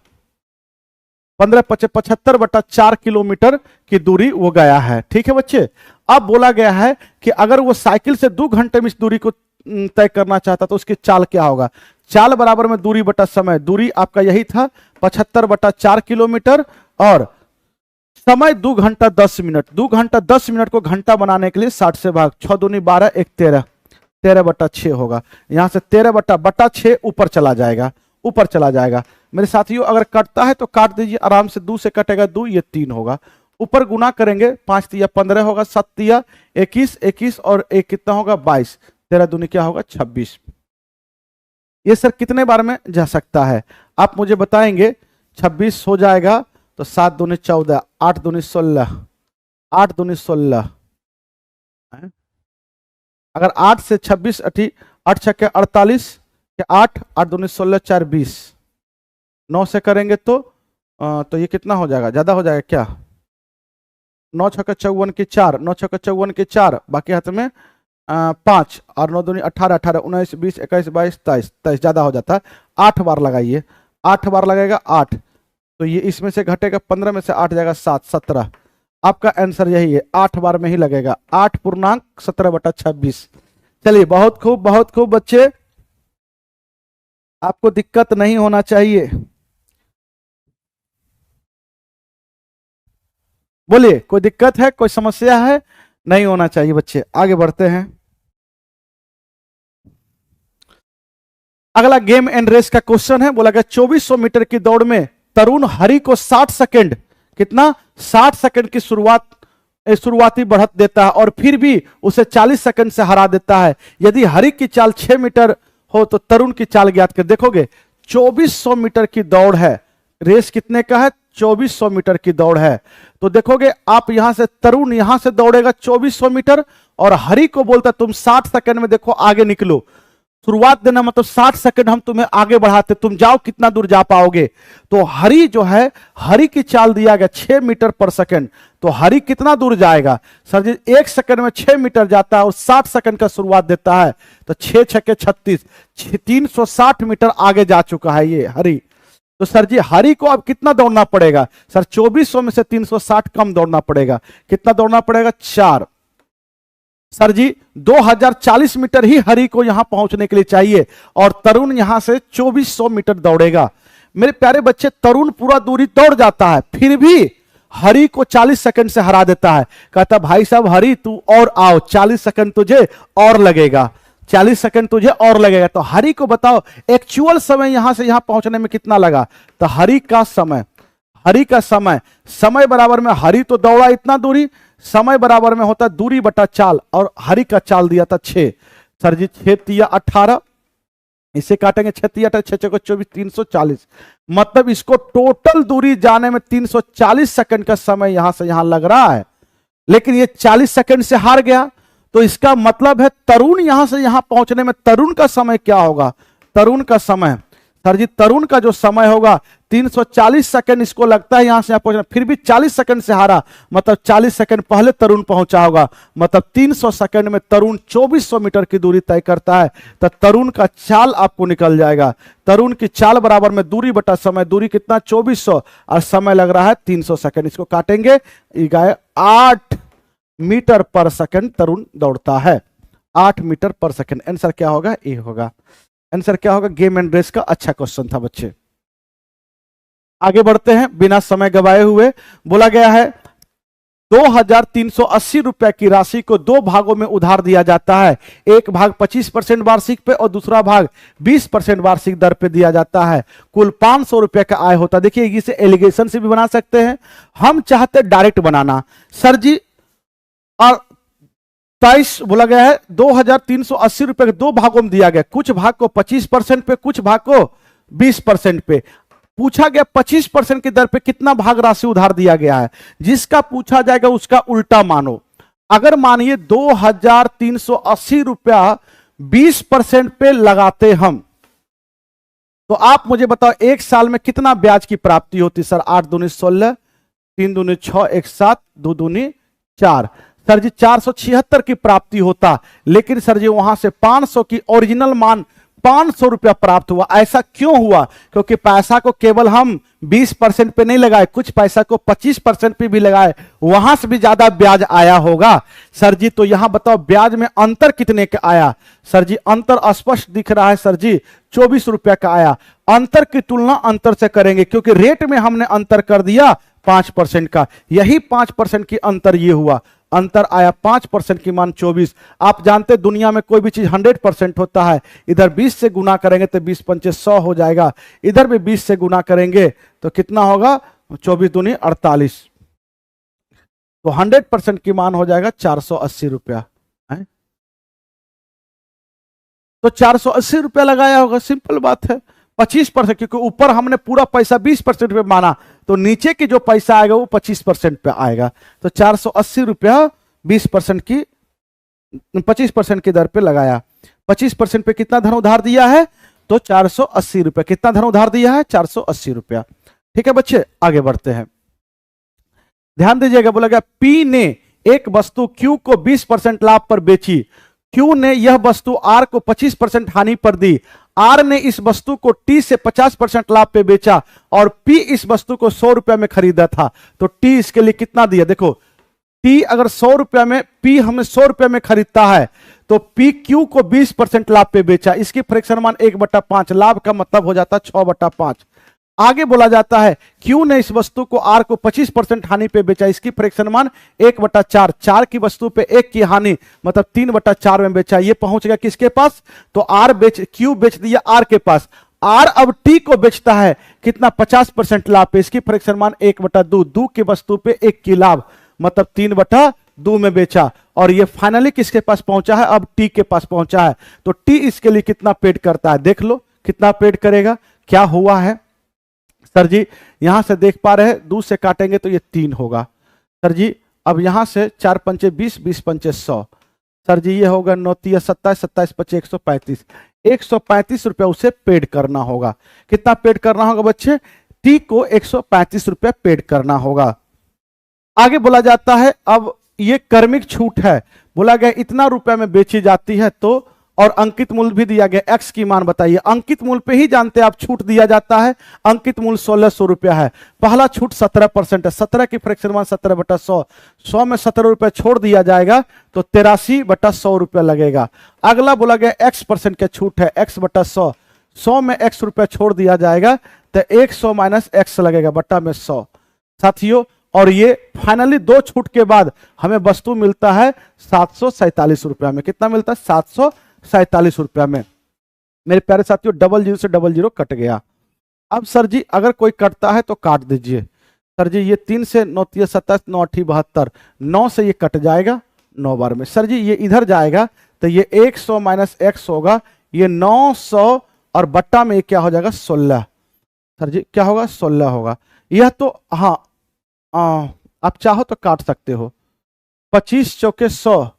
75/4 किलोमीटर की दूरी वो गया है। ठीक है बच्चे। अब बोला गया है कि अगर वो साइकिल से 2 घंटे में इस दूरी को तय करना चाहता तो उसकी चाल क्या होगा। चाल बराबर में दूरी बटा समय, दूरी आपका यही था 75/4 किलोमीटर और समय 2 घंटा 10 मिनट। 2 घंटा 10 मिनट को घंटा बनाने के लिए 60 से भाग, 6 दूनी 12, 1 13, 13/6 होगा। यहां से 13/6 ऊपर चला जाएगा, ऊपर चला जाएगा। मेरे साथियों अगर कटता है तो काट दीजिए आराम से, 2 से कटेगा 2, ये 3 होगा। ऊपर गुना करेंगे, 5 तिया 15 होगा, 7 तिया 21, 21 और 1 कितना होगा 22, 13 दूनी क्या होगा 26। ये सर कितने बार में जा सकता है आप मुझे बताएंगे। 26 हो जाएगा तो 7 दूनी 14, 8 दूनी 16, 8 दूनी 16, अगर 8 से 26 8 छक्के 48, 8 8 दूनी 16, 4 20, 9 से करेंगे तो ये कितना हो जाएगा, ज्यादा हो जाएगा क्या। 9 छक्के 54 के 4, 9 छक्के 54 के 4, बाकी हाथ में 5 और 9 दूनी 18, 18 19 20 21 22 23, 23 ज्यादा हो जाता है। 8 बार लगाइए, 8 बार लगेगा 8, तो ये इसमें से घटेगा 15 में से 8 जाएगा 7, 17। आपका आंसर यही है, 8 बार में ही लगेगा, 8 पूर्णांक 17/26। चलिए बहुत खूब बच्चे, आपको दिक्कत नहीं होना चाहिए। बोलिए कोई दिक्कत है, कोई समस्या है, नहीं होना चाहिए बच्चे। आगे बढ़ते हैं। अगला गेम एंड रेस का क्वेश्चन है। बोला गया 2400 मीटर की दौड़ में तरुण हरि को 60 सेकंड, कितना 60 सेकंड की शुरुआती बढ़त देता है और फिर भी उसे 40 सेकंड से हरा देता है। यदि हरि की चाल 6 मीटर हो तो तरुण की चाल ज्ञात कर। देखोगे 2400 मीटर की दौड़ है, रेस कितने का है 2400 मीटर की दौड़ है। तो देखोगे आप यहां से तरुण यहां से दौड़ेगा 2400 मीटर और हरि को बोलता तुम 60 सेकंड में देखो आगे निकलो। शुरुआत देना मतलब 60 सेकंड हम तुम्हें आगे बढ़ाते, तुम जाओ कितना दूर जा पाओगे। तो हरि जो है, हरि की चाल दिया गया 6 मीटर पर सेकंड, तो हरि कितना दूर जाएगा सर जी, 1 सेकंड में 6 मीटर जाता है और 60 सेकंड का शुरुआत देता है, तो 6 छक्के 36, 360 मीटर आगे जा चुका है ये हरि। तो सर जी हरि को अब कितना दौड़ना पड़ेगा सर, 2400 में से 360 कम दौड़ना पड़ेगा, कितना दौड़ना पड़ेगा 4। सर जी 2040 मीटर ही हरि को यहां पहुंचने के लिए चाहिए और तरुण यहां से 2400 मीटर दौड़ेगा। मेरे प्यारे बच्चे तरुण पूरा दूरी दौड़ जाता है फिर भी हरि को 40 सेकंड से हरा देता है। कहता भाई साहब हरि तू और आओ, 40 सेकंड तुझे और लगेगा, 40 सेकंड तुझे और लगेगा। तो हरि को बताओ एक्चुअल समय यहां से यहां पहुंचने में कितना लगा। तो हरि का समय समय बराबर में हरि तो दौड़ा इतना दूरी, समय बराबर में होता दूरी बटा चाल और हरि का चाल दिया था 6। सर जी 6 तिया 18, इसे काटेंगे 6 तिया 18, 6 को 24, 340, मतलब इसको टोटल दूरी जाने में 340 सेकंड का समय यहां से यहां लग रहा है, लेकिन ये 40 सेकंड से हार गया। तो इसका मतलब है तरुण यहां से यहां पहुंचने में तरुण का समय क्या होगा, तरुण का समय सर जी तरुण का जो समय होगा 340 सेकंड इसको लगता है यहां से यहां पहुंचना, फिर भी 40 सेकंड से हारा, मतलब 40 सेकंड पहले तरुण पहुंचा होगा, मतलब 300 सेकंड में तरुण 2400 मीटर की दूरी तय करता है। तो तरुण का चाल आपको निकल जाएगा, तरुण की चाल बराबर में दूरी बटा समय, दूरी कितना 2400 और समय लग रहा है 300 सेकंड, इसको काटेंगे 8 मीटर पर सेकंड तरुण दौड़ता है, 8 मीटर पर सेकंड। आंसर क्या होगा, ए होगा। आंसर क्या होगा, गेम एंड रेस का अच्छा क्वेश्चन था बच्चे। आगे बढ़ते हैं बिना समय गवाए हुए। बोला गया है 2380 रुपए की राशि को 2 भागों में उधार दिया जाता है, एक भाग 25% वार्षिक पे और दूसरा भाग 20% वार्षिक दर पे दिया जाता है, कुल 500 रुपए का आय होता है। देखिए इसे एलिगेशन से भी बना सकते हैं, हम चाहते डायरेक्ट बनाना। सर जी और 23 बोला गया है 2380 रुपए के 2 भागों में दिया गया, कुछ भाग को 25% पे, कुछ भाग को 20% पे। पूछा गया 25% की दर पे कितना भाग राशि उधार दिया गया है, जिसका पूछा जाएगा उसका उल्टा मानो। अगर मानिए 2380 रुपया 20% पे लगाते हम, तो आप मुझे बताओ एक साल में कितना ब्याज की प्राप्ति होती? सर 8 दूनी 16, 3 दूनी 6, 1 7, 2 दूनी 4। सर जी 476 की प्राप्ति होता, लेकिन सर जी वहां से 500 की ओरिजिनल मान 500 रुपया प्राप्त हुआ। ऐसा क्यों हुआ? क्योंकि पैसा को केवल हम 20% पे नहीं लगाए, कुछ पैसा को 25% पे भी लगाए, वहां से भी ज्यादा ब्याज आया होगा। सर जी तो यहां बताओ ब्याज में अंतर कितने का आया? सर जी अंतर स्पष्ट दिख रहा है सर जी, 24 रुपया का आया। अंतर की तुलना अंतर से करेंगे, क्योंकि रेट में हमने अंतर कर दिया 5% का, यही 5% की अंतर ये हुआ, अंतर आया 5% की मान 24। आप जानते दुनिया में कोई भी चीज 100% होता है, इधर 20 से गुना करेंगे तो 20 पंचे 100 हो जाएगा, इधर भी 20 से गुना करेंगे तो कितना होगा? 24 दूनी 48, तो 100% की मान हो जाएगा 480 रुपया। तो 480 रुपया लगाया होगा, सिंपल बात है। 25%, क्योंकि ऊपर हमने पूरा पैसा 20% पे माना, तो नीचे की जो पैसा आएगा वो 25% पे आएगा। तो 480 रुपया 20% की 25% की दर पे लगाया। 25% पे कितना धन उधार दिया है? तो 480 रुपया। कितना धन उधार दिया है? 480 रुपया। ठीक है बच्चे, आगे बढ़ते हैं। ध्यान दीजिएगा, बोला गया पी ने एक वस्तु क्यू को 20% लाभ पर बेची, क्यू ने यह वस्तु आर को 25% हानि पर दी, आर ने इस वस्तु को टी से 50% लाभ पे बेचा और पी इस वस्तु को 100 रुपया में खरीदा था। तो टी इसके लिए कितना दिया? देखो टी अगर 100 रुपया में, पी हमें 100 रुपया में खरीदता है, तो पी क्यू को 20% लाभ पे बेचा, इसकी फ्रैक्शन मान 1/5, लाभ का मतलब हो जाता 6/5। आगे बोला जाता है क्यू ने इस वस्तु को आर को 25% हानि पे बेचा, इसकी फ्रैक्शन मान 1/4, 4 की वस्तु पे 1 की हानि मतलब 3/4 में बेचा। ये पहुंच गया किसके पास? तो क्यू बेच दिया आर के पास, आर अब टी को बेचता है कितना? 50% लाभ पे, इसकी फ्रैक्शन मान 1/2, 2 की वस्तु पे 1 की लाभ मतलब 3/2 में बेचा, और ये फाइनली किसके पास पहुंचा है? अब टी के पास पहुंचा है। तो टी इसके लिए कितना पेड करता है? देख लो कितना पेड करेगा, क्या हुआ है। सर जी यहां से देख पा रहे हैं, 2 से काटेंगे तो ये 3 होगा। सर जी अब यहां से 4 पंचे 20, 20 पंचे 100, सर जी ये होगा 9 तिया 27, 27 पचे 135, 135 रुपया उसे पेड करना होगा। कितना पेड करना होगा बच्चे? टी को 135 रुपया पेड करना होगा। आगे बोला जाता है अब ये कर्मिक छूट है, बोला गया इतना रुपया में बेची जाती है, तो और अंकित मूल्य भी दिया गया, एक्स की मान बताइए। अंकित मूल्य पे ही जानते हैं आप छूट दिया जाता है, अंकित मूल्य 1600 रुपया है। पहला छूट 17% है, 17 की फ्रैक्शन मान 17/100, 100 में 17 रुपया छोड़ दिया जाएगा तो 83/100 रुपया लगेगा। अगला बोला गया x% का छूट है, x/100, 100 में x रुपया छोड़ दिया जाएगा तो 100 माइनस x लगेगा बट्टा में 100। साथियों और ये फाइनली 2 छूट के बाद हमें वस्तु मिलता है 747 रुपया में। कितना मिलता है? 747 रुपया में। मेरे प्यारे साथियों 00 से 00 कट गया। अब सर जी अगर कोई कटता है तो काट दीजिए। सर जी ये 3 से 9 तिया 27, 9 8 72, 9 से ये कट जाएगा 9 बार में। सर जी ये इधर जाएगा तो ये 100 माइनस x होगा, ये 900 और बट्टा में क्या हो जाएगा? 16। सर जी क्या होगा? 16 होगा। यह तो हाँ आप चाहो तो काट सकते हो। 25 चौके 100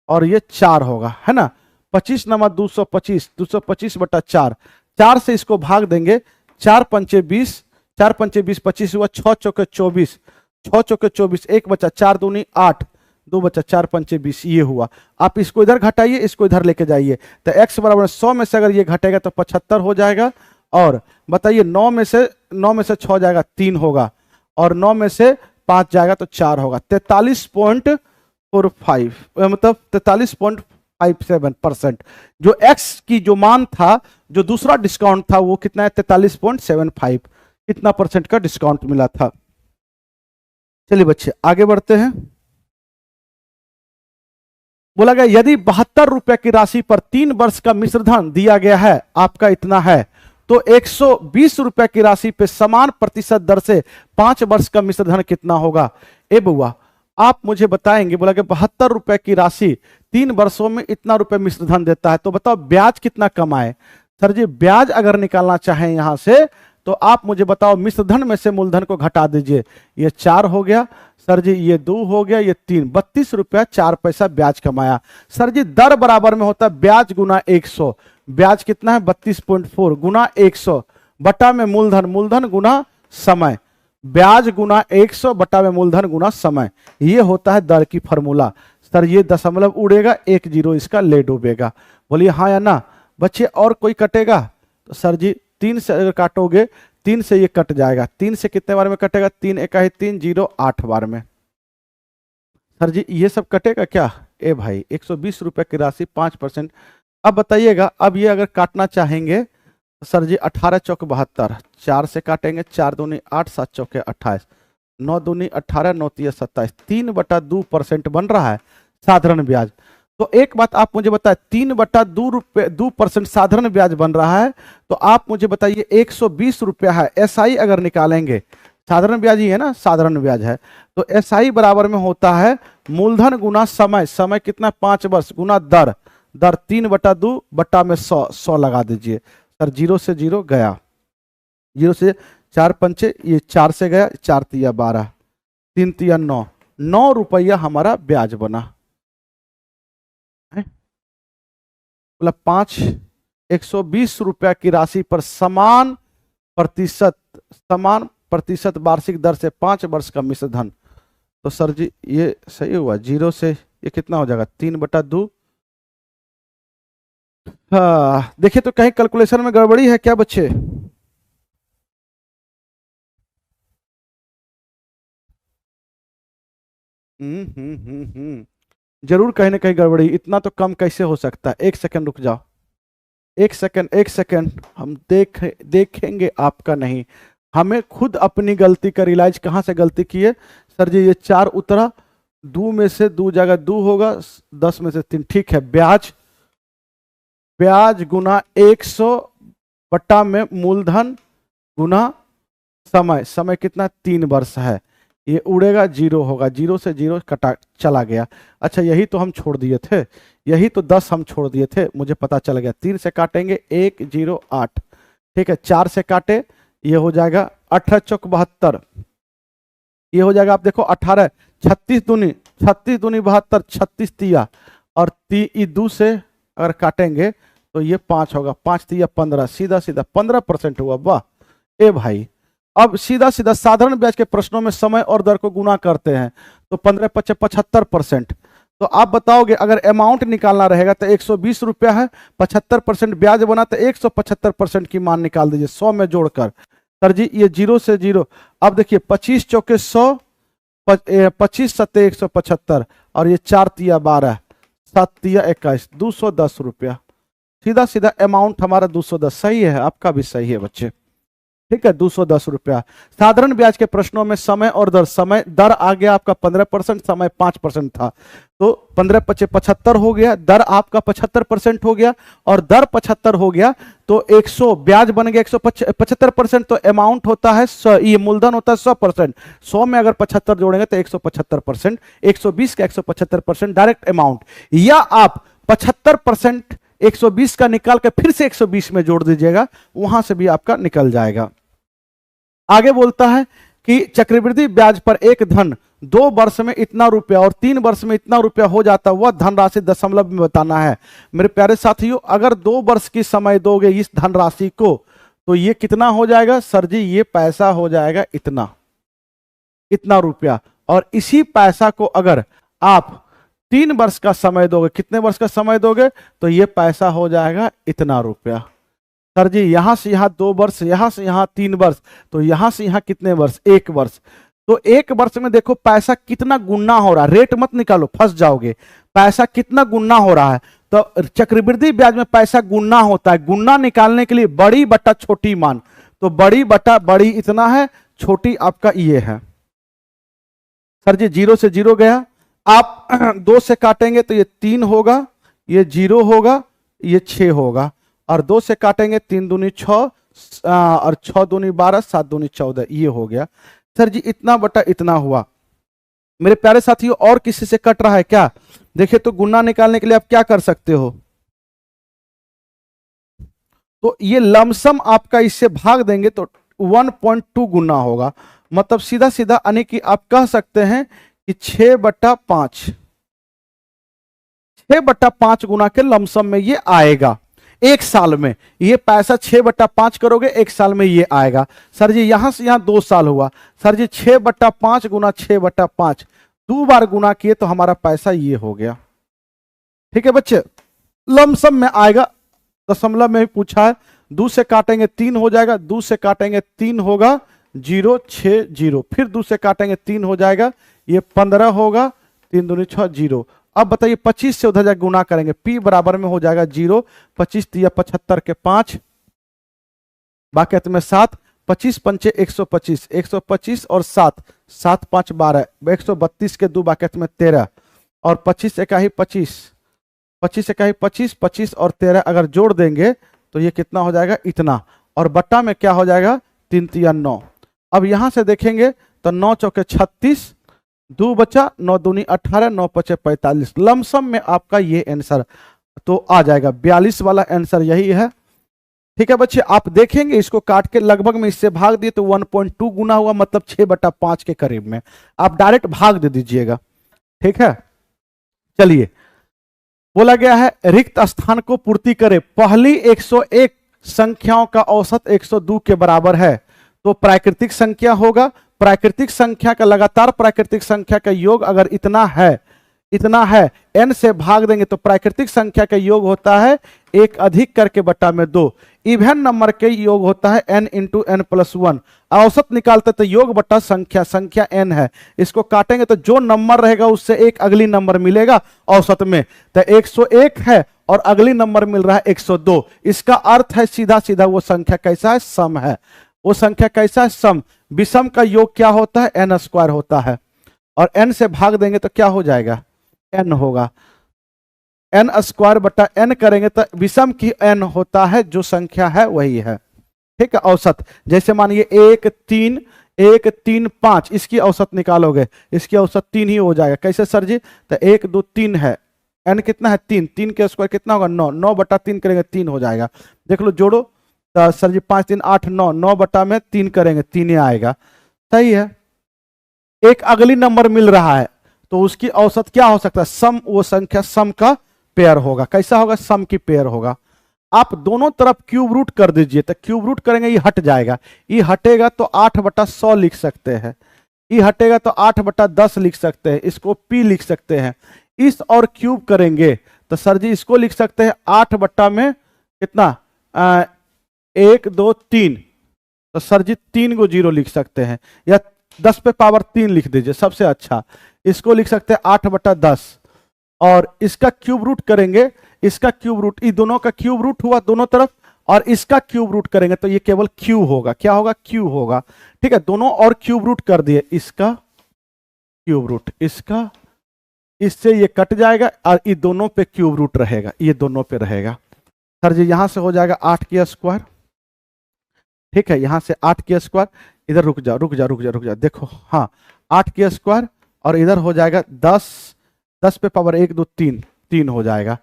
और ये 4 होगा, है ना। 25 नमा 225, 225/4, 4 से इसको भाग देंगे, 4 पंचे 20, 4 पंचे 20 25 हुआ, 6 चौके 24, 6 चौके 24, 1 बचा 4 दूनी 8, 2 बचा 4 पंचे 20, ये हुआ। आप इसको इधर घटाइए, इसको इधर लेके जाइए, तो x बराबर 100 में से अगर ये घटेगा तो 75 हो जाएगा। और बताइए 9 में से 6 जाएगा 3 होगा, और 9 में से 5 जाएगा तो 4 होगा। 43.45 मतलब 43.57%। जो x की जो मान था, जो दूसरा डिस्काउंट था वो कितना है? 43.75। कितना परसेंट का डिस्काउंट मिला था। चलिए बच्चे आगे बढ़ते हैं। बोला गया यदि 72 रुपए की राशि पर 3 वर्ष का मिश्रधन दिया गया है, आपका इतना है, तो 120 रुपए की राशि पे समान प्रतिशत दर से 5 वर्ष का मिश्रधन कितना होगा? ए बुआ आप मुझे बताएंगे। बोला कि 72 रुपए की राशि 3 वर्षों में इतना रुपए मिश्रधन देता है, तो बताओ ब्याज कितना कम आए? सर जी ब्याज अगर निकालना चाहें यहां से तो आप मुझे बताओ, मिश्रधन में से मूलधन को घटा दीजिए। ये 4 हो गया, सर जी ये 2 हो गया, ये 3, 32 रुपया 4 पैसा ब्याज कमाया। सर जी दर बराबर में होता है ब्याज गुना 100, ब्याज कितना है 32.4 गुना 100 बटा में मूलधन, मूलधन गुना समय, ब्याज गुना 100 बटा में मूलधन गुना समय, ये होता है दर की फॉर्मूला। सर ये दशमलव उड़ेगा, 1 जीरो इसका ले डूबेगा। बोलिए हाँ या ना बच्चे। और कोई कटेगा तो सर जी 3 से अगर काटोगे 3 से ये कट जाएगा, 3 से कितने बार में कटेगा, 3 एका है 3, 0 8 बार में। सर जी ये सब कटेगा क्या, ए भाई 120 रुपए की राशि 5%। अब बताइएगा, अब ये अगर काटना चाहेंगे तो सर जी 18 चौक 72, 4 से काटेंगे, 4 दूनी 8, 7 चौके 28, 9 दूनी 18, 9 तिया 27, 3/2% बन रहा है साधारण ब्याज। तो एक बात आप मुझे बताएं, 3/2% साधारण ब्याज बन रहा है, तो आप मुझे बताइए 120 रुपया है, एसआई अगर निकालेंगे, साधारण ब्याज ही है ना, साधारण ब्याज है, तो एसआई बराबर में होता है मूलधन गुना समय, समय कितना 5 वर्ष गुना दर, दर 3/2 बटा में 100 लगा दीजिए। सर 0 से 0 गया, 0 से 4 पंचे, ये 4 से गया, 4 तिया 12, 3 तिया 9, 9 रुपया हमारा ब्याज बना। मतलब 120 रुपया की राशि पर समान प्रतिशत वार्षिक दर से 5 वर्ष का मिश्र धन। तो सर जी ये सही हुआ, 0 से ये कितना हो जाएगा 3/2। हाँ देखिए तो कहीं कैलकुलेशन में गड़बड़ी है क्या बच्चे? जरूर कहीं ना कहीं गड़बड़ी, इतना तो कम कैसे हो सकता है। 1 सेकंड रुक जाओ, 1 सेकंड, 1 सेकंड, हम देखेंगे आपका नहीं, हमें खुद अपनी गलती का रियलाइज, कहाँ से गलती की है सर जी, ये 4 उतरा, 2 में से 2 जगह 2 होगा, 10 में से 3, ठीक है। ब्याज गुना 100 बटा में मूलधन गुना समय, समय कितना 3 वर्ष है, ये उड़ेगा 0 होगा, 0 से 0 कटा चला गया। अच्छा यही तो हम छोड़ दिए थे, यही तो 10 हम छोड़ दिए थे, मुझे पता चल गया। 3 से काटेंगे 1 0 8, ठीक है। 4 से काटे ये हो जाएगा 18 चौक 72, ये हो जाएगा आप देखो 18, 36 दूनी 72, 36 तिया, और 2 से अगर काटेंगे तो ये 5 होगा, 5 तिया 15, सीधा सीधा 15% हुआ। वाह ए भाई, अब सीधा सीधा साधारण ब्याज के प्रश्नों में समय और दर को गुना करते हैं, तो 15 × 75%। तो आप बताओगे अगर अमाउंट निकालना रहेगा तो 120 रुपया है, 75% ब्याज बना तो 175% की मान निकाल दीजिए 100 में जोड़कर। सर जी ये 0 से 0, अब देखिए 25 चौके 100, 25 सत्ते 175, और ये 4 तिया 12, 7 तिया 21, 210 रुपया। सीधा सीधा अमाउंट हमारा 210, सही है, आपका भी सही है बच्चे, ठीक है 210 रुपया। साधारण ब्याज के प्रश्नों में समय और दर, समय दर आ गया आपका 15%, समय 5% था, तो 15 × 75 हो गया, दर आपका 75% हो गया, और दर 75 हो गया तो 100 ब्याज बन गया 175%, तो अमाउंट होता है 100, ये मूलधन होता है 100%, 100 में अगर 75 जोड़ेंगे तो 175%, 120 का 175% डायरेक्ट अमाउंट, या आप 75% 120 का निकाल के फिर से 120 में जोड़ दीजिएगा, वहां से भी आपका निकल जाएगा। आगे बोलता है कि चक्रवृद्धि ब्याज पर एक धन 2 वर्ष में इतना रुपया और 3 वर्ष में इतना रुपया हो जाता, वह धनराशि दशमलव में बताना है। मेरे प्यारे साथियों, अगर 2 वर्ष की समय दोगे इस धनराशि को तो ये कितना हो जाएगा सर जी, ये पैसा हो जाएगा इतना रुपया, और इसी पैसा को अगर आप 3 वर्ष का समय दोगे, कितने वर्ष का समय दोगे, तो ये पैसा हो जाएगा इतना रुपया। सर जी यहां से यहां 2 वर्ष, यहां से यहां 3 वर्ष, तो यहां से यहां कितने वर्ष, 1 वर्ष। तो 1 वर्ष में देखो पैसा कितना गुना हो रहा है, रेट मत निकालो फंस जाओगे, पैसा कितना गुना हो रहा है। तो चक्रवृद्धि ब्याज में पैसा गुना होता है, गुना निकालने के लिए बड़ी बटा छोटी मान, तो बड़ी बटा बड़ी इतना है, छोटी आपका ये है। सर जी 0 से 0 गया, आप 2 से काटेंगे तो ये 3 होगा, ये 0 होगा, ये 6 होगा, और 2 से काटेंगे 3 दूनी 6, और 6 दूनी 12, 7 दूनी 14, ये हो गया। सर जी इतना बटा इतना हुआ। मेरे प्यारे साथियों और किसी से कट रहा है क्या? देखिए तो गुना निकालने के लिए आप क्या कर सकते हो, तो ये लमसम आपका इससे भाग देंगे तो 1.2 गुना होगा, मतलब सीधा सीधा यानी कि आप कह सकते हैं कि 6/5 गुना के लमसम में ये आएगा। एक साल में ये पैसा 6/5 करोगे, एक साल में ये आएगा। सर जी यहां से यहां 2 साल हुआ, सर जी 6/5 गुना 6/5, 2 बार गुना किए तो हमारा पैसा ये हो गया। ठीक है बच्चे, लमसम में आएगा, दशमलव में भी पूछा है, 2 से काटेंगे 3 हो जाएगा, 2 से काटेंगे 3 होगा 0, 6 0, फिर 2 से काटेंगे 3 हो जाएगा, ये 15 होगा, 3 दूनी 6 0। अब बताइए 25 से उधर जाकर गुना करेंगे, p बराबर में हो जाएगा 0, 25 तिया 75 के 5, बाकी में 7, 25 पंचे 125, 125 और 7, 7 5 12, 132 के 2 बाकी में 13, और 25 इकाई 25, 25 इकाई 25, 25 और 13 अगर जोड़ देंगे तो ये कितना हो जाएगा, इतना, और बट्टा में क्या हो जाएगा, 3 तिया 9। अब यहां से देखेंगे तो 9 चौके 36, 2 बचा, 9 दूनी 18, 9 पचे 45, लमसम में आपका ये आंसर तो आ जाएगा, 42 वाला आंसर यही है। ठीक है बच्चे, आप देखेंगे इसको काट के लगभग में इससे भाग दिए तो 1.2 गुना हुआ, मतलब 6/5 के करीब में, आप डायरेक्ट भाग दे दीजिएगा। ठीक है, चलिए, बोला गया है रिक्त स्थान को पूर्ति करे, पहली 101 संख्याओं का औसत 102 के बराबर है, तो प्राकृतिक संख्या होगा। प्राकृतिक संख्या का लगातार प्राकृतिक संख्या का योग अगर इतना है, n से भाग देंगे तो प्राकृतिक संख्या का योग होता है 1 अधिक करके बट्टा में 2, इवन नंबर के योग होता है n इंटू n प्लस 1, औसत निकालते तो योग बट्टा संख्या n है, इसको काटेंगे तो जो नंबर रहेगा उससे एक अगली नंबर मिलेगा औसत में, तो 101 है और अगली नंबर मिल रहा है 102, इसका अर्थ है सीधा सीधा वो संख्या कैसा है, सम है। वो संख्या कैसा है, सम। विषम का योग क्या होता है, n स्क्वायर होता है, और n से भाग देंगे तो क्या हो जाएगा, n होगा, n स्क्वायर बटा n करेंगे तो विषम की n होता है, जो संख्या है वही है। ठीक है, औसत जैसे मानिए 1 3 1 3 5, इसकी औसत निकालोगे, इसकी औसत 3 ही हो जाएगा। कैसे सर जी, तो 1 2 3 है, n कितना है 3, 3 के स्क्वायर कितना होगा 9, 9 बटा 3 करेंगे 3 हो जाएगा। देख लो जोड़ो, तो सर जी 5 3 8 9, 9 बटा में 3 करेंगे 3 ही आएगा, सही है। एक अगली नंबर मिल रहा है तो उसकी औसत क्या हो सकता है, सम, वो संख्या सम का पेयर होगा। कैसा होगा, सम की पेयर होगा। आप दोनों तरफ क्यूब रूट कर दीजिए, तो क्यूब रूट करेंगे ये हट जाएगा, ये हटेगा तो 8/100 लिख सकते हैं, ये हटेगा तो 8/10 लिख सकते हैं, इसको p लिख सकते हैं। इस और क्यूब करेंगे तो सर जी इसको लिख सकते हैं 8 बट्टा में कितना 1 2 3, तो सर जी 3 को 0 लिख सकते हैं, या 10 पे पावर 3 लिख दीजिए सबसे अच्छा, इसको लिख सकते हैं 8/10, और इसका क्यूब रूट करेंगे, इसका क्यूब रूट, ये दोनों का क्यूब रूट हुआ दोनों तरफ, और इसका क्यूब रूट करेंगे तो ये केवल क्यू होगा, क्या होगा, क्यू होगा। ठीक है, दोनों और क्यूब रूट कर दिए, इसका क्यूब रूट, इसका, इससे ये कट जाएगा और ये दोनों पे क्यूब रूट रहेगा, ये दोनों पे रहेगा। सर जी यहां से हो जाएगा 8 की स्क्वायर, ठीक है, यहां से 8 की स्क्वायर, इधर रुक जा, देखो, हाँ 8 की स्क्वायर, और इधर हो जाएगा 10, 10 पे पावर 1 2 3, 3 हो जाएगा,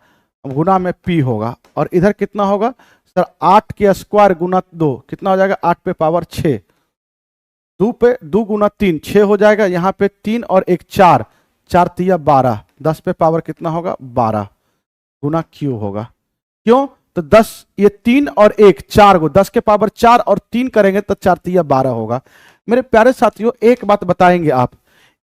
गुना में p होगा, और इधर कितना होगा सर 8 की स्क्वायर गुना 2 कितना हो जाएगा, 8 पे पावर 6, 2 पे 2 गुना 3 6 हो जाएगा, यहाँ पे 3 और 1 4, 4 तिया 12, 10 पे पावर कितना होगा 12, गुना q होगा। क्यों, तो 10, ये 3 और 1 4 को 10 के पावर 4 और 3 करेंगे तो 4 तिया 12 होगा। मेरे प्यारे साथियों एक बात बताएंगे आप,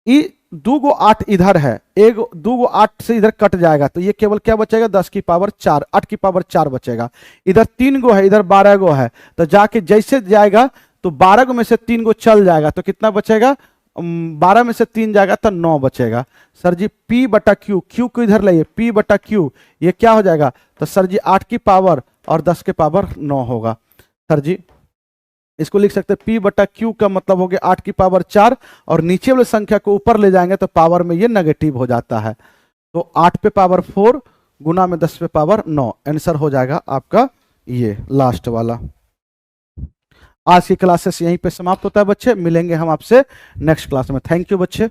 ये 2 को 8 इधर है, 2 को 8 से इधर कट जाएगा तो ये केवल क्या बचेगा 10 की पावर 4, 8 की पावर 4 बचेगा। इधर 3 गो है, इधर 12 गो है, तो जाके जैसे जाएगा तो 12 गो में से 3 गो चल जाएगा तो कितना बचेगा, 12 में से 3 जाएगा तो 9 बचेगा। सर जी p बटा क्यू, क्यू को इधर लाइए, p बटा क्यू, ये क्या हो जाएगा, तो सर जी 8 की पावर और 10 के पावर 9 होगा। सर जी इसको लिख सकते हैं p बटा क्यू का मतलब हो गया 8 की पावर 4, और नीचे वाले संख्या को ऊपर ले जाएंगे तो पावर में ये नेगेटिव हो जाता है, तो 8 पे पावर 4 गुना में 10 पे पावर 9, आंसर हो जाएगा आपका ये लास्ट वाला। आज की क्लासेस यहीं पे समाप्त होता है बच्चे, मिलेंगे हम आपसे नेक्स्ट क्लास में। थैंक यू बच्चे।